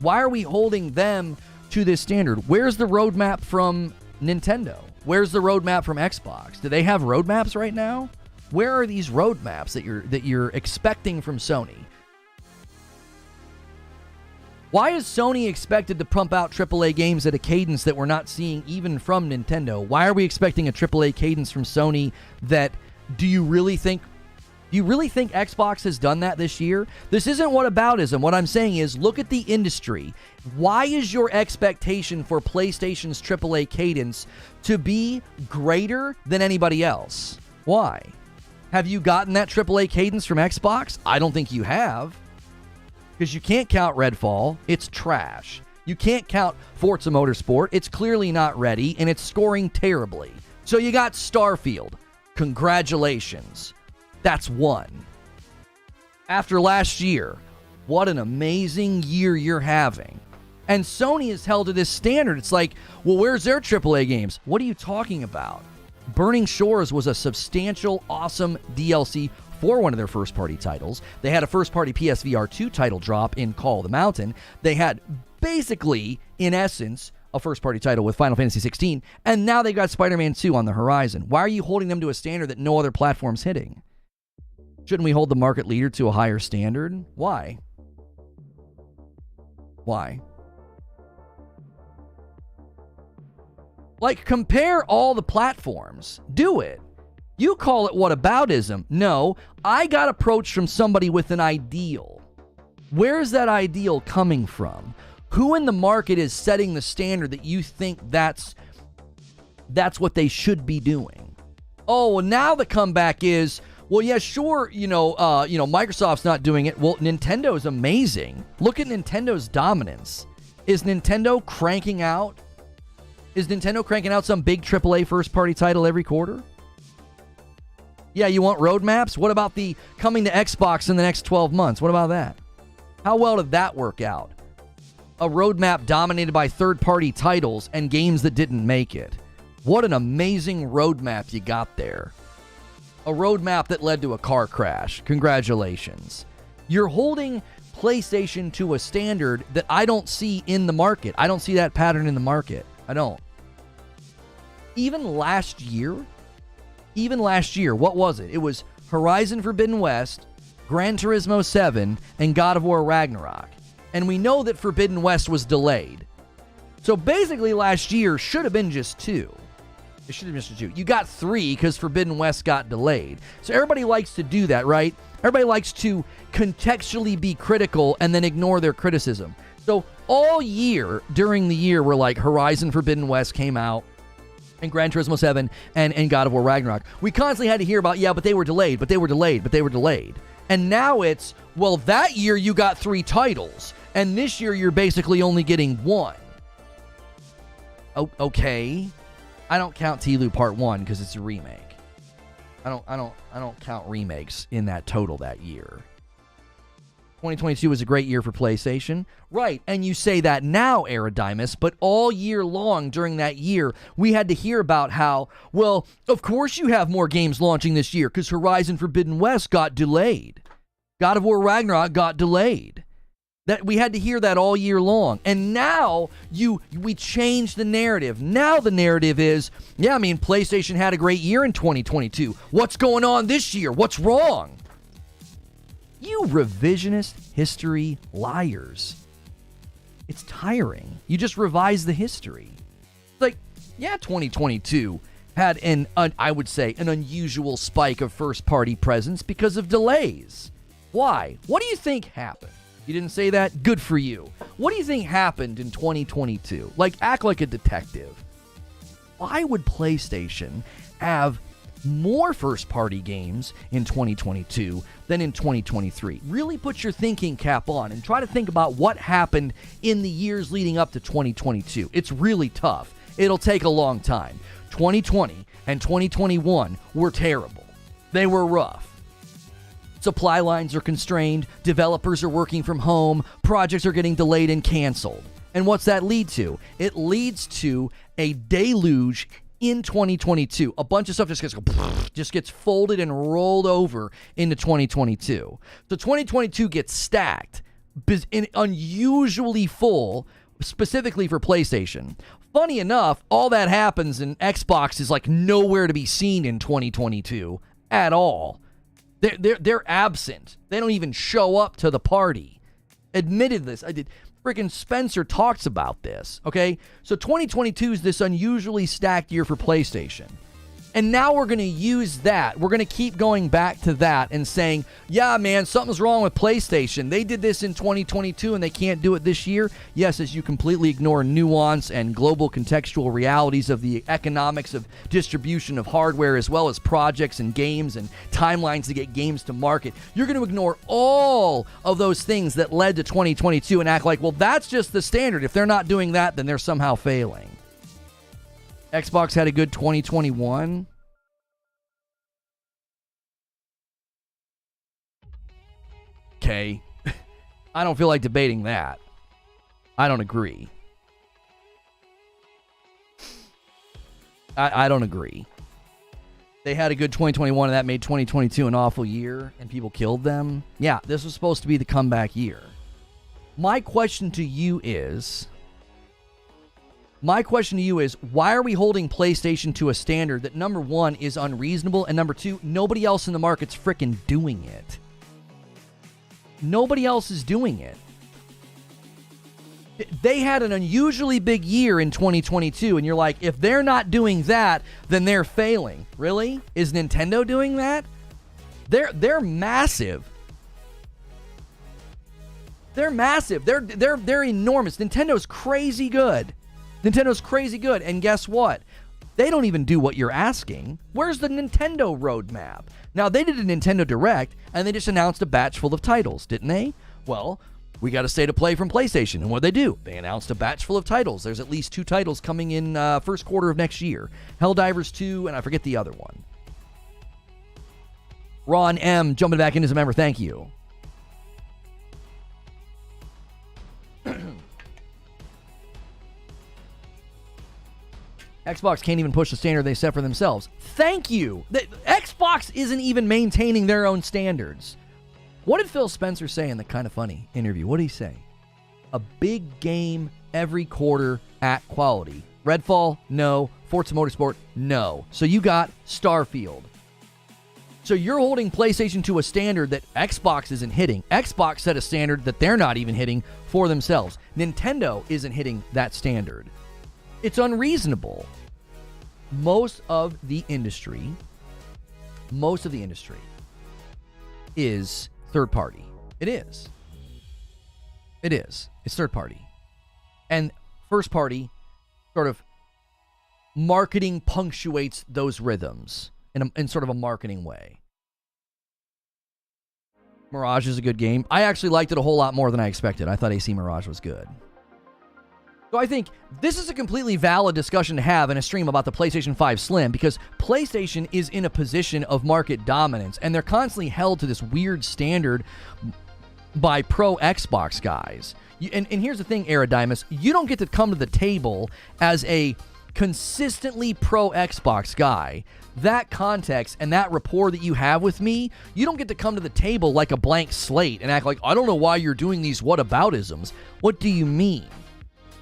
Why are we holding them to this standard? Where's the roadmap from Nintendo? Where's the roadmap from Xbox? Do they have roadmaps right now? Where are these roadmaps that you're expecting from Sony? Why is Sony expected to pump out AAA games at a cadence that we're not seeing even from Nintendo? Why are we expecting a AAA cadence from Sony that do you really think Xbox has done that this year? This isn't whataboutism. What I'm saying is look at the industry. Why is your expectation for PlayStation's AAA cadence to be greater than anybody else? Why? Have you gotten that AAA cadence from Xbox? I don't think you have. Because you can't count Redfall. It's trash. You can't count Forza Motorsport. It's clearly not ready, and it's scoring terribly. So you got Starfield. Congratulations. That's one. After last year, what an amazing year you're having. And Sony is held to this standard. It's like, well, where's their AAA games? What are you talking about? Burning Shores was a substantial, awesome DLC for one of their first-party titles. They had a first-party PSVR 2 title drop in Call of the Mountain. They had basically, in essence, a first-party title with Final Fantasy 16, and now they got Spider-Man 2 on the horizon. Why are you holding them to a standard that no other platform's hitting? Shouldn't we hold the market leader to a higher standard? Why? Why? Like, compare all the platforms. Do it. You call it whataboutism. No, I got approached from somebody with an ideal. Where's that ideal coming from? Who in the market is setting the standard that you think that's what they should be doing? Oh, well, now the comeback is, well, yeah, sure, Microsoft's not doing it. Well, Nintendo's amazing. Look at Nintendo's dominance. Is Nintendo cranking out some big AAA first-party title every quarter? Yeah, you want roadmaps? What about the coming to Xbox in the next 12 months? What about that? How well did that work out? A roadmap dominated by third-party titles and games that didn't make it. What an amazing roadmap you got there. A roadmap that led to a car crash. Congratulations. You're holding PlayStation to a standard that I don't see in the market. I don't see that pattern in the market. I don't. Even last year, what was it? It was Horizon Forbidden West, Gran Turismo 7, and God of War Ragnarok. And we know that Forbidden West was delayed. So basically last year should have been just 2. It should have been just 2. You got 3 because Forbidden West got delayed. So everybody likes to do that, right? Everybody likes to contextually be critical and then ignore their criticism. So all year, during the year, we're like Horizon Forbidden West came out, and Gran Turismo 7 and God of War Ragnarok. We constantly had to hear about, but they were delayed. And now it's, well, that year you got 3 titles, and this year you're basically only getting 1. Okay. I don't count T-Lu Part 1 because it's a remake. I don't count remakes in that total that year. 2022 was a great year for PlayStation. Right, and you say that now, Eridimus, but all year long during that year, we had to hear about how, well, of course you have more games launching this year because Horizon Forbidden West got delayed. God of War Ragnarok got delayed. That we had to hear that all year long. And now we changed the narrative. Now the narrative is, PlayStation had a great year in 2022. What's going on this year? What's wrong? You revisionist history liars. It's tiring. You just revise the history. Like, 2022 had I would say, an unusual spike of first-party presence because of delays. Why? What do you think happened? You didn't say that? Good for you. What do you think happened in 2022? Like, act like a detective. Why would PlayStation have more first-party games in 2022 than in 2023? Really put your thinking cap on and try to think about what happened in the years leading up to 2022. It's really tough. It'll take a long time. 2020 and 2021 were terrible. They were rough. Supply lines are constrained, developers are working from home, projects are getting delayed and canceled. And what's that lead to? It leads to a deluge in 2022. A bunch of stuff just gets folded and rolled over into 2022. So 2022 gets stacked, unusually full, specifically for PlayStation. Funny enough, all that happens and Xbox is like nowhere to be seen in 2022 at all. They're absent. They don't even show up to the party. Admitted this. I did. Freaking Spencer talks about this, okay? So 2022 is this unusually stacked year for PlayStation. And now we're going to use that. We're going to keep going back to that and saying, yeah, man, something's wrong with PlayStation. They did this in 2022 and they can't do it this year. Yes, as you completely ignore nuance and global contextual realities of the economics of distribution of hardware, as well as projects and games and timelines to get games to market. You're going to ignore all of those things that led to 2022 and act like, well, that's just the standard. If they're not doing that, then they're somehow failing. Xbox had a good 2021. Okay. I don't feel like debating that. I don't agree. I don't agree. They had a good 2021 and that made 2022 an awful year and people killed them. Yeah, this was supposed to be the comeback year. My question to you is, why are we holding PlayStation to a standard that, number one, is unreasonable, and number two, nobody else in the market's frickin' doing it? Nobody else is doing it. They had an unusually big year in 2022, and you're like, if they're not doing that, then they're failing. Really? Is Nintendo doing that? They're massive. They're massive. They're enormous. Nintendo's crazy good. And guess what? They don't even do what you're asking. Where's the Nintendo roadmap? Now, they did a Nintendo Direct, and they just announced a batch full of titles, didn't they? Well, we got a state of play from PlayStation, and what they do? They announced a batch full of titles. There's at least 2 titles coming in first quarter of next year. Helldivers 2, and I forget the other one. Ron M. jumping back in as a member. Thank you. Xbox can't even push the standard they set for themselves. Thank you. Xbox isn't even maintaining their own standards. What did Phil Spencer say in the Kind of Funny interview? What did he say? A big game every quarter at quality. Redfall? No. Forza Motorsport? No. So you got Starfield. So you're holding PlayStation to a standard that Xbox isn't hitting. Xbox set a standard that they're not even hitting for themselves. Nintendo isn't hitting that standard. It's unreasonable. Most of the industry is third party. It is. It's third party. And first party sort of marketing punctuates those rhythms in sort of a marketing way. Mirage is a good game. I actually liked it a whole lot more than I expected. I thought AC Mirage was good. So I think this is a completely valid discussion to have in a stream about the PlayStation 5 Slim, because PlayStation is in a position of market dominance, and they're constantly held to this weird standard by pro Xbox guys. And here's the thing, Eridimus, you don't get to come to the table as a consistently pro Xbox guy. That context and that rapport that you have with me, you don't get to come to the table like a blank slate and act like, I don't know why you're doing these whataboutisms. What do you mean?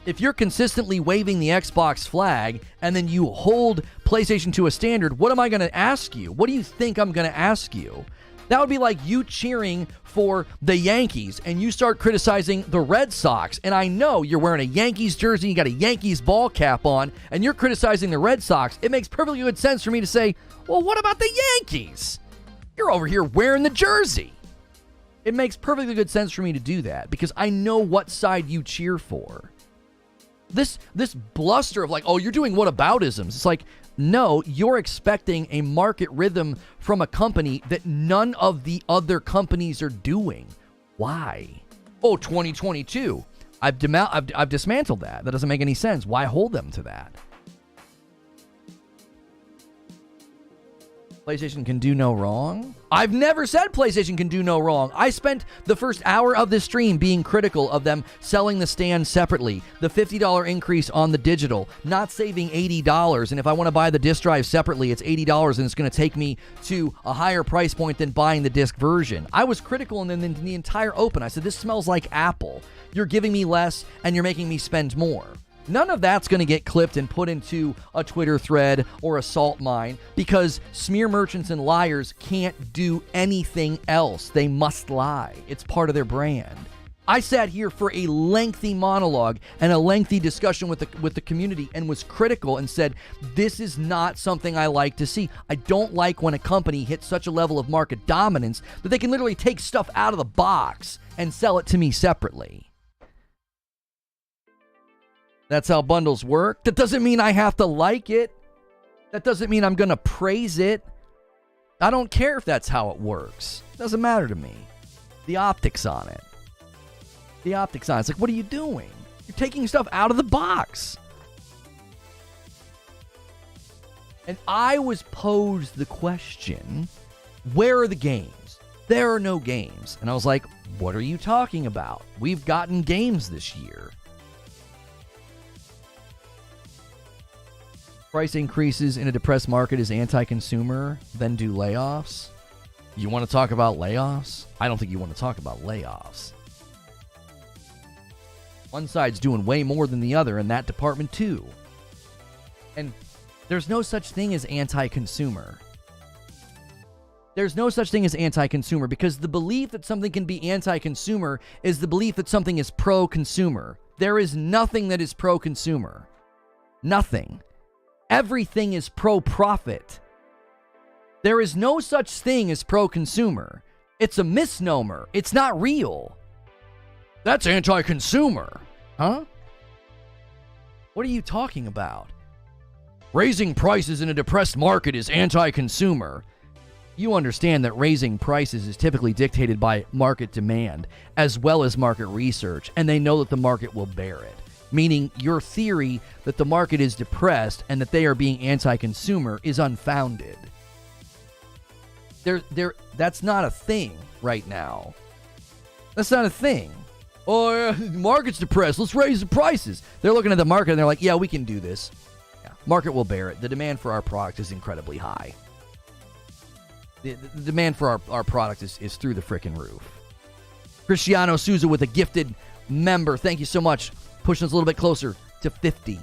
If you're consistently waving the Xbox flag and then you hold PlayStation to a standard, what am I going to ask you? What do you think I'm going to ask you? That would be like you cheering for the Yankees and you start criticizing the Red Sox. And I know you're wearing a Yankees jersey, you got a Yankees ball cap on, and you're criticizing the Red Sox. It makes perfectly good sense for me to say, well, what about the Yankees? You're over here wearing the jersey. It makes perfectly good sense for me to do that because I know what side you cheer for. This bluster of like, oh, you're doing whataboutisms. It's like, no, you're expecting a market rhythm from a company that none of the other companies are doing. Why? Oh, 2022. I've dismantled that. That doesn't make any sense. Why hold them to that? PlayStation can do no wrong? I've never said PlayStation can do no wrong. I spent the first hour of this stream being critical of them selling the stand separately, the $50 increase on the digital, not saving $80, and if I want to buy the disc drive separately, it's $80 and it's going to take me to a higher price point than buying the disc version. I was critical, and then in the entire open, I said, this smells like Apple. You're giving me less, and you're making me spend more. None of that's going to get clipped and put into a Twitter thread or a salt mine because smear merchants and liars can't do anything else. They must lie. It's part of their brand. I sat here for a lengthy monologue and a lengthy discussion with the community and was critical and said, this is not something I like to see. I don't like when a company hits such a level of market dominance that they can literally take stuff out of the box and sell it to me separately. That's how bundles work. That doesn't mean I have to like it. That doesn't mean I'm going to praise it. I don't care if that's how it works. It doesn't matter to me. The optics on it. The optics on it. It's like, what are you doing? You're taking stuff out of the box. And I was posed the question, where are the games? There are no games. And I was like, what are you talking about? We've gotten games this year. Price increases in a depressed market is anti-consumer, then do layoffs. You want to talk about layoffs? I don't think you want to talk about layoffs. One side's doing way more than the other in that department too. And there's no such thing as anti-consumer. There's no such thing as anti-consumer because the belief that something can be anti-consumer is the belief that something is pro-consumer. There is nothing that is pro-consumer. Nothing. Everything is pro-profit. There is no such thing as pro-consumer. It's a misnomer. It's not real. That's anti-consumer. Huh? What are you talking about? Raising prices in a depressed market is anti-consumer. You understand that raising prices is typically dictated by market demand as well as market research, and they know that the market will bear it. Meaning your theory that the market is depressed and that they are being anti-consumer is unfounded. That's not a thing right now. That's not a thing. Oh, the market's depressed. Let's raise the prices. They're looking at the market and they're like, yeah, we can do this. Yeah, market will bear it. The demand for our product is incredibly high. The demand for our product is through the frickin' roof. Cristiano Souza with a gifted member. Thank you so much. Pushing us a little bit closer to 50.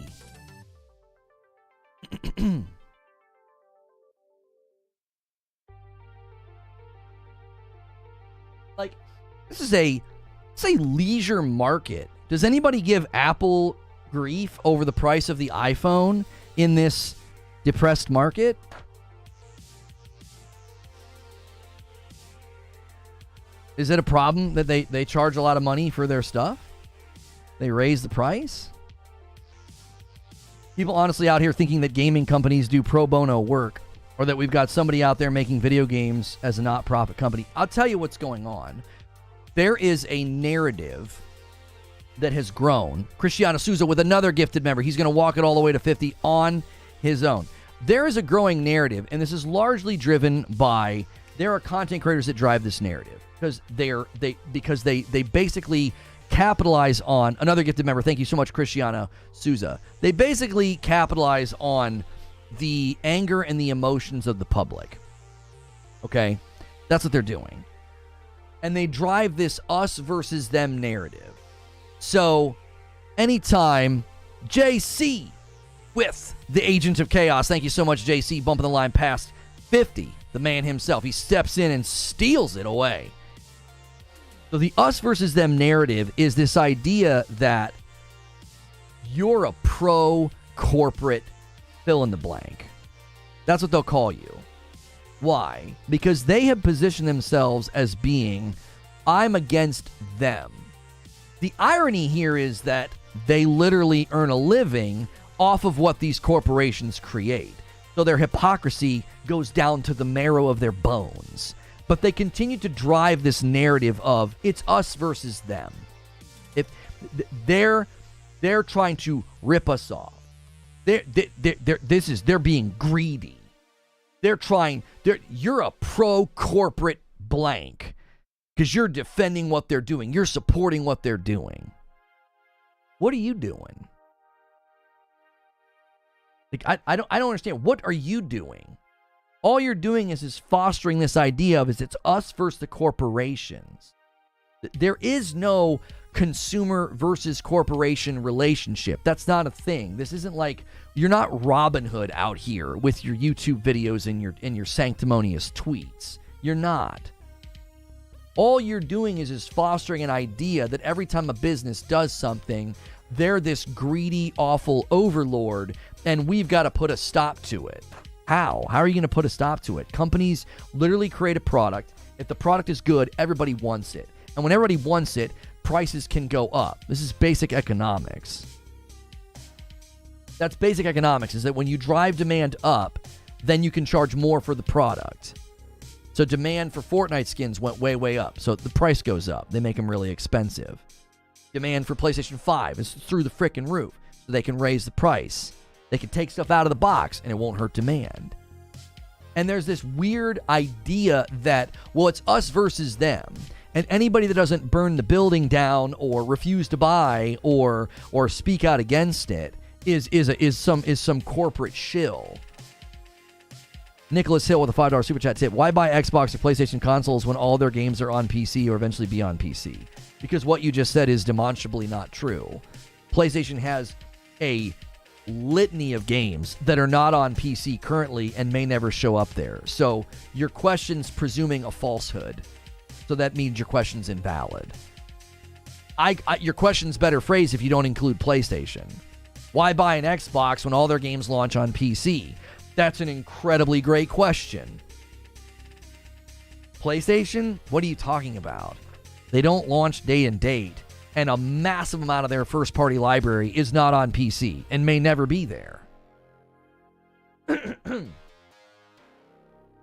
Like, this is a leisure market. Does anybody give Apple grief over the price of the iPhone in this depressed market? Is it a problem that they charge a lot of money for their stuff? They raise the price? People honestly out here thinking that gaming companies do pro bono work or that we've got somebody out there making video games as a not-profit company. I'll tell you what's going on. There is a narrative that has grown. Cristiano Souza with another gifted member. He's going to walk it all the way to 50 on his own. There is a growing narrative, and this is largely driven by, there are content creators that drive this narrative because they basically capitalize on, another gifted member, thank you so much, Cristiano Souza. They basically capitalize on the anger and the emotions of the public. Okay? That's what they're doing. And they drive this us versus them narrative. So, anytime JC with the Agent of Chaos, thank you so much, JC, bumping the line past 50, the man himself, he steps in and steals it away. So the us versus them narrative is this idea that you're a pro-corporate fill in the blank. That's what they'll call you. Why? Because they have positioned themselves as being, I'm against them. The irony here is that they literally earn a living off of what these corporations create. So their hypocrisy goes down to the marrow of their bones. But they continue to drive this narrative of it's us versus them. If they're trying to rip us off. They're being greedy. You're a pro-corporate blank because you're defending what they're doing. You're supporting what they're doing. What are you doing? Like, I don't understand. What are you doing? All you're doing is fostering this idea of it's us versus the corporations. There is no consumer versus corporation relationship. That's not a thing. This isn't like you're not Robin Hood out here with your YouTube videos and your sanctimonious tweets. You're not. All you're doing is fostering an idea that every time a business does something, they're this greedy, awful overlord, and we've got to put a stop to it. How? How are you going to put a stop to it? Companies literally create a product. If the product is good, everybody wants it. And when everybody wants it, prices can go up. This is basic economics. That's basic economics, is that when you drive demand up, then you can charge more for the product. So demand for Fortnite skins went way, way up. So the price goes up. They make them really expensive. Demand for PlayStation 5 is through the frickin' roof. So they can raise the price. They can take stuff out of the box and it won't hurt demand. And there's this weird idea that, well, it's us versus them. And anybody that doesn't burn the building down or refuse to buy or speak out against it is some corporate shill. Nicholas Hill with a $5 super chat tip. Why buy Xbox or PlayStation consoles when all their games are on PC or eventually be on PC? Because what you just said is demonstrably not true. PlayStation has a litany of games that are not on PC currently and may never show up there. So your question's presuming a falsehood. So that means your question's invalid. Your question's better phrased if you don't include PlayStation. Why buy an Xbox when all their games launch on PC? That's an incredibly great question. PlayStation? What are you talking about? They don't launch day and date, and a massive amount of their first-party library is not on PC and may never be there.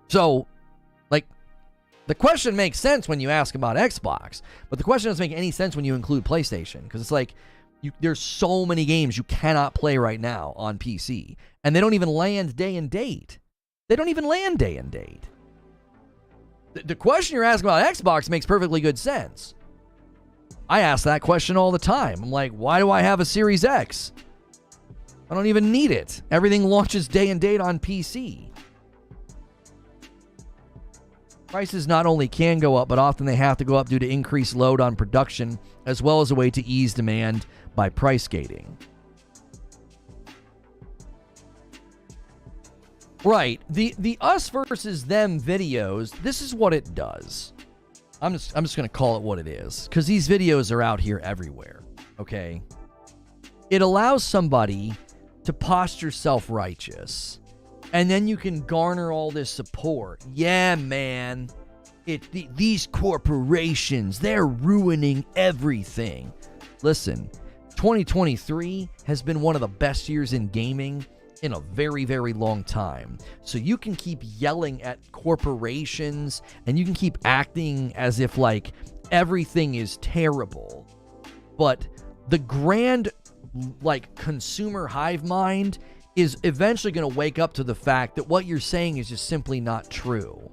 So, like, the question makes sense when you ask about Xbox, but the question doesn't make any sense when you include PlayStation, because it's like, there's so many games you cannot play right now on PC, and they don't even land day and date. They don't even land day and date. The question you're asking about Xbox makes perfectly good sense. I ask that question all the time. I'm like, why do I have a Series X? I don't even need it. Everything launches day and date on PC. Prices not only can go up, but often they have to go up due to increased load on production, as well as a way to ease demand by price gating. Right. The us versus them videos, this is what it does. I'm just going to call it what it is, because these videos are out here everywhere, okay? It allows somebody to posture self-righteous, and then you can garner all this support. Yeah, man. These corporations, they're ruining everything. Listen, 2023 has been one of the best years in gaming in a very, very long time. So you can keep yelling at corporations and you can keep acting as if like everything is terrible. But the grand like consumer hive mind is eventually going to wake up to the fact that what you're saying is just simply not true.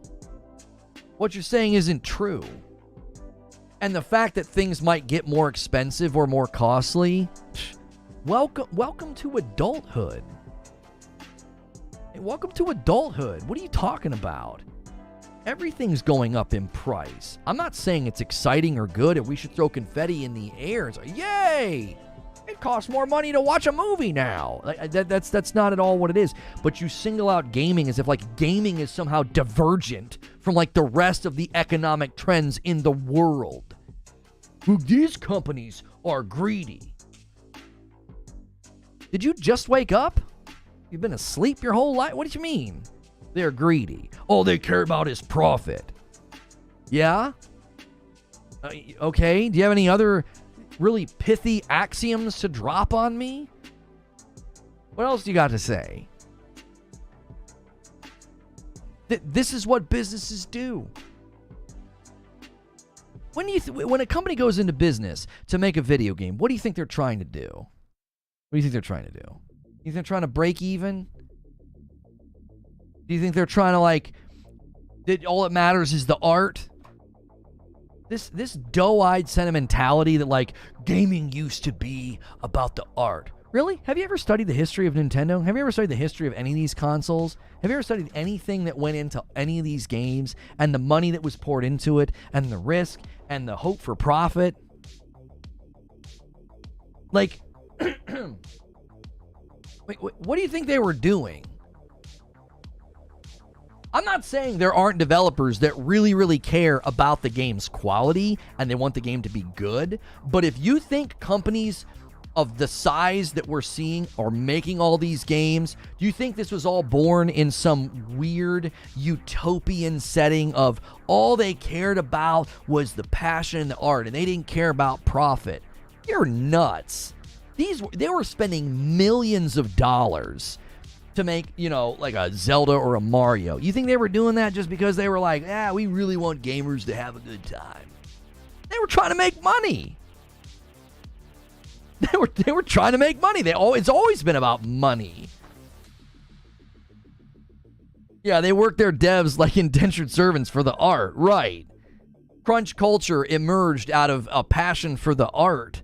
What you're saying isn't true. And the fact that things might get more expensive or more costly, welcome to adulthood. Hey, welcome to adulthood. What are you talking about? Everything's going up in price. I'm not saying it's exciting or good and we should throw confetti in the air and say, yay! It costs more money to watch a movie now. That's not at all what it is. But you single out gaming as if like gaming is somehow divergent from like the rest of the economic trends in the world. Well, these companies are greedy. Did you just wake up? You've been asleep your whole life? What do you mean? They're greedy. All they care about is profit. Yeah? Okay. Do you have any other really pithy axioms to drop on me? What else do you got to say? This is what businesses do. When a company goes into business to make a video game, what do you think they're trying to do? What do you think they're trying to do? You think they're trying to break even? Do you think they're trying to like, that all that matters is the art? This doe-eyed sentimentality that like gaming used to be about the art. Really? Have you ever studied the history of Nintendo? Have you ever studied the history of any of these consoles? Have you ever studied anything that went into any of these games and the money that was poured into it and the risk and the hope for profit? Like, wait, what do you think they were doing? I'm not saying there aren't developers that really, really care about the game's quality and they want the game to be good. But if you think companies of the size that we're seeing are making all these games, do you think this was all born in some weird utopian setting of all they cared about was the passion and the art and they didn't care about profit? You're nuts. They were spending millions of dollars to make, you know, like a Zelda or a Mario. You think they were doing that just because they were like, we really want gamers to have a good time? They were trying to make money. They were trying to make money. It's always been about money. Yeah, they work their devs like indentured servants for the art. Right. Crunch culture emerged out of a passion for the art.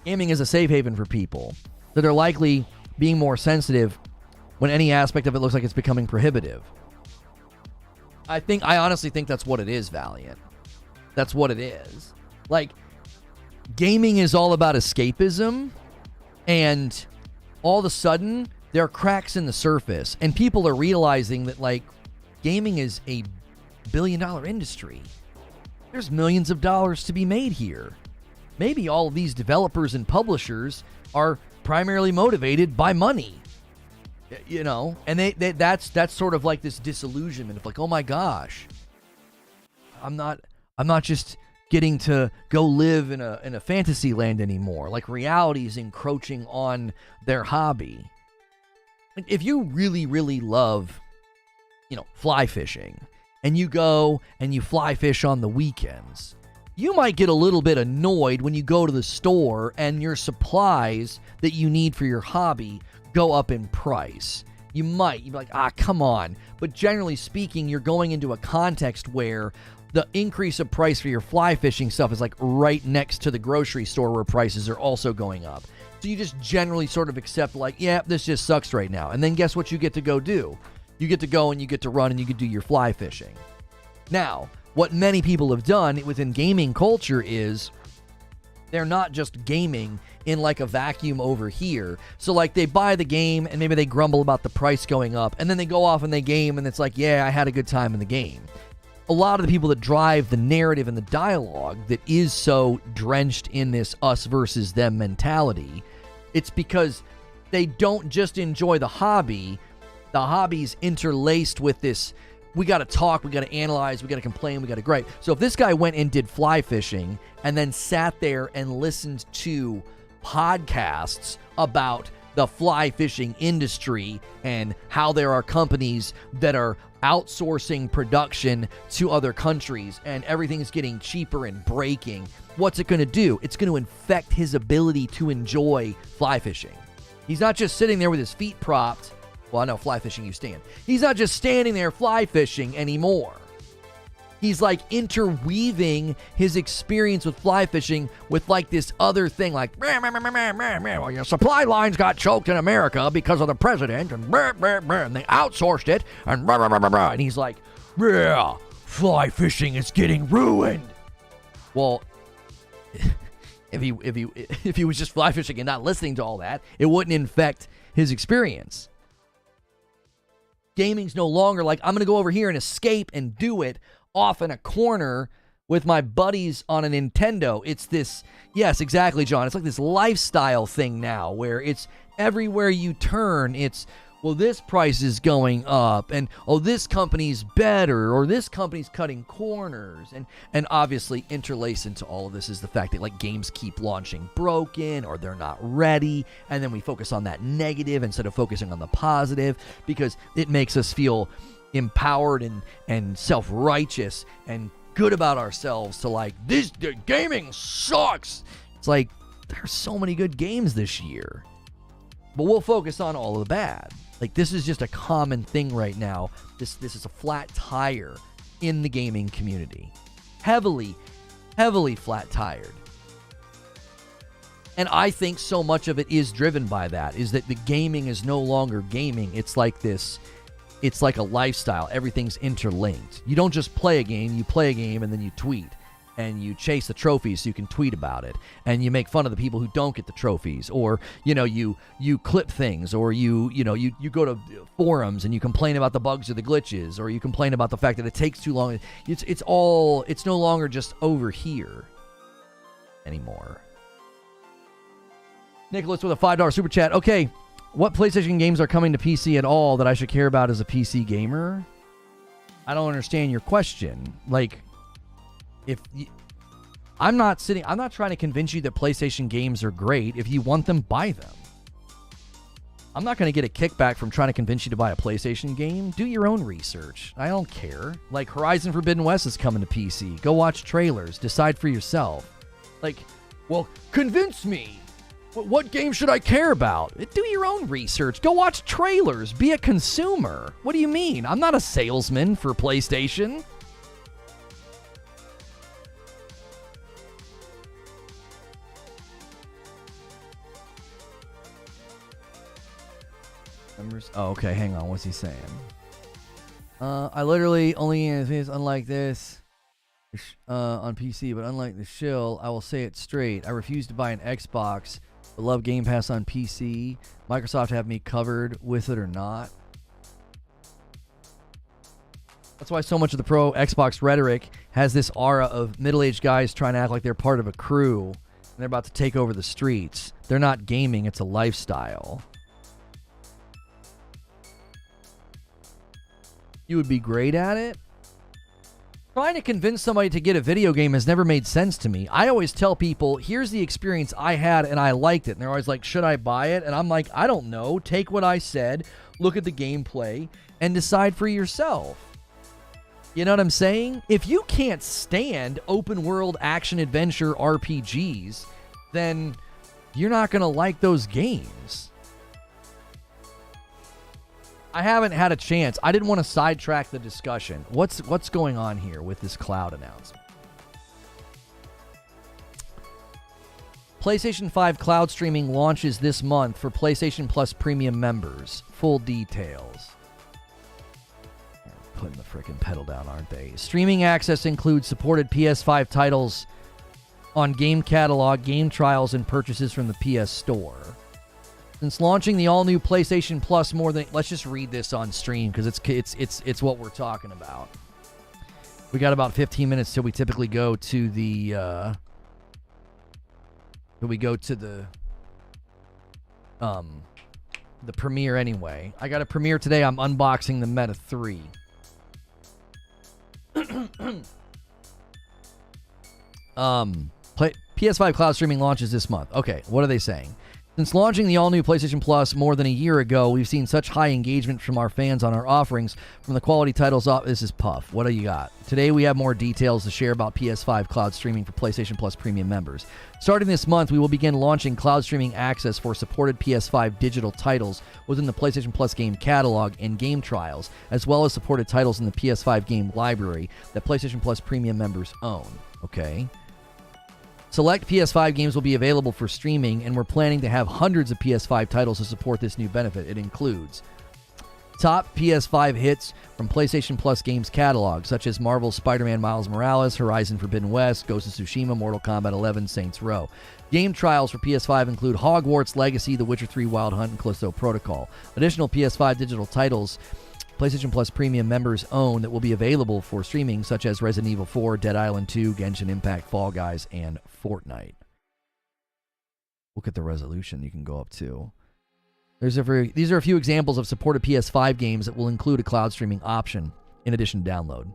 Gaming is a safe haven for people that are likely being more sensitive when any aspect of it looks like it's becoming prohibitive. I honestly think that's what it is, Valiant. That's what it is. Like, gaming is all about escapism, and all of a sudden, there are cracks in the surface, and people are realizing that, like, gaming is a billion-dollar industry. There's millions of dollars to be made here. Maybe all of these developers and publishers are primarily motivated by money, you know, and that's sort of like this disillusionment of like, oh my gosh, I'm not just getting to go live in a fantasy land anymore. Like, reality is encroaching on their hobby. Like, if you really, really love, you know, fly fishing, and you go and you fly fish on the weekends, you might get a little bit annoyed when you go to the store and your supplies that you need for your hobby go up in price. You'd be like, come on. But generally speaking, you're going into a context where the increase of price for your fly fishing stuff is like right next to the grocery store where prices are also going up. So you just generally sort of accept like, yeah, this just sucks right now. And then guess what you get to go do? You get to go and you get to run and you can do your fly fishing. Now, what many people have done within gaming culture is they're not just gaming in like a vacuum over here. So like they buy the game and maybe they grumble about the price going up and then they go off and they game and it's like, yeah, I had a good time in the game. A lot of the people that drive the narrative and the dialogue that is so drenched in this us versus them mentality, it's because they don't just enjoy the hobby. The hobby's interlaced with this, we got to talk, we got to analyze, we got to complain, we got to gripe. So if this guy went and did fly fishing and then sat there and listened to podcasts about the fly fishing industry and how there are companies that are outsourcing production to other countries and everything's getting cheaper and breaking, what's it going to do? It's going to infect his ability to enjoy fly fishing. He's not just sitting there with his feet propped. Well, I know fly fishing you stand. He's not just standing there fly fishing anymore. He's like interweaving his experience with fly fishing with like this other thing, like well, your supply lines got choked in America because of the president, and they outsourced it, and he's like, yeah, fly fishing is getting ruined. Well, if he was just fly fishing and not listening to all that, it wouldn't infect his experience. Gaming's no longer like, I'm going to go over here and escape and do it off in a corner with my buddies on a Nintendo. It's this, yes, exactly, John. It's like this lifestyle thing now where it's everywhere you turn. It's, well, this price is going up, and oh, this company's better, or this company's cutting corners. And obviously interlaced into all of this is the fact that like games keep launching broken or they're not ready, and then we focus on that negative instead of focusing on the positive because it makes us feel empowered and self-righteous and good about ourselves to like, this gaming sucks. It's like, there's so many good games this year. But we'll focus on all of the bad. Like, this is just a common thing right now. This is a flat tire in the gaming community. Heavily flat tired. And I think so much of it is driven by that, is that the gaming is no longer gaming. It's like this, it's like a lifestyle. Everything's interlinked. You don't just play a game, you play a game and then you tweet. And you chase the trophies so you can tweet about it. And you make fun of the people who don't get the trophies. Or, you clip things. Or you go to forums and you complain about the bugs or the glitches. Or you complain about the fact that it takes too long. It's no longer just over here anymore. Nicholas with a $5 super chat. Okay, what PlayStation games are coming to PC at all that I should care about as a PC gamer? I don't understand your question. Like, I'm not trying to convince you that PlayStation games are great. If you want them, buy them. I'm not going to get a kickback from trying to convince you to buy a PlayStation game. Do your own research. I don't care. Like, Horizon Forbidden West is coming to PC. Go watch trailers. Decide for yourself. Like, well, convince me. What game should I care about? Do your own research. Go watch trailers. Be a consumer. What do you mean? I'm not a salesman for PlayStation. Oh, okay, hang on. What's he saying? I literally only unlike this on PC, but unlike the shill, I will say it straight. I refuse to buy an Xbox, but love Game Pass on PC. Microsoft have me covered with it or not. That's why so much of the pro Xbox rhetoric has this aura of middle-aged guys trying to act like they're part of a crew, and they're about to take over the streets. They're not gaming, it's a lifestyle. You would be great at it? Trying to convince somebody to get a video game has never made sense to me. I always tell people, here's the experience I had and I liked it. And they're always like, should I buy it? And I'm like, I don't know. Take what I said, look at the gameplay, and decide for yourself. You know what I'm saying? If you can't stand open world action adventure RPGs, then you're not going to like those games. I haven't had a chance. I didn't want to sidetrack the discussion. What's going on here with this cloud announcement? PlayStation 5 cloud streaming launches this month for PlayStation Plus premium members. Full details. They're putting the frickin' pedal down, aren't they? Streaming access includes supported PS5 titles on game catalog, game trials, and purchases from the PS Store. Since launching the all-new PlayStation Plus more than... Let's just read this on stream because it's what we're talking about. We got about 15 minutes till we typically go to the... the premiere anyway. I got a premiere today. I'm unboxing the Meta 3. PS5 cloud streaming launches this month. Okay, what are they saying? Since launching the all-new PlayStation Plus more than a year ago, we've seen such high engagement from our fans on our offerings, from the quality titles up. This is Puff. What do you got? Today we have more details to share about PS5 cloud streaming for PlayStation Plus premium members. Starting this month, we will begin launching cloud streaming access for supported PS5 digital titles within the PlayStation Plus game catalog and game trials, as well as supported titles in the PS5 game library that PlayStation Plus premium members own. Okay. Select PS5 games will be available for streaming, and we're planning to have hundreds of PS5 titles to support this new benefit. It includes top PS5 hits from PlayStation Plus games catalog, such as Marvel's Spider-Man Miles Morales, Horizon Forbidden West, Ghost of Tsushima, Mortal Kombat 11, Saints Row. Game trials for PS5 include Hogwarts Legacy, The Witcher 3 Wild Hunt, and Callisto Protocol. Additional PS5 digital titles PlayStation Plus premium members own that will be available for streaming, such as Resident Evil 4, Dead Island 2, Genshin Impact, Fall Guys, and Fortnite. Look at the resolution you can go up to. These are a few examples of supported PS5 games that will include a cloud streaming option in addition to download.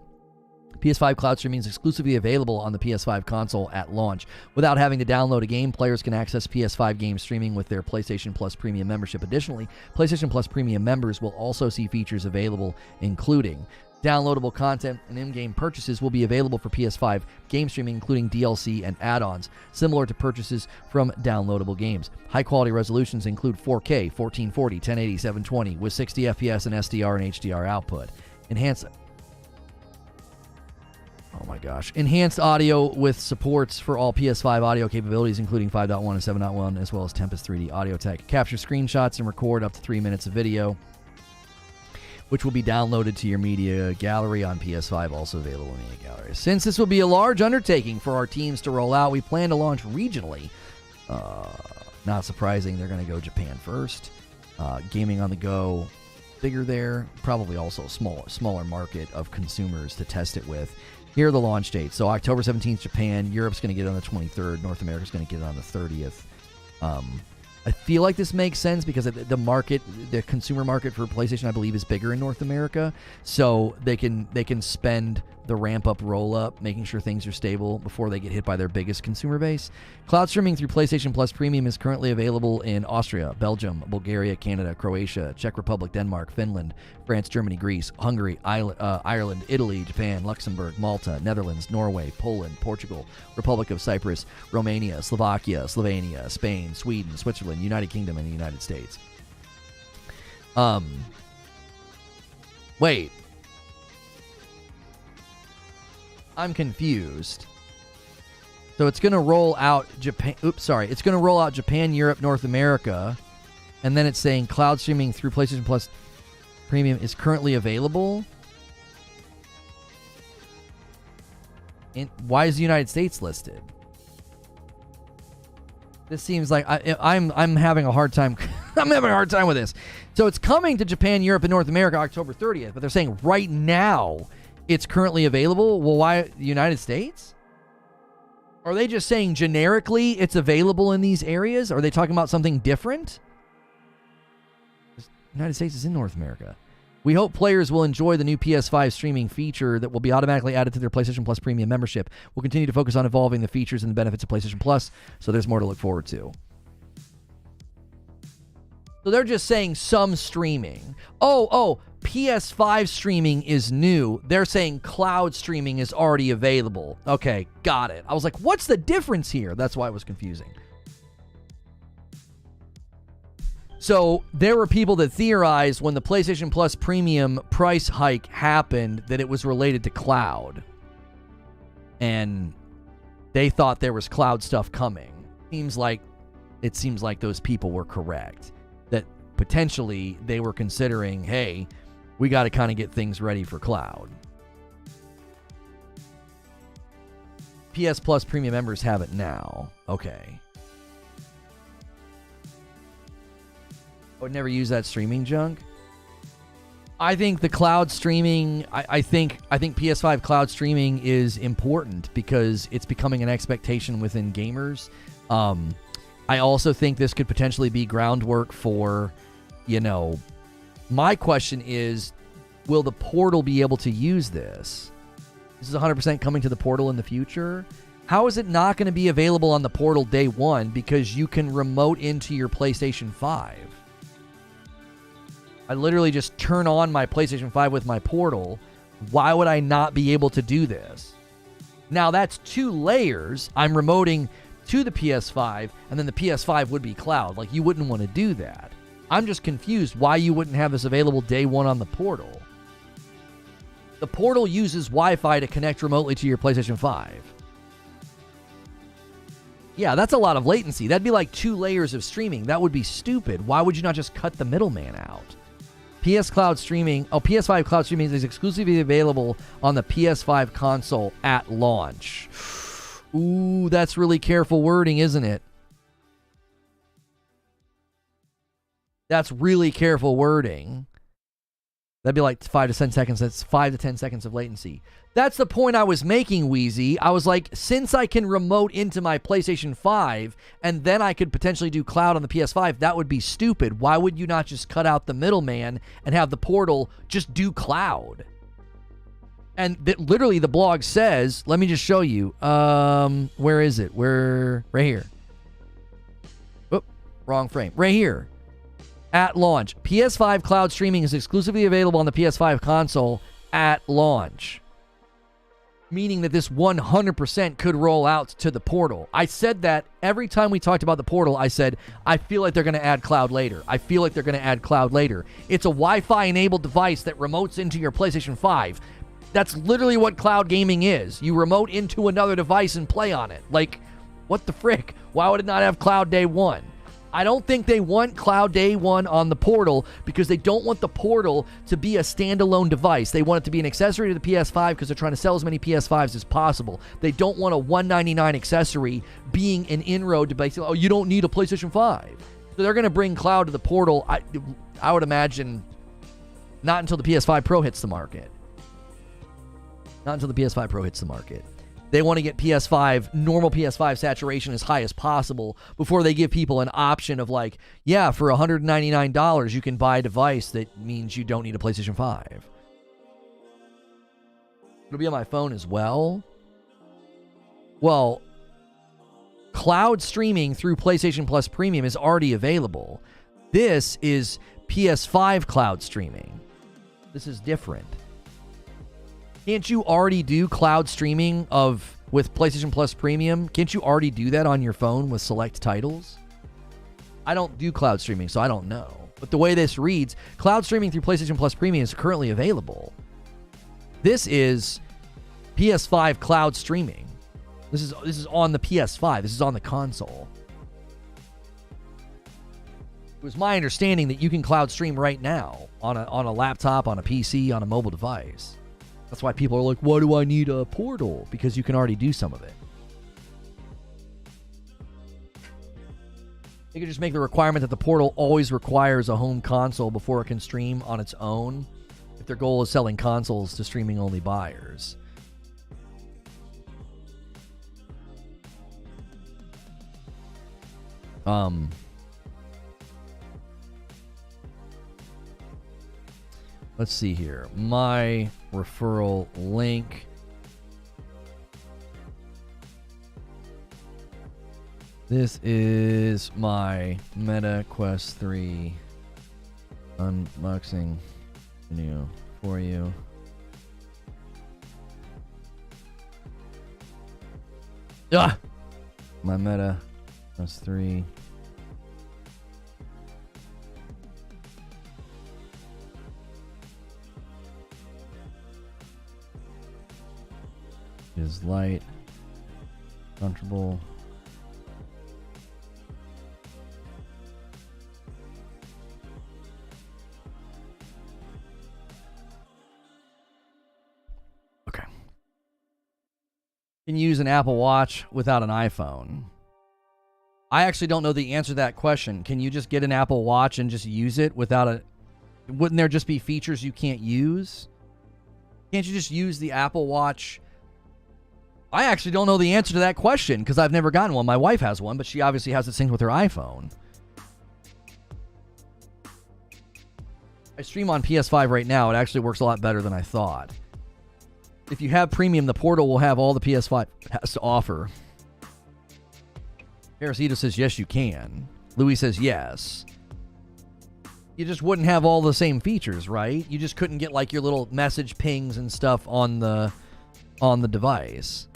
PS5 cloud streaming is exclusively available on the PS5 console at launch. Without having to download a game, players can access PS5 game streaming with their PlayStation Plus Premium membership. Additionally, PlayStation Plus Premium members will also see features available, including Downloadable content and in-game purchases will be available for PS5 game streaming, including DLC and add-ons, similar to purchases from downloadable games. High-quality resolutions include 4K, 1440, 1080, 720, with 60 FPS and SDR and HDR output. Enhanced audio with supports for all PS5 audio capabilities, including 5.1 and 7.1, as well as Tempest 3D audio tech. Capture screenshots and record up to 3 minutes of video, which will be downloaded to your media gallery on PS5, also available in media galleries. Since this will be a large undertaking for our teams to roll out, we plan to launch regionally. Not surprising, they're going to go Japan first. Gaming on the go, bigger there. Probably also a smaller market of consumers to test it with. Here are the launch dates. So October 17th, Japan. Europe's going to get it on the 23rd. North America's going to get it on the 30th. I feel like this makes sense because the consumer market for PlayStation, I believe, is bigger in North America. So they can spend the ramp-up, roll-up, making sure things are stable before they get hit by their biggest consumer base. Cloud streaming through PlayStation Plus Premium is currently available in Austria, Belgium, Bulgaria, Canada, Croatia, Czech Republic, Denmark, Finland, France, Germany, Greece, Hungary, Ireland, Italy, Japan, Luxembourg, Malta, Netherlands, Norway, Poland, Portugal, Republic of Cyprus, Romania, Slovakia, Slovenia, Spain, Sweden, Switzerland, United Kingdom, and the United States. Wait. I'm confused. So it's going to roll out Japan. It's going to roll out Japan, Europe, North America, and then it's saying cloud streaming through PlayStation Plus Premium is currently available. Why is the United States listed? This seems like I'm having a hard time. I'm having a hard time with this. So it's coming to Japan, Europe, and North America October 30th, but they're saying right now it's currently available. Well, why the United States? Are they just saying generically it's available in these areas? Are they talking about something different? The United States is in North America. We hope players will enjoy the new PS5 streaming feature that will be automatically added to their PlayStation Plus Premium membership. We'll continue to focus on evolving the features and the benefits of PlayStation Plus, so there's more to look forward to. So they're just saying some streaming. PS5 streaming is new. They're saying cloud streaming is already available. Okay, got it. I was like, what's the difference here? That's why it was confusing. So there were people that theorized when the PlayStation Plus Premium price hike happened that it was related to cloud. And they thought there was cloud stuff coming. It seems like those people were correct. That potentially they were considering, hey, we got to kind of get things ready for cloud. PS Plus Premium members have it now. Okay. I would never use that streaming junk. I think the cloud streaming, I think PS5 cloud streaming is important because it's becoming an expectation within gamers. I also think this could potentially be groundwork for, my question is, will the Portal be able to use this? This is 100% coming to the Portal in the future. How is it not going to be available on the Portal day one because you can remote into your PlayStation 5? I literally just turn on my PlayStation 5 with my Portal. Why would I not be able to do this? Now, that's two layers. I'm remoting to the PS5, and then the PS5 would be cloud. Like, you wouldn't want to do that. I'm just confused why you wouldn't have this available day one on the Portal. The Portal uses Wi-Fi to connect remotely to your PlayStation 5. Yeah, that's a lot of latency. That'd be like 2 layers of streaming. That would be stupid. Why would you not just cut the middleman out? PS5 Cloud Streaming is exclusively available on the PS5 console at launch. Ooh, that's really careful wording, isn't it? That's really careful wording. That'd be like 5 to 10 seconds. That's 5 to 10 seconds of latency. That's the point I was making, Wheezy. I was like, since I can remote into my PlayStation 5 and then I could potentially do cloud on the PS5, that would be stupid. Why would you not just cut out the middleman and have the Portal just do cloud? And literally the blog says, let me just show you. Where is it? Right here. Oh, wrong frame. Right here. At launch, PS5 cloud streaming is exclusively available on the PS5 console at launch, meaning that this 100% could roll out to the portal. I said that every time we talked about the portal. I said, I feel like they're going to add cloud later. I feel like they're going to add cloud later. It's a Wi-Fi enabled device that remotes into your PlayStation 5. That's literally what cloud gaming is. You remote into another device and play on it. Like, what the frick? Why would it not have cloud day one? I don't think they want cloud day one on the portal because they don't want the portal to be a standalone device. They want it to be an accessory to the PS5 because they're trying to sell as many PS5s as possible. They don't want a $199 accessory being an inroad to basically, oh, you don't need a PlayStation 5. So they're going to bring cloud to the portal, I would imagine, not until the PS5 Pro hits the market. Not until the PS5 Pro hits the market. They want to get normal PS5 saturation as high as possible before they give people an option of like, yeah, for $199, you can buy a device that means you don't need a PlayStation 5. It'll be on my phone as well. Well, cloud streaming through PlayStation Plus Premium is already available. This is PS5 cloud streaming. This is different. Can't you already do cloud streaming with PlayStation Plus Premium? Can't you already do that on your phone with select titles? I don't do cloud streaming, so I don't know. But the way this reads, cloud streaming through PlayStation Plus Premium is currently available. This is PS5 cloud streaming. This is on the PS5. This is on the console. It was my understanding that you can cloud stream right now on a laptop, on a PC, on a mobile device. That's why people are like, why do I need a portal? Because you can already do some of it. They could just make the requirement that the portal always requires a home console before it can stream on its own, if their goal is selling consoles to streaming-only buyers. Let's see here. My referral link. This is my Meta Quest 3 unboxing video for you. Ah! My Meta Quest 3. Is light, comfortable. Okay. Can you use an Apple Watch without an iPhone? I actually don't know the answer to that question. Can you just get an Apple Watch and just use it without a... Wouldn't there just be features you can't use? Can't you just use the Apple Watch... I actually don't know the answer to that question because I've never gotten one. My wife has one, but she obviously has it synced with her iPhone. I stream on PS5 right now. It actually works a lot better than I thought. If you have Premium, the portal will have all the PS5 has to offer. Parasito says, yes, you can. Louis says, yes. You just wouldn't have all the same features, right? You just couldn't get like your little message pings and stuff on the device.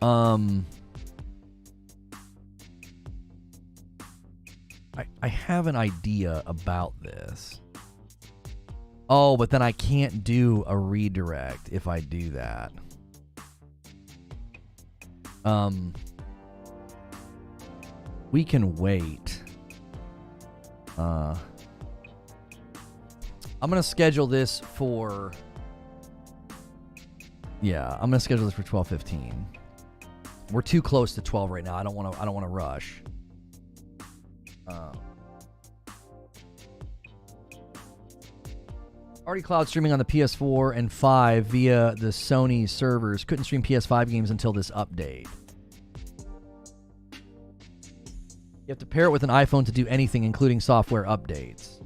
I have an idea about this. Oh, but then I can't do a redirect if I do that. We can wait. I'm going to schedule this for... Yeah, I'm going to schedule this for 12:15. We're too close to 12 right now. I don't want to rush. Already cloud streaming on the PS4 and 5 via the Sony servers. Couldn't stream PS5 games until this update. You have to pair it with an iPhone to do anything, including software updates.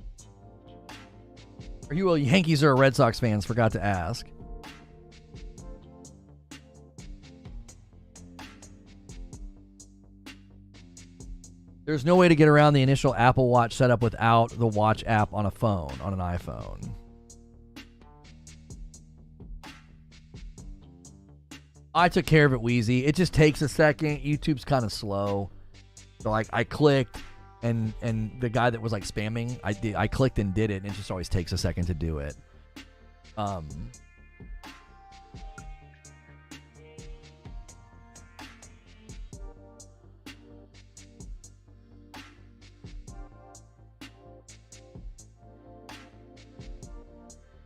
Are you a Yankees or a Red Sox fans? Forgot to ask. There's no way to get around the initial Apple Watch setup without the Watch app on a phone, on an iPhone. I took care of it, Wheezy. It just takes a second. YouTube's kind of slow. So I clicked, and the guy that was like spamming, I clicked and did it, and it just always takes a second to do it.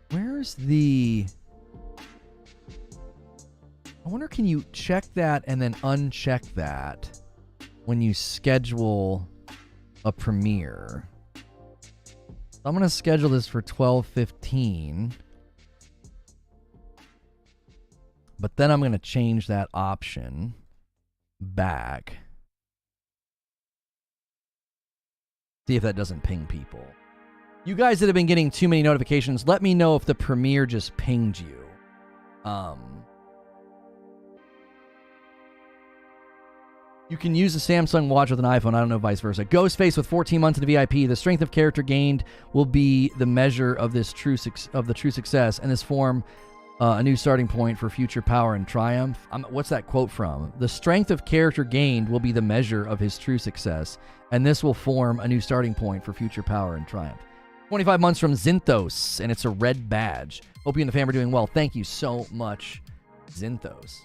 Where's the... I wonder, can you check that and then uncheck that when you schedule a premiere? I'm going to schedule this for 12:15. But then I'm going to change that option back. See if that doesn't ping people. You guys that have been getting too many notifications, let me know if the premiere just pinged you. You can use a Samsung Watch with an iPhone. I don't know, vice versa. Ghostface with 14 months in the VIP. The strength of character gained will be the measure of this true success, and this form a new starting point for future power and triumph. What's that quote from? The strength of character gained will be the measure of his true success, and this will form a new starting point for future power and triumph. 25 months from Zinthos, and it's a red badge. Hope you and the fam are doing well. Thank you so much, Zinthos.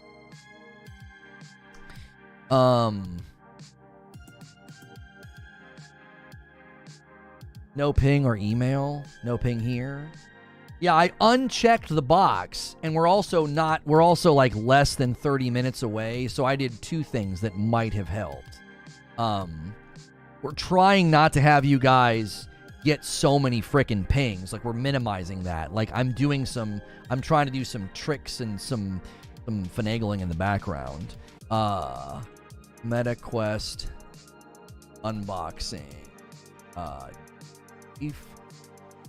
No ping or email. No ping here. Yeah, I unchecked the box, and we're also like less than 30 minutes away, so I did two things that might have helped. We're trying not to have you guys get so many frickin' pings. Like, we're minimizing that. Like, I'm trying to do some tricks and some finagling in the background. MetaQuest unboxing.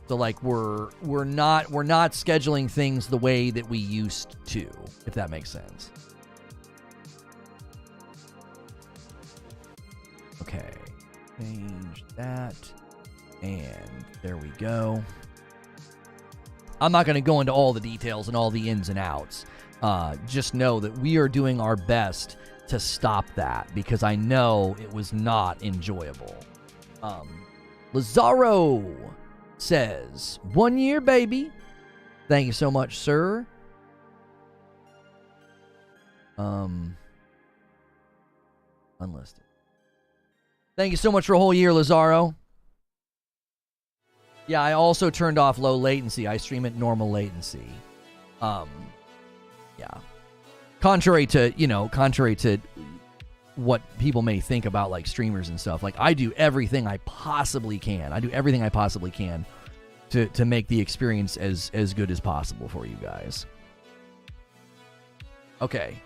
So like we're not scheduling things the way that we used to, if that makes sense. Okay, change that, and there we go. I'm not going to go into all the details and all the ins and outs. Just know that we are doing our best to stop that, because I know it was not enjoyable. Lazaro says, 1 year, baby. Thank you so much, sir. Unlisted. Thank you so much for a whole year, Lazaro. Yeah, I also turned off low latency. I stream at normal latency. Yeah. Contrary to what people may think about like streamers and stuff, like I do everything I possibly can. To make the experience as good as possible for you guys. Okay.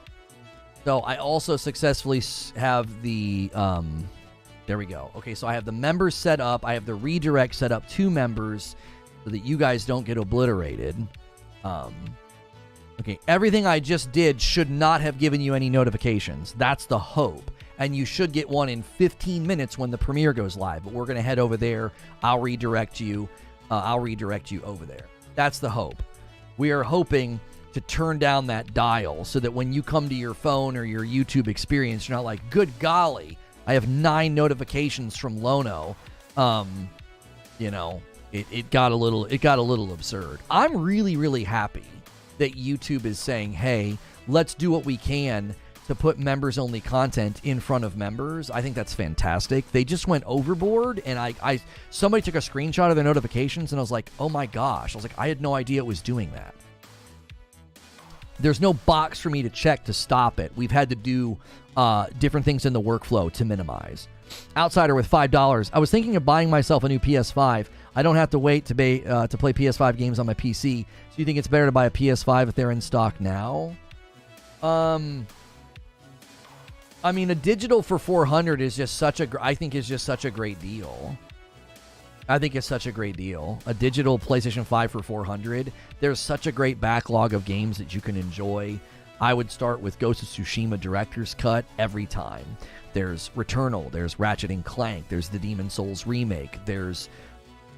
So I also successfully have the there we go. Okay, so I have the members set up. I have the redirect set up to members so that you guys don't get obliterated. Okay, everything I just did should not have given you any notifications. That's the hope. And you should get one in 15 minutes when the premiere goes live. But we're going to head over there. I'll redirect you over there. That's the hope. We are hoping to turn down that dial so that when you come to your phone or your YouTube experience, you're not like, good golly, I have 9 notifications from Lono. It got a little absurd. I'm really, really happy that YouTube is saying, hey, let's do what we can to put members-only content in front of members. I think that's fantastic. They just went overboard, and somebody took a screenshot of their notifications, and I was like, oh my gosh. I was like, I had no idea it was doing that. There's no box for me to check to stop it. We've had to do different things in the workflow to minimize. Outsider with $5. I was thinking of buying myself a new PS5. I don't have to wait to play PS5 games on my PC. So you think it's better to buy a PS5 if they're in stock now? I mean, a digital for $400 is just such a great deal. I think it's such a great deal. A digital PlayStation 5 for $400. There's such a great backlog of games that you can enjoy. I would start with Ghost of Tsushima Director's Cut every time. There's Returnal, there's Ratchet and Clank, there's the Demon Souls remake, there's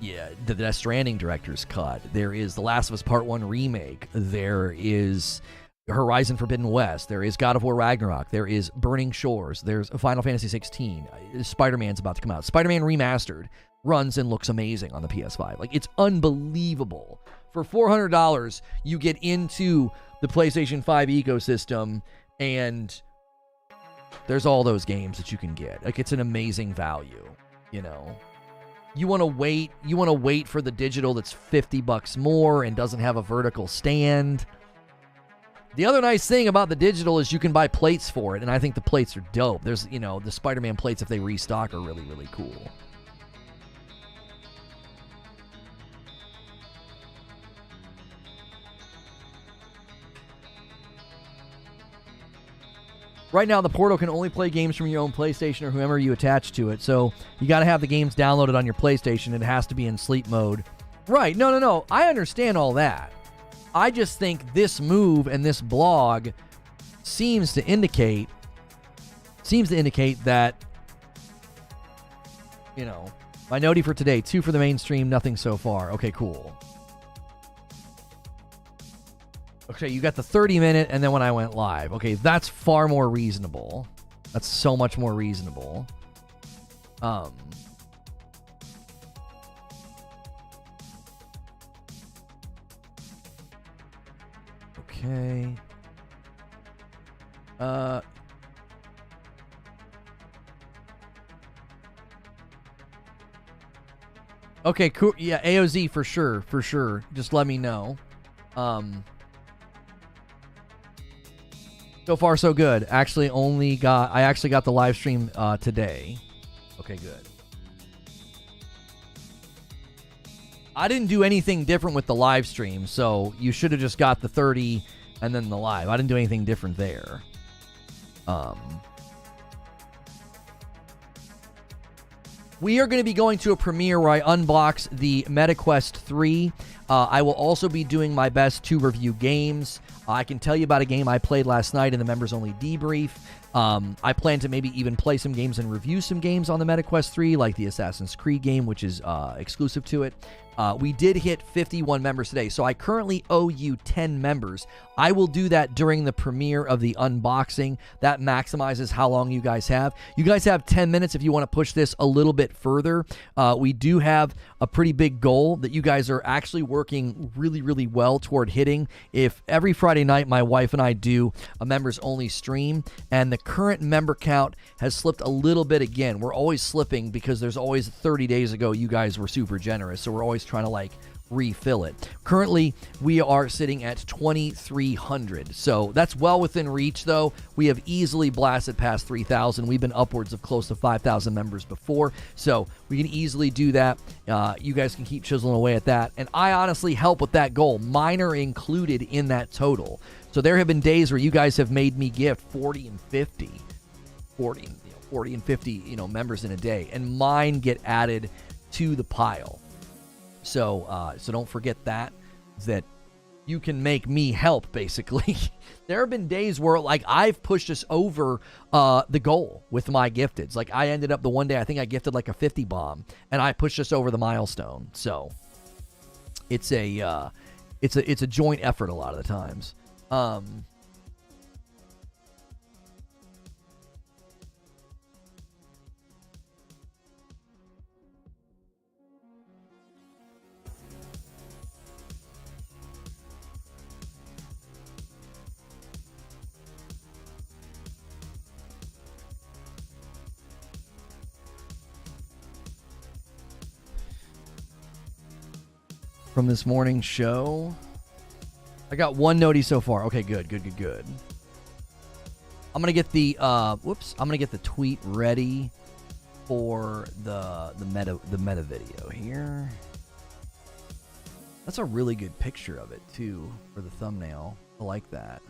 the Death Stranding director's cut, there is The Last of Us Part 1 remake, there is Horizon Forbidden West, there is God of War Ragnarok, there is Burning Shores, there's Final Fantasy 16, Spider-Man's about to come out. Spider-Man Remastered runs and looks amazing on the PS5. Like, it's unbelievable. For $400, you get into the PlayStation 5 ecosystem, and there's all those games that you can get. Like, it's an amazing value, you know. You want to wait for the digital that's $50 more and doesn't have a vertical stand. The other nice thing about the digital is you can buy plates for it, and I think the plates are dope. There's, you know, the Spider-Man plates, if they restock, are really, really cool. Right now, the Portal can only play games from your own PlayStation or whoever you attach to it, so you got to have the games downloaded on your PlayStation. It has to be in sleep mode. Right, no. I understand all that. I just think this move and this blog seems to indicate that, you know, my noti for today, 2 for the mainstream, nothing so far. Okay, cool. Okay, you got the 30-minute, and then when I went live. Okay, that's far more reasonable. That's so much more reasonable. Okay. Okay, cool. Yeah, AOZ for sure. Just let me know. So far, so good. I actually got the live stream today. Okay, good. I didn't do anything different with the live stream, so you should have just got the 30 and then the live. I didn't do anything different there. We are going to be going to a premiere where I unbox the MetaQuest 3. I will also be doing my best to review games. I can tell you about a game I played last night in the members-only debrief. I plan to maybe even play some games and review some games on the MetaQuest 3, like the Assassin's Creed game, which is exclusive to it. We did hit 51 members today, so I currently owe you 10 members. I will do that during the premiere of the unboxing. That maximizes how long you guys have. You guys have 10 minutes if you want to push this a little bit further. We do have a pretty big goal that you guys are actually working really, really well toward hitting. If every Friday night my wife and I do a members-only stream, and the current member count has slipped a little bit again. We're always slipping because there's always 30 days ago you guys were super generous, so we're always trying to like refill it. Currently, we are sitting at 2,300, so that's well within reach, though. We have easily blasted past 3,000. We've been upwards of close to 5,000 members before, so we can easily do that. You guys can keep chiseling away at that, and I honestly help with that goal. Mine are included in that total. So there have been days where you guys have made me gift 40 and 50 members in a day, and mine get added to the pile. So don't forget that you can make me help, basically. There have been days where, like, I've pushed us over the goal with my gifteds. Like, I ended up the one day, I think I gifted like a 50 bomb, and I pushed us over the milestone. So it's a joint effort a lot of the times. From this morning's show, I got one noti so far. Okay, good. I'm gonna get the tweet ready for the meta video here. That's a really good picture of it too for the thumbnail. I like that.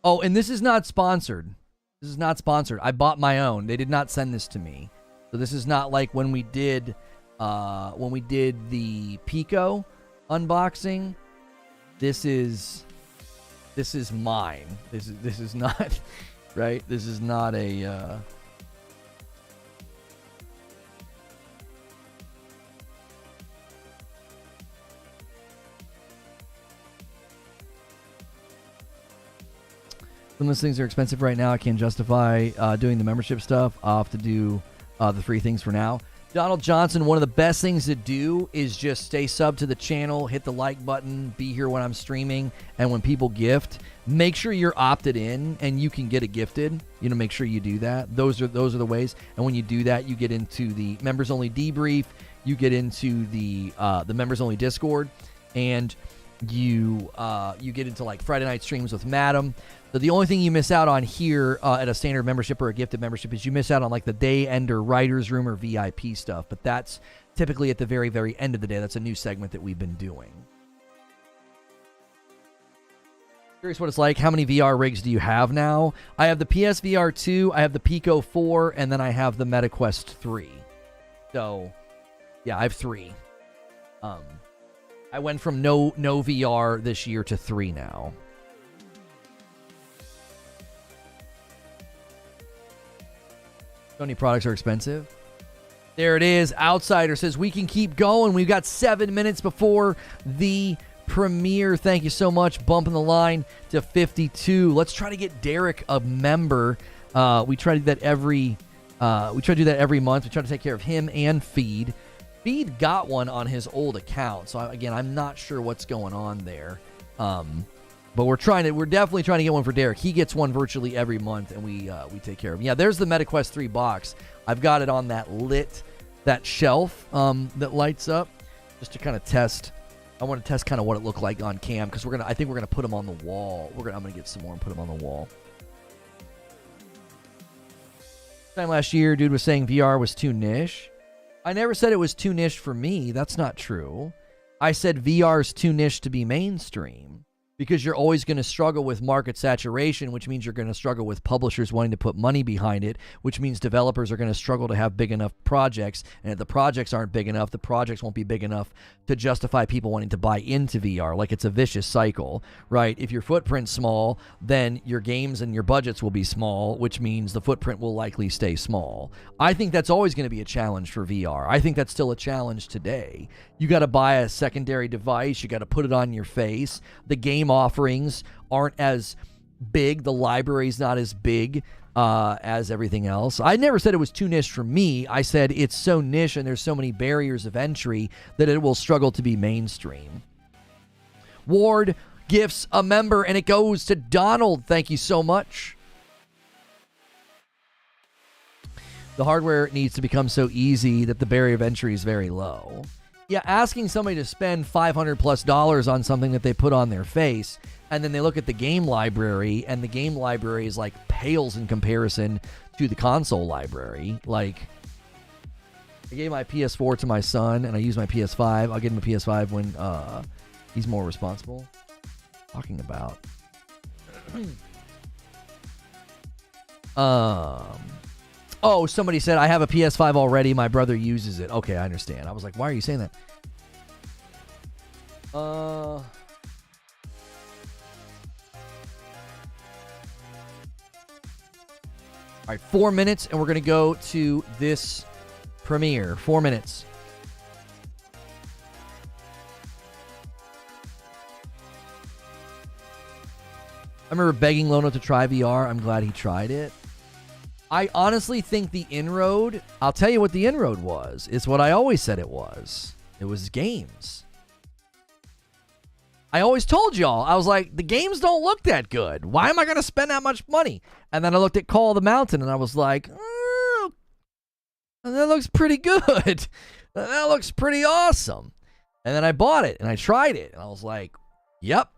Oh, and this is not sponsored. I bought my own. They did not send this to me. So this is not like when we did the Pico unboxing. This is mine. This is not right. This is not a. Some of those things are expensive right now. I can't justify doing the membership stuff. I'll have to do the free things for now. Donald Johnson, one of the best things to do is just stay sub to the channel, hit the like button, be here when I'm streaming, and when people gift, make sure you're opted in and you can get it gifted. Make sure you do that. Those are the ways. And when you do that, you get into the members only debrief, you get into the members only Discord, and you get into like Friday night streams with Madam. So the only thing you miss out on here at a standard membership or a gifted membership is you miss out on like the day ender writer's room or VIP stuff. But that's typically at the very, very end of the day. That's a new segment that we've been doing. Curious what it's like. How many VR rigs do you have now? I have the PSVR 2, I have the Pico 4, and then I have the MetaQuest 3. So, yeah, I have 3. I went from no VR this year to 3 now. Sony products are expensive. There it is. Outsider says we can keep going. We've got 7 minutes before the premiere. Thank you so much. Bumping the line to 52. Let's try to get Derek a member. We try to do that every month. We try to take care of him and Feed. Feed got one on his old account. So again, I'm not sure what's going on there. But we're definitely trying to get one for Derek. He gets one virtually every month, and we take care of him. Yeah, there's the MetaQuest 3 box. I've got it on that shelf that lights up, just to kind of test. I want to test kind of what it looked like on cam, because I think we're gonna put them on the wall. I'm gonna get some more and put them on the wall. Time last year, dude was saying VR was too niche. I never said it was too niche for me. That's not true. I said VR's too niche to be mainstream. Because you're always going to struggle with market saturation, which means you're going to struggle with publishers wanting to put money behind it, which means developers are going to struggle to have big enough projects. And if the projects aren't big enough, the projects won't be big enough to justify people wanting to buy into VR. Like, it's a vicious cycle, right? If your footprint's small, then your games and your budgets will be small, which means the footprint will likely stay small. I think that's always going to be a challenge for VR. I think that's still a challenge today. You got to buy a secondary device. You got to put it on your face. The game offerings aren't as big. The library's not as big as everything else. I never said it was too niche for me. I said it's so niche and there's so many barriers of entry that it will struggle to be mainstream. Ward gifts a member, and it goes to Donald. Thank you so much. The hardware needs to become so easy that the barrier of entry is very low. Yeah, asking somebody to spend $500+ on something that they put on their face, and then they look at the game library, and the game library is like pales in comparison to the console library. Like, I gave my PS4 to my son, and I use my PS5. I'll give him a PS5 when he's more responsible. Talking about. Oh, somebody said, I have a PS5 already. My brother uses it. Okay, I understand. I was like, why are you saying that? All right, 4 minutes, and we're going to go to this premiere. 4 minutes. I remember begging Lono to try VR. I'm glad he tried it. I honestly think the inroad, I'll tell you what the inroad was. It's what I always said it was. It was games. I always told y'all, I was like, the games don't look that good. Why am I going to spend that much money? And then I looked at Call of the Mountain, and I was like, oh, that looks pretty good. That looks pretty awesome. And then I bought it, and I tried it, and I was like, yep.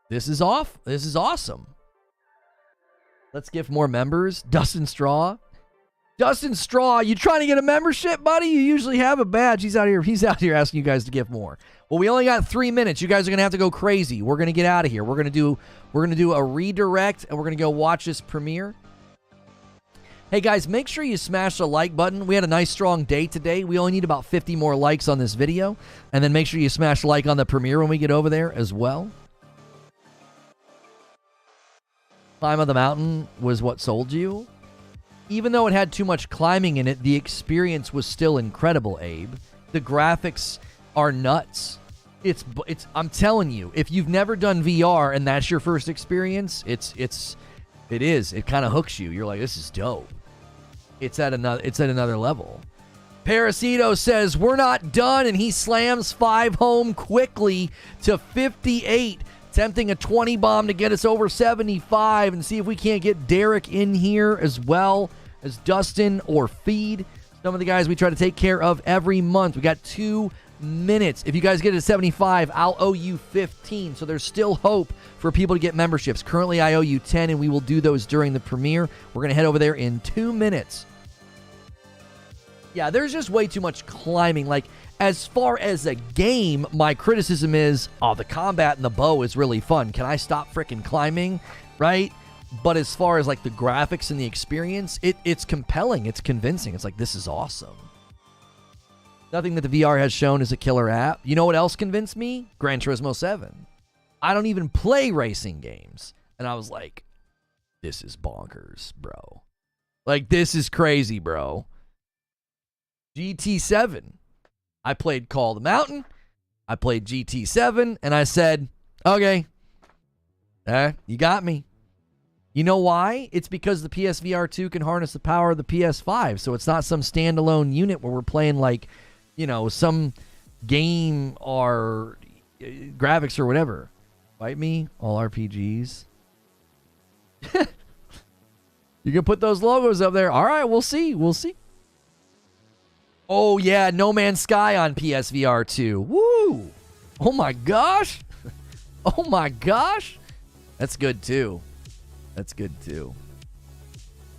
This is awesome. Let's gift more members. Dustin Straw. Dustin Straw, you trying to get a membership, buddy? You usually have a badge. He's out here asking you guys to gift more. Well, we only got 3 minutes. You guys are gonna have to go crazy. We're gonna get out of here. We're gonna do a redirect, and we're gonna go watch this premiere. Hey guys, make sure you smash the like button. We had a nice strong day today. We only need about 50 more likes on this video. And then make sure you smash like on the premiere when we get over there as well. Climb of the Mountain was what sold you? Even though it had too much climbing in it, the experience was still incredible, Abe. The graphics are nuts. It's I'm telling you, if you've never done VR and that's your first experience, it kind of hooks you. You're like, this is dope. It's at another level. Parasito says, we're not done, and he slams 5 home quickly to 58, attempting a 20 bomb to get us over 75, and see if we can't get Derek in here as well as Dustin or Feed. Some of the guys we try to take care of every month. We got 2 minutes. If you guys get to 75, I'll owe you 15. So there's still hope for people to get memberships. Currently, I owe you 10, and we will do those during the premiere. We're going to head over there in 2 minutes. Yeah, there's just way too much climbing. Like, as far as a game, my criticism is, oh, the combat and the bow is really fun. Can I stop freaking climbing? Right? But as far as, like, the graphics and the experience, it's compelling. It's convincing. It's like, this is awesome. Nothing that the VR has shown is a killer app. You know what else convinced me? Gran Turismo 7. I don't even play racing games. And I was like, this is bonkers, bro. Like, this is crazy, bro. GT7. I played Call of the Mountain. I played GT7. And I said, okay. You got me. You know why? It's because the PSVR 2 can harness the power of the PS5. So it's not some standalone unit where we're playing like, you know, some game or graphics or whatever. Fight me, all RPGs. You can put those logos up there. All right, we'll see. We'll see. Oh, yeah, No Man's Sky on PSVR 2. Woo! Oh, my gosh. Oh, my gosh. That's good, too. That's good, too.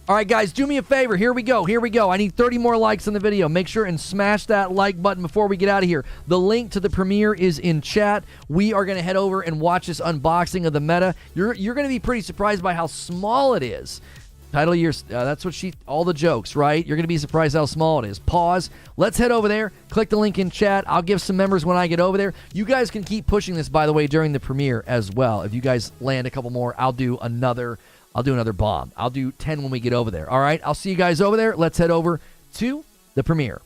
All right, guys, do me a favor. Here we go. Here we go. I need 30 more likes on the video. Make sure and smash that like button before we get out of here. The link to the premiere is in chat. We are going to head over and watch this unboxing of the Meta. You're going to be pretty surprised by how small it is. Title year, that's what all the jokes, right? You're going to be surprised how small it is. Pause. Let's head over there. Click the link in chat. I'll give some members when I get over there. You guys can keep pushing this, by the way, during the premiere as well. If you guys land a couple more, I'll do another bomb. I'll do 10 when we get over there. All right, I'll see you guys over there. Let's head over to the premiere.